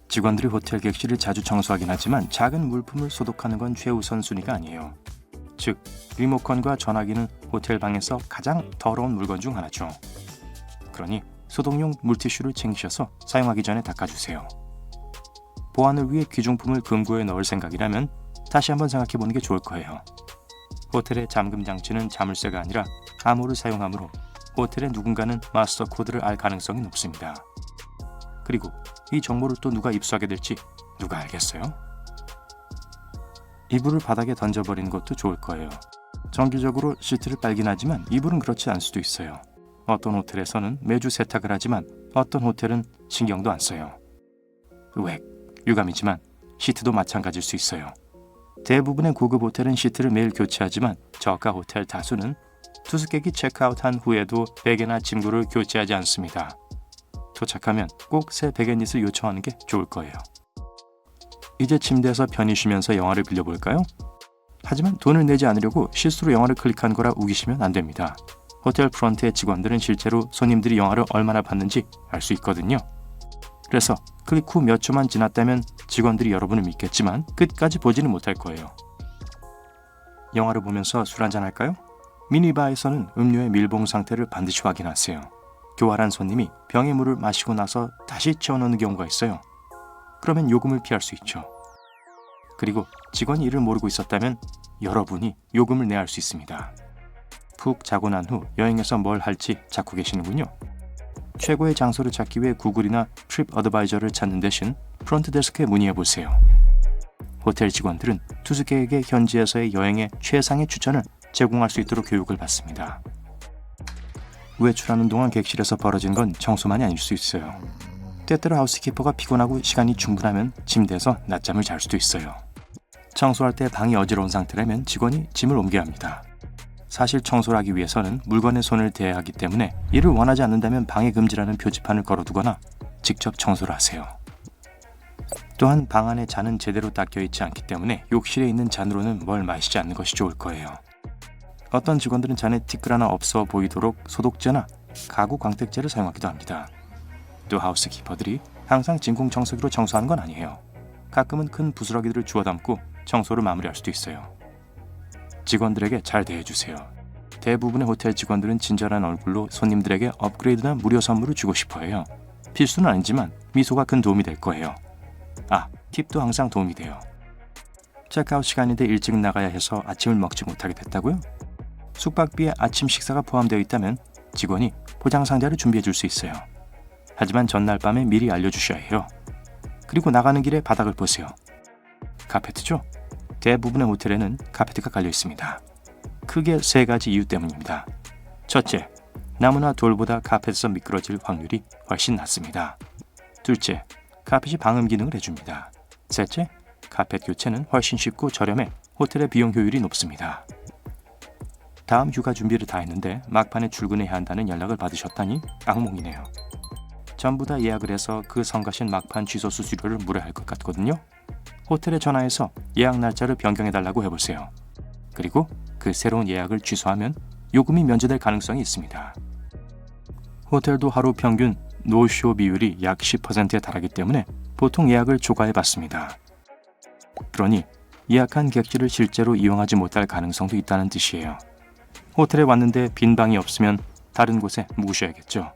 직원들이 호텔 객실을 자주 청소하긴 하지만 작은 물품을 소독하는 건 최우선 순위가 아니에요. 즉, 리모컨과 전화기는 호텔 방에서 가장 더러운 물건 중 하나죠. 그러니 소독용 물티슈를 챙기셔서 사용하기 전에 닦아주세요. 보안을 위해 귀중품을 금고에 넣을 생각이라면 다시 한번 생각해보는 게 좋을 거예요. 호텔의 잠금 장치는 자물쇠가 아니라 암호를 사용하므로 호텔의 누군가는 마스터 코드를 알 가능성이 높습니다. 그리고 이 정보를 또 누가 입수하게 될지 누가 알겠어요? 이불을 바닥에 던져버리는 것도 좋을 거예요. 정기적으로 시트를 빨긴 하지만 이불은 그렇지 않을 수도 있어요. 어떤 호텔에서는 매주 세탁을 하지만 어떤 호텔은 신경도 안 써요. 왜? 유감이지만 시트도 마찬가지일 수 있어요. 대부분의 고급 호텔은 시트를 매일 교체하지만 저가 호텔 다수는 투숙객이 체크아웃한 후에도 베개나 침구를 교체하지 않습니다. 도착하면 꼭 새 베갯닛을 요청하는 게 좋을 거예요. 이제 침대에서 편히 쉬면서 영화를 빌려볼까요? 하지만 돈을 내지 않으려고 실수로 영화를 클릭한 거라 우기시면 안 됩니다. 호텔 프런트의 직원들은 실제로 손님들이 영화를 얼마나 봤는지 알 수 있거든요. 그래서 클릭 후 몇 초만 지났다면 직원들이 여러분을 믿겠지만 끝까지 보지는 못할 거예요. 영화를 보면서 술 한잔 할까요? 미니바에서는 음료의 밀봉 상태를 반드시 확인하세요. 교활한 손님이 병에 물을 마시고 나서 다시 채워넣는 경우가 있어요. 그러면 요금을 피할 수 있죠. 그리고 직원이 이를 모르고 있었다면 여러분이 요금을 내야 할 수 있습니다. 푹 자고 난 후 여행에서 뭘 할지 찾고 계시는군요. 최고의 장소를 찾기 위해 구글이나 트립 어드바이저를 찾는 대신 프론트 데스크에 문의해보세요. 호텔 직원들은 투숙객에게 현지에서의 여행의 최상의 추천을 제공할 수 있도록 교육을 받습니다. 외출하는 동안 객실에서 벌어진 건 청소만이 아닐 수 있어요. 때때로 하우스키퍼가 피곤하고 시간이 충분하면 침대에서 낮잠을 잘 수도 있어요. 청소할 때 방이 어지러운 상태라면 직원이 짐을 옮겨야 합니다. 사실 청소를 하기 위해서는 물건에 손을 대야 하기 때문에 이를 원하지 않는다면 방해 금지라는 표지판을 걸어두거나 직접 청소를 하세요. 또한 방 안에 잔은 제대로 닦여 있지 않기 때문에 욕실에 있는 잔으로는 뭘 마시지 않는 것이 좋을 거예요. 어떤 직원들은 잔에 티끌 하나 없어 보이도록 소독제나 가구 광택제를 사용하기도 합니다. 또 하우스키퍼들이 항상 진공 청소기로 청소하는 건 아니에요. 가끔은 큰 부스러기들을 주워 담고 청소를 마무리할 수도 있어요. 직원들에게 잘 대해주세요. 대부분의 호텔 직원들은 친절한 얼굴로 손님들에게 업그레이드나 무료 선물을 주고 싶어 해요. 필수는 아니지만 미소가 큰 도움이 될 거예요. 팁도 항상 도움이 돼요. 체크아웃 시간인데 일찍 나가야 해서 아침을 먹지 못하게 됐다고요? 숙박비에 아침 식사가 포함되어 있다면 직원이 포장 상자를 준비해 줄 수 있어요. 하지만 전날 밤에 미리 알려주셔야 해요. 그리고 나가는 길에 바닥을 보세요. 카페트죠? 대부분의 호텔에는 카페트가 깔려 있습니다. 크게 3가지 이유 때문입니다. 첫째, 나무나 돌보다 카펫에서 미끄러질 확률이 훨씬 낮습니다. 둘째, 카펫이 방음 기능을 해줍니다. 셋째, 카펫 교체는 훨씬 쉽고 저렴해 호텔의 비용 효율이 높습니다. 다음 휴가 준비를 다 했는데 막판에 출근해야 한다는 연락을 받으셨다니 악몽이네요. 전부 다 예약을 해서 그 성가신 막판 취소 수수료를 물어야 할 것 같거든요. 호텔에 전화해서 예약 날짜를 변경해달라고 해보세요. 그리고 그 새로운 예약을 취소하면 요금이 면제될 가능성이 있습니다. 호텔도 하루 평균 노쇼 비율이 약 10%에 달하기 때문에 보통 예약을 초과해 받습니다. 그러니 예약한 객실을 실제로 이용하지 못할 가능성도 있다는 뜻이에요. 호텔에 왔는데 빈 방이 없으면 다른 곳에 묵으셔야겠죠.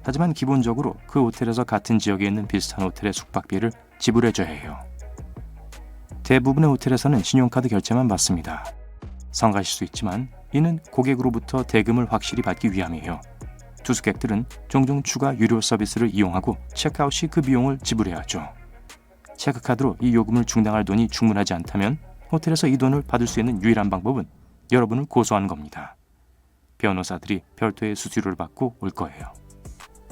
하지만 기본적으로 그 호텔에서 같은 지역에 있는 비슷한 호텔의 숙박비를 지불해줘야 해요. 대부분의 호텔에서는 신용카드 결제만 받습니다. 성가실 수 있지만 이는 고객으로부터 대금을 확실히 받기 위함이에요. 투숙객들은 종종 추가 유료 서비스를 이용하고 체크아웃 시 그 비용을 지불해야 하죠. 체크카드로 이 요금을 충당할 돈이 충분하지 않다면 호텔에서 이 돈을 받을 수 있는 유일한 방법은 여러분을 고소하는 겁니다. 변호사들이 별도의 수수료를 받고 올 거예요.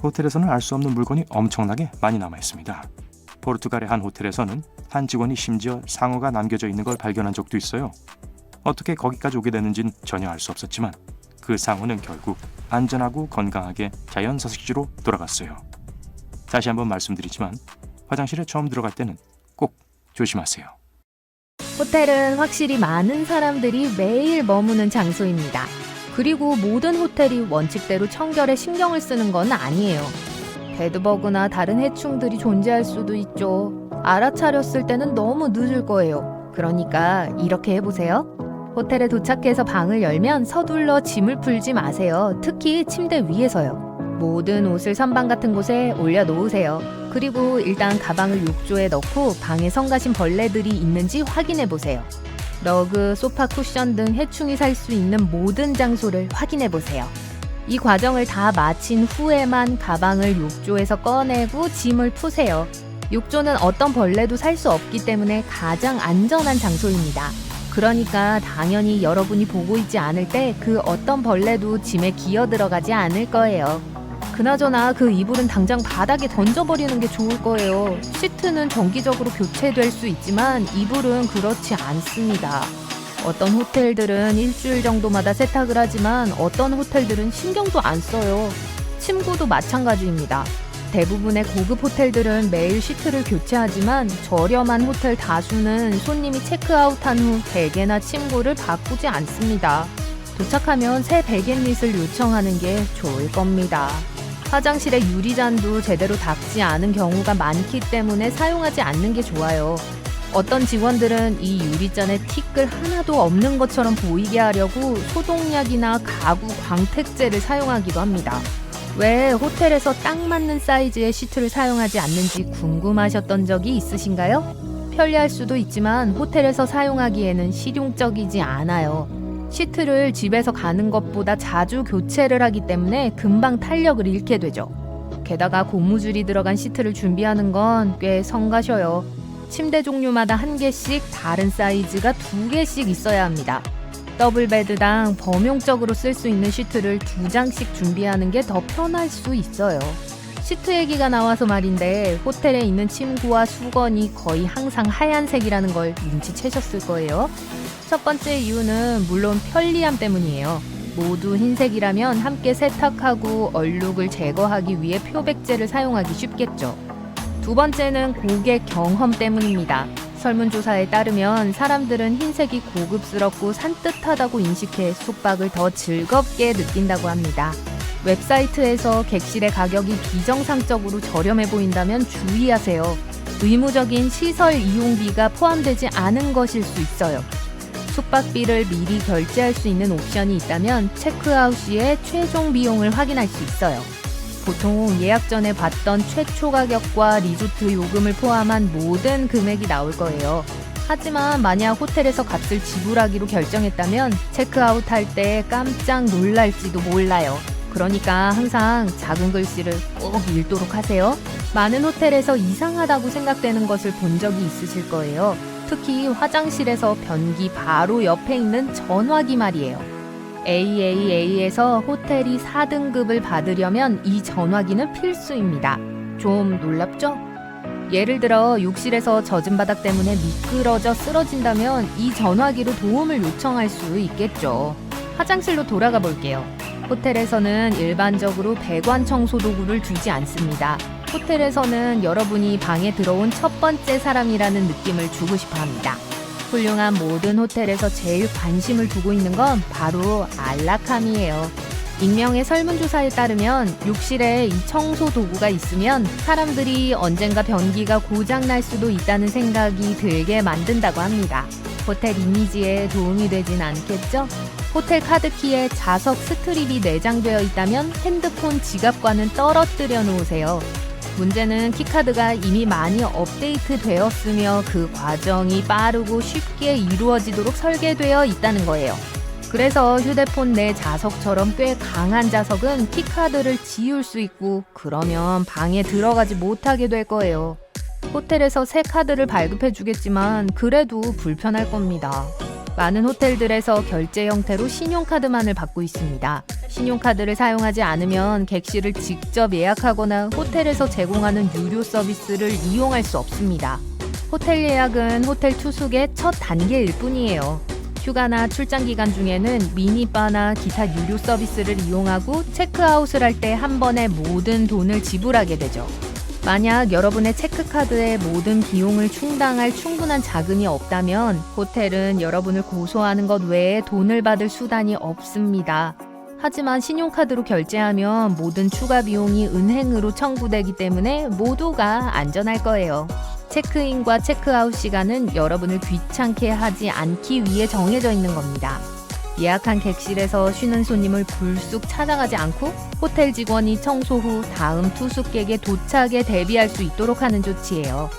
호텔에서는 알 수 없는 물건이 엄청나게 많이 남아 있습니다. 포르투갈의 한 호텔에서는 한 직원이 심지어 상어가 남겨져 있는 걸 발견한 적도 있어요. 어떻게 거기까지 오게 됐는지는 전혀 알 수 없었지만 그 상어는 결국 안전하고 건강하게 자연 서식지로 돌아갔어요. 다시 한번 말씀드리지만 화장실에 처음 들어갈 때는 꼭 조심하세요. 호텔은 확실히 많은 사람들이 매일 머무는 장소입니다. 그리고 모든 호텔이 원칙대로 청결에 신경을 쓰는 건 아니에요. 베드버그나 다른 해충들이 존재할 수도 있죠. 알아차렸을 때는 너무 늦을 거예요. 그러니까 이렇게 해보세요. 호텔에 도착해서 방을 열면 서둘러 짐을 풀지 마세요. 특히 침대 위에서요. 모든 옷을 선반 같은 곳에 올려놓으세요. 그리고 일단 가방을 욕조에 넣고 방에 성가신 벌레들이 있는지 확인해보세요. 러그, 소파 쿠션 등 해충이 살 수 있는 모든 장소를 확인해보세요. 이 과정을 다 마친 후에만 가방을 욕조에서 꺼내고 짐을 푸세요. 욕조는 어떤 벌레도 살 수 없기 때문에 가장 안전한 장소입니다. 그러니까 당연히 여러분이 보고 있지 않을 때 그 어떤 벌레도 짐에 기어 들어가지 않을 거예요. 그나저나 그 이불은 당장 바닥에 던져버리는 게 좋을 거예요. 시트는 정기적으로 교체될 수 있지만 이불은 그렇지 않습니다. 어떤 호텔들은 일주일 정도마다 세탁을 하지만 어떤 호텔들은 신경도 안 써요. 침구도 마찬가지입니다. 대부분의 고급 호텔들은 매일 시트를 교체하지만 저렴한 호텔 다수는 손님이 체크아웃한 후 베개나 침구를 바꾸지 않습니다. 도착하면 새 베갯릿을 요청하는 게 좋을 겁니다. 화장실의 유리잔도 제대로 닦지 않은 경우가 많기 때문에 사용하지 않는 게 좋아요. 어떤 직원들은 이 유리잔에 티끌 하나도 없는 것처럼 보이게 하려고 소독약이나 가구 광택제를 사용하기도 합니다. 왜 호텔에서 딱 맞는 사이즈의 시트를 사용하지 않는지 궁금하셨던 적이 있으신가요? 편리할 수도 있지만 호텔에서 사용하기에는 실용적이지 않아요. 시트를 집에서 가는 것보다 자주 교체를 하기 때문에 금방 탄력을 잃게 되죠. 게다가 고무줄이 들어간 시트를 준비하는 건 꽤 성가셔요. 침대 종류마다 한 개씩 다른 사이즈가 2개씩 있어야 합니다. 더블 베드당 범용적으로 쓸 수 있는 시트를 2장씩 준비하는 게 더 편할 수 있어요. 시트 얘기가 나와서 말인데 호텔에 있는 침구와 수건이 거의 항상 하얀색이라는 걸 눈치채셨을 거예요. 첫 번째 이유는 물론 편리함 때문이에요. 모두 흰색이라면 함께 세탁하고 얼룩을 제거하기 위해 표백제를 사용하기 쉽겠죠. 두 번째는 고객 경험 때문입니다. 설문조사에 따르면 사람들은 흰색이 고급스럽고 산뜻하다고 인식해 숙박을 더 즐겁게 느낀다고 합니다. 웹사이트에서 객실의 가격이 비정상적으로 저렴해 보인다면 주의하세요. 의무적인 시설 이용비가 포함되지 않은 것일 수 있어요. 숙박비를 미리 결제할 수 있는 옵션이 있다면 체크아웃 시에 최종 비용을 확인할 수 있어요. 보통 예약 전에 봤던 최초 가격과 리조트 요금을 포함한 모든 금액이 나올 거예요. 하지만 만약 호텔에서 값을 지불하기로 결정했다면 체크아웃 할 때 깜짝 놀랄지도 몰라요. 그러니까 항상 작은 글씨를 꼭 읽도록 하세요. 많은 호텔에서 이상하다고 생각되는 것을 본 적이 있으실 거예요. 특히 화장실에서 변기 바로 옆에 있는 전화기 말이에요. AAA에서 호텔이 4등급을 받으려면 이 전화기는 필수입니다. 좀 놀랍죠? 예를 들어 욕실에서 젖은 바닥 때문에 미끄러져 쓰러진다면 이 전화기로 도움을 요청할 수 있겠죠. 화장실로 돌아가 볼게요. 호텔에서는 일반적으로 배관 청소 도구를 두지 않습니다. 호텔에서는 여러분이 방에 들어온 첫 번째 사람이라는 느낌을 주고 싶어 합니다. 훌륭한 모든 호텔에서 제일 관심을 두고 있는 건 바로 안락함이에요. 익명의 설문조사에 따르면 욕실에 이 청소 도구가 있으면 사람들이 언젠가 변기가 고장날 수도 있다는 생각이 들게 만든다고 합니다. 호텔 이미지에 도움이 되진 않겠죠? 호텔 카드키에 자석 스트립이 내장되어 있다면 핸드폰 지갑과는 떨어뜨려 놓으세요. 문제는 키카드가 이미 많이 업데이트 되었으며 그 과정이 빠르고 쉽게 이루어지도록 설계되어 있다는 거예요. 그래서 휴대폰 내 자석처럼 꽤 강한 자석은 키카드를 지울 수 있고 그러면 방에 들어가지 못하게 될 거예요. 호텔에서 새 카드를 발급해 주겠지만 그래도 불편할 겁니다. 많은 호텔들에서 결제 형태로 신용카드만을 받고 있습니다. 신용카드를 사용하지 않으면 객실을 직접 예약하거나 호텔에서 제공하는 유료 서비스를 이용할 수 없습니다. 호텔 예약은 호텔 투숙의 첫 단계일 뿐이에요. 휴가나 출장 기간 중에는 미니바나 기타 유료 서비스를 이용하고 체크아웃을 할 때 한 번에 모든 돈을 지불하게 되죠. 만약 여러분의 체크카드에 모든 비용을 충당할 충분한 자금이 없다면 호텔은 여러분을 고소하는 것 외에 돈을 받을 수단이 없습니다. 하지만 신용카드로 결제하면 모든 추가 비용이 은행으로 청구되기 때문에 모두가 안전할 거예요. 체크인과 체크아웃 시간은 여러분을 귀찮게 하지 않기 위해 정해져 있는 겁니다. 예약한 객실에서 쉬는 손님을 불쑥 찾아가지 않고 호텔 직원이 청소 후 다음 투숙객의 도착에 대비할 수 있도록 하는 조치예요.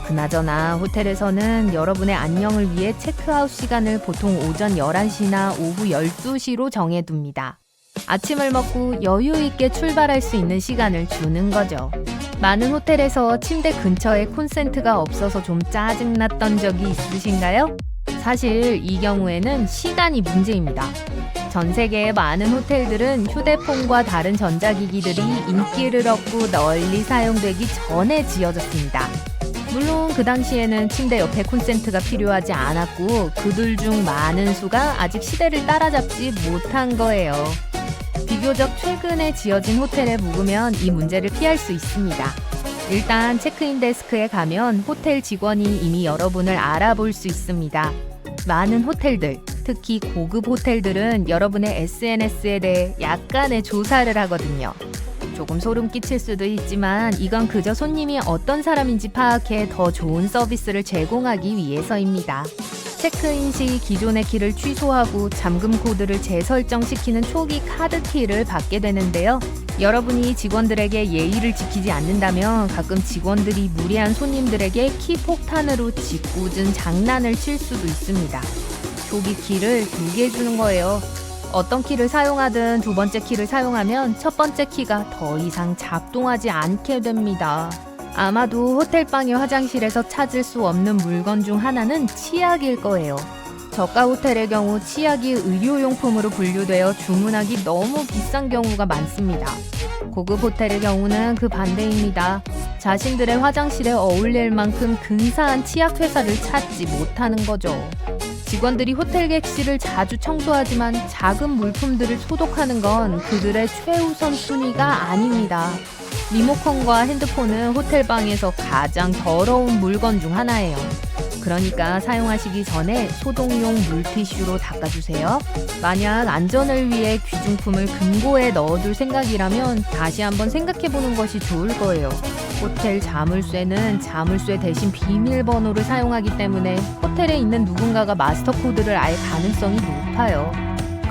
그나저나 호텔에서는 여러분의 안녕을 위해 체크아웃 시간을 보통 오전 11시나 오후 12시로 정해둡니다. 아침을 먹고 여유 있게 출발할 수 있는 시간을 주는 거죠. 많은 호텔에서 침대 근처에 콘센트가 없어서 좀 짜증났던 적이 있으신가요? 사실 이 경우에는 시간이 문제입니다. 전 세계의 많은 호텔들은 휴대폰과 다른 전자기기들이 인기를 얻고 널리 사용되기 전에 지어졌습니다. 물론 그 당시에는 침대 옆에 콘센트가 필요하지 않았고 그들 중 많은 수가 아직 시대를 따라잡지 못한 거예요. 비교적 최근에 지어진 호텔에 묵으면 이 문제를 피할 수 있습니다. 일단 체크인 데스크에 가면 호텔 직원이 이미 여러분을 알아볼 수 있습니다. 많은 호텔들, 특히 고급 호텔들은 여러분의 SNS에 대해 약간의 조사를 하거든요. 조금 소름 끼칠 수도 있지만 이건 그저 손님이 어떤 사람인지 파악해 더 좋은 서비스를 제공하기 위해서입니다. 체크인 시 기존의 키를 취소하고 잠금 코드를 재설정시키는 초기 카드 키를 받게 되는데요. 여러분이 직원들에게 예의를 지키지 않는다면 가끔 직원들이 무례한 손님들에게 키 폭탄으로 짓궂은 장난을 칠 수도 있습니다. 초기 키를 2개 주는 거예요. 어떤 키를 사용하든 두 번째 키를 사용하면 첫 번째 키가 더 이상 작동하지 않게 됩니다. 아마도 호텔방의 화장실에서 찾을 수 없는 물건 중 하나는 치약일 거예요. 저가 호텔의 경우 치약이 의료용품으로 분류되어 주문하기 너무 비싼 경우가 많습니다. 고급 호텔의 경우는 그 반대입니다. 자신들의 화장실에 어울릴 만큼 근사한 치약 회사를 찾지 못하는 거죠. 직원들이 호텔 객실을 자주 청소하지만 작은 물품들을 소독하는 건 그들의 최우선 순위가 아닙니다. 리모컨과 핸드폰은 호텔방에서 가장 더러운 물건 중 하나예요. 그러니까 사용하시기 전에 소독용 물티슈로 닦아주세요. 만약 안전을 위해 귀중품을 금고에 넣어둘 생각이라면 다시 한번 생각해보는 것이 좋을 거예요. 호텔 자물쇠는 자물쇠 대신 비밀번호를 사용하기 때문에 호텔에 있는 누군가가 마스터 코드를 알 가능성이 높아요.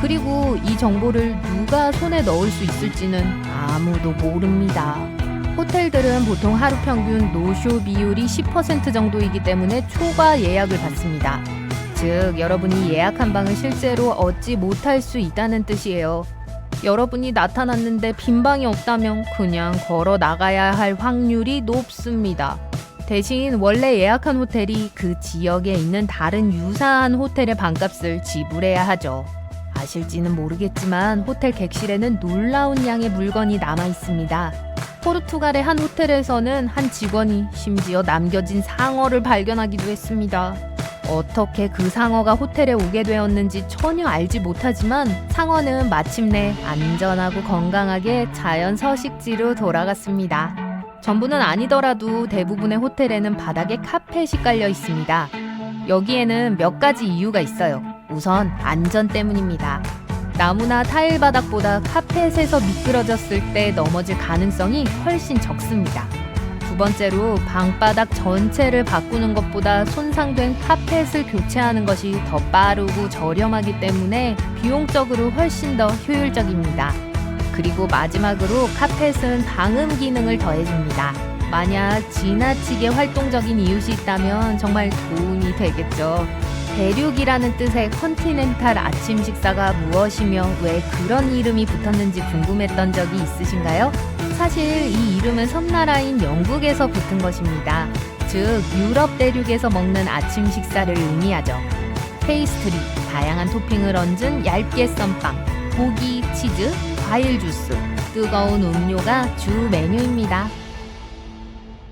그리고 이 정보를 누가 손에 넣을 수 있을지는 아무도 모릅니다. 호텔들은 보통 하루 평균 노쇼 비율이 10% 정도이기 때문에 초과 예약을 받습니다. 즉, 여러분이 예약한 방을 실제로 얻지 못할 수 있다는 뜻이에요. 여러분이 나타났는데 빈 방이 없다면 그냥 걸어 나가야 할 확률이 높습니다. 대신 원래 예약한 호텔이 그 지역에 있는 다른 유사한 호텔의 방값을 지불해야 하죠. 아실지는 모르겠지만 호텔 객실에는 놀라운 양의 물건이 남아 있습니다. 포르투갈의 한 호텔에서는 한 직원이 심지어 남겨진 상어를 발견하기도 했습니다. 어떻게 그 상어가 호텔에 오게 되었는지 전혀 알지 못하지만 상어는 마침내 안전하고 건강하게 자연 서식지로 돌아갔습니다. 전부는 아니더라도 대부분의 호텔에는 바닥에 카펫이 깔려 있습니다. 여기에는 몇 가지 이유가 있어요. 우선 안전 때문입니다. 나무나 타일 바닥보다 카펫에서 미끄러졌을 때 넘어질 가능성이 훨씬 적습니다. 두 번째로 방바닥 전체를 바꾸는 것보다 손상된 카펫을 교체하는 것이 더 빠르고 저렴하기 때문에 비용적으로 훨씬 더 효율적입니다. 그리고 마지막으로 카펫은 방음 기능을 더해줍니다. 만약 지나치게 활동적인 이웃이 있다면 정말 도움이 되겠죠. 대륙이라는 뜻의 컨티넨탈 아침 식사가 무엇이며 왜 그런 이름이 붙었는지 궁금했던 적이 있으신가요? 사실 이 이름은 섬나라인 영국에서 붙은 것입니다. 즉 유럽 대륙에서 먹는 아침 식사를 의미하죠. 페이스트리, 다양한 토핑을 얹은 얇게 썬 빵, 고기, 치즈, 과일 주스, 뜨거운 음료가 주 메뉴입니다.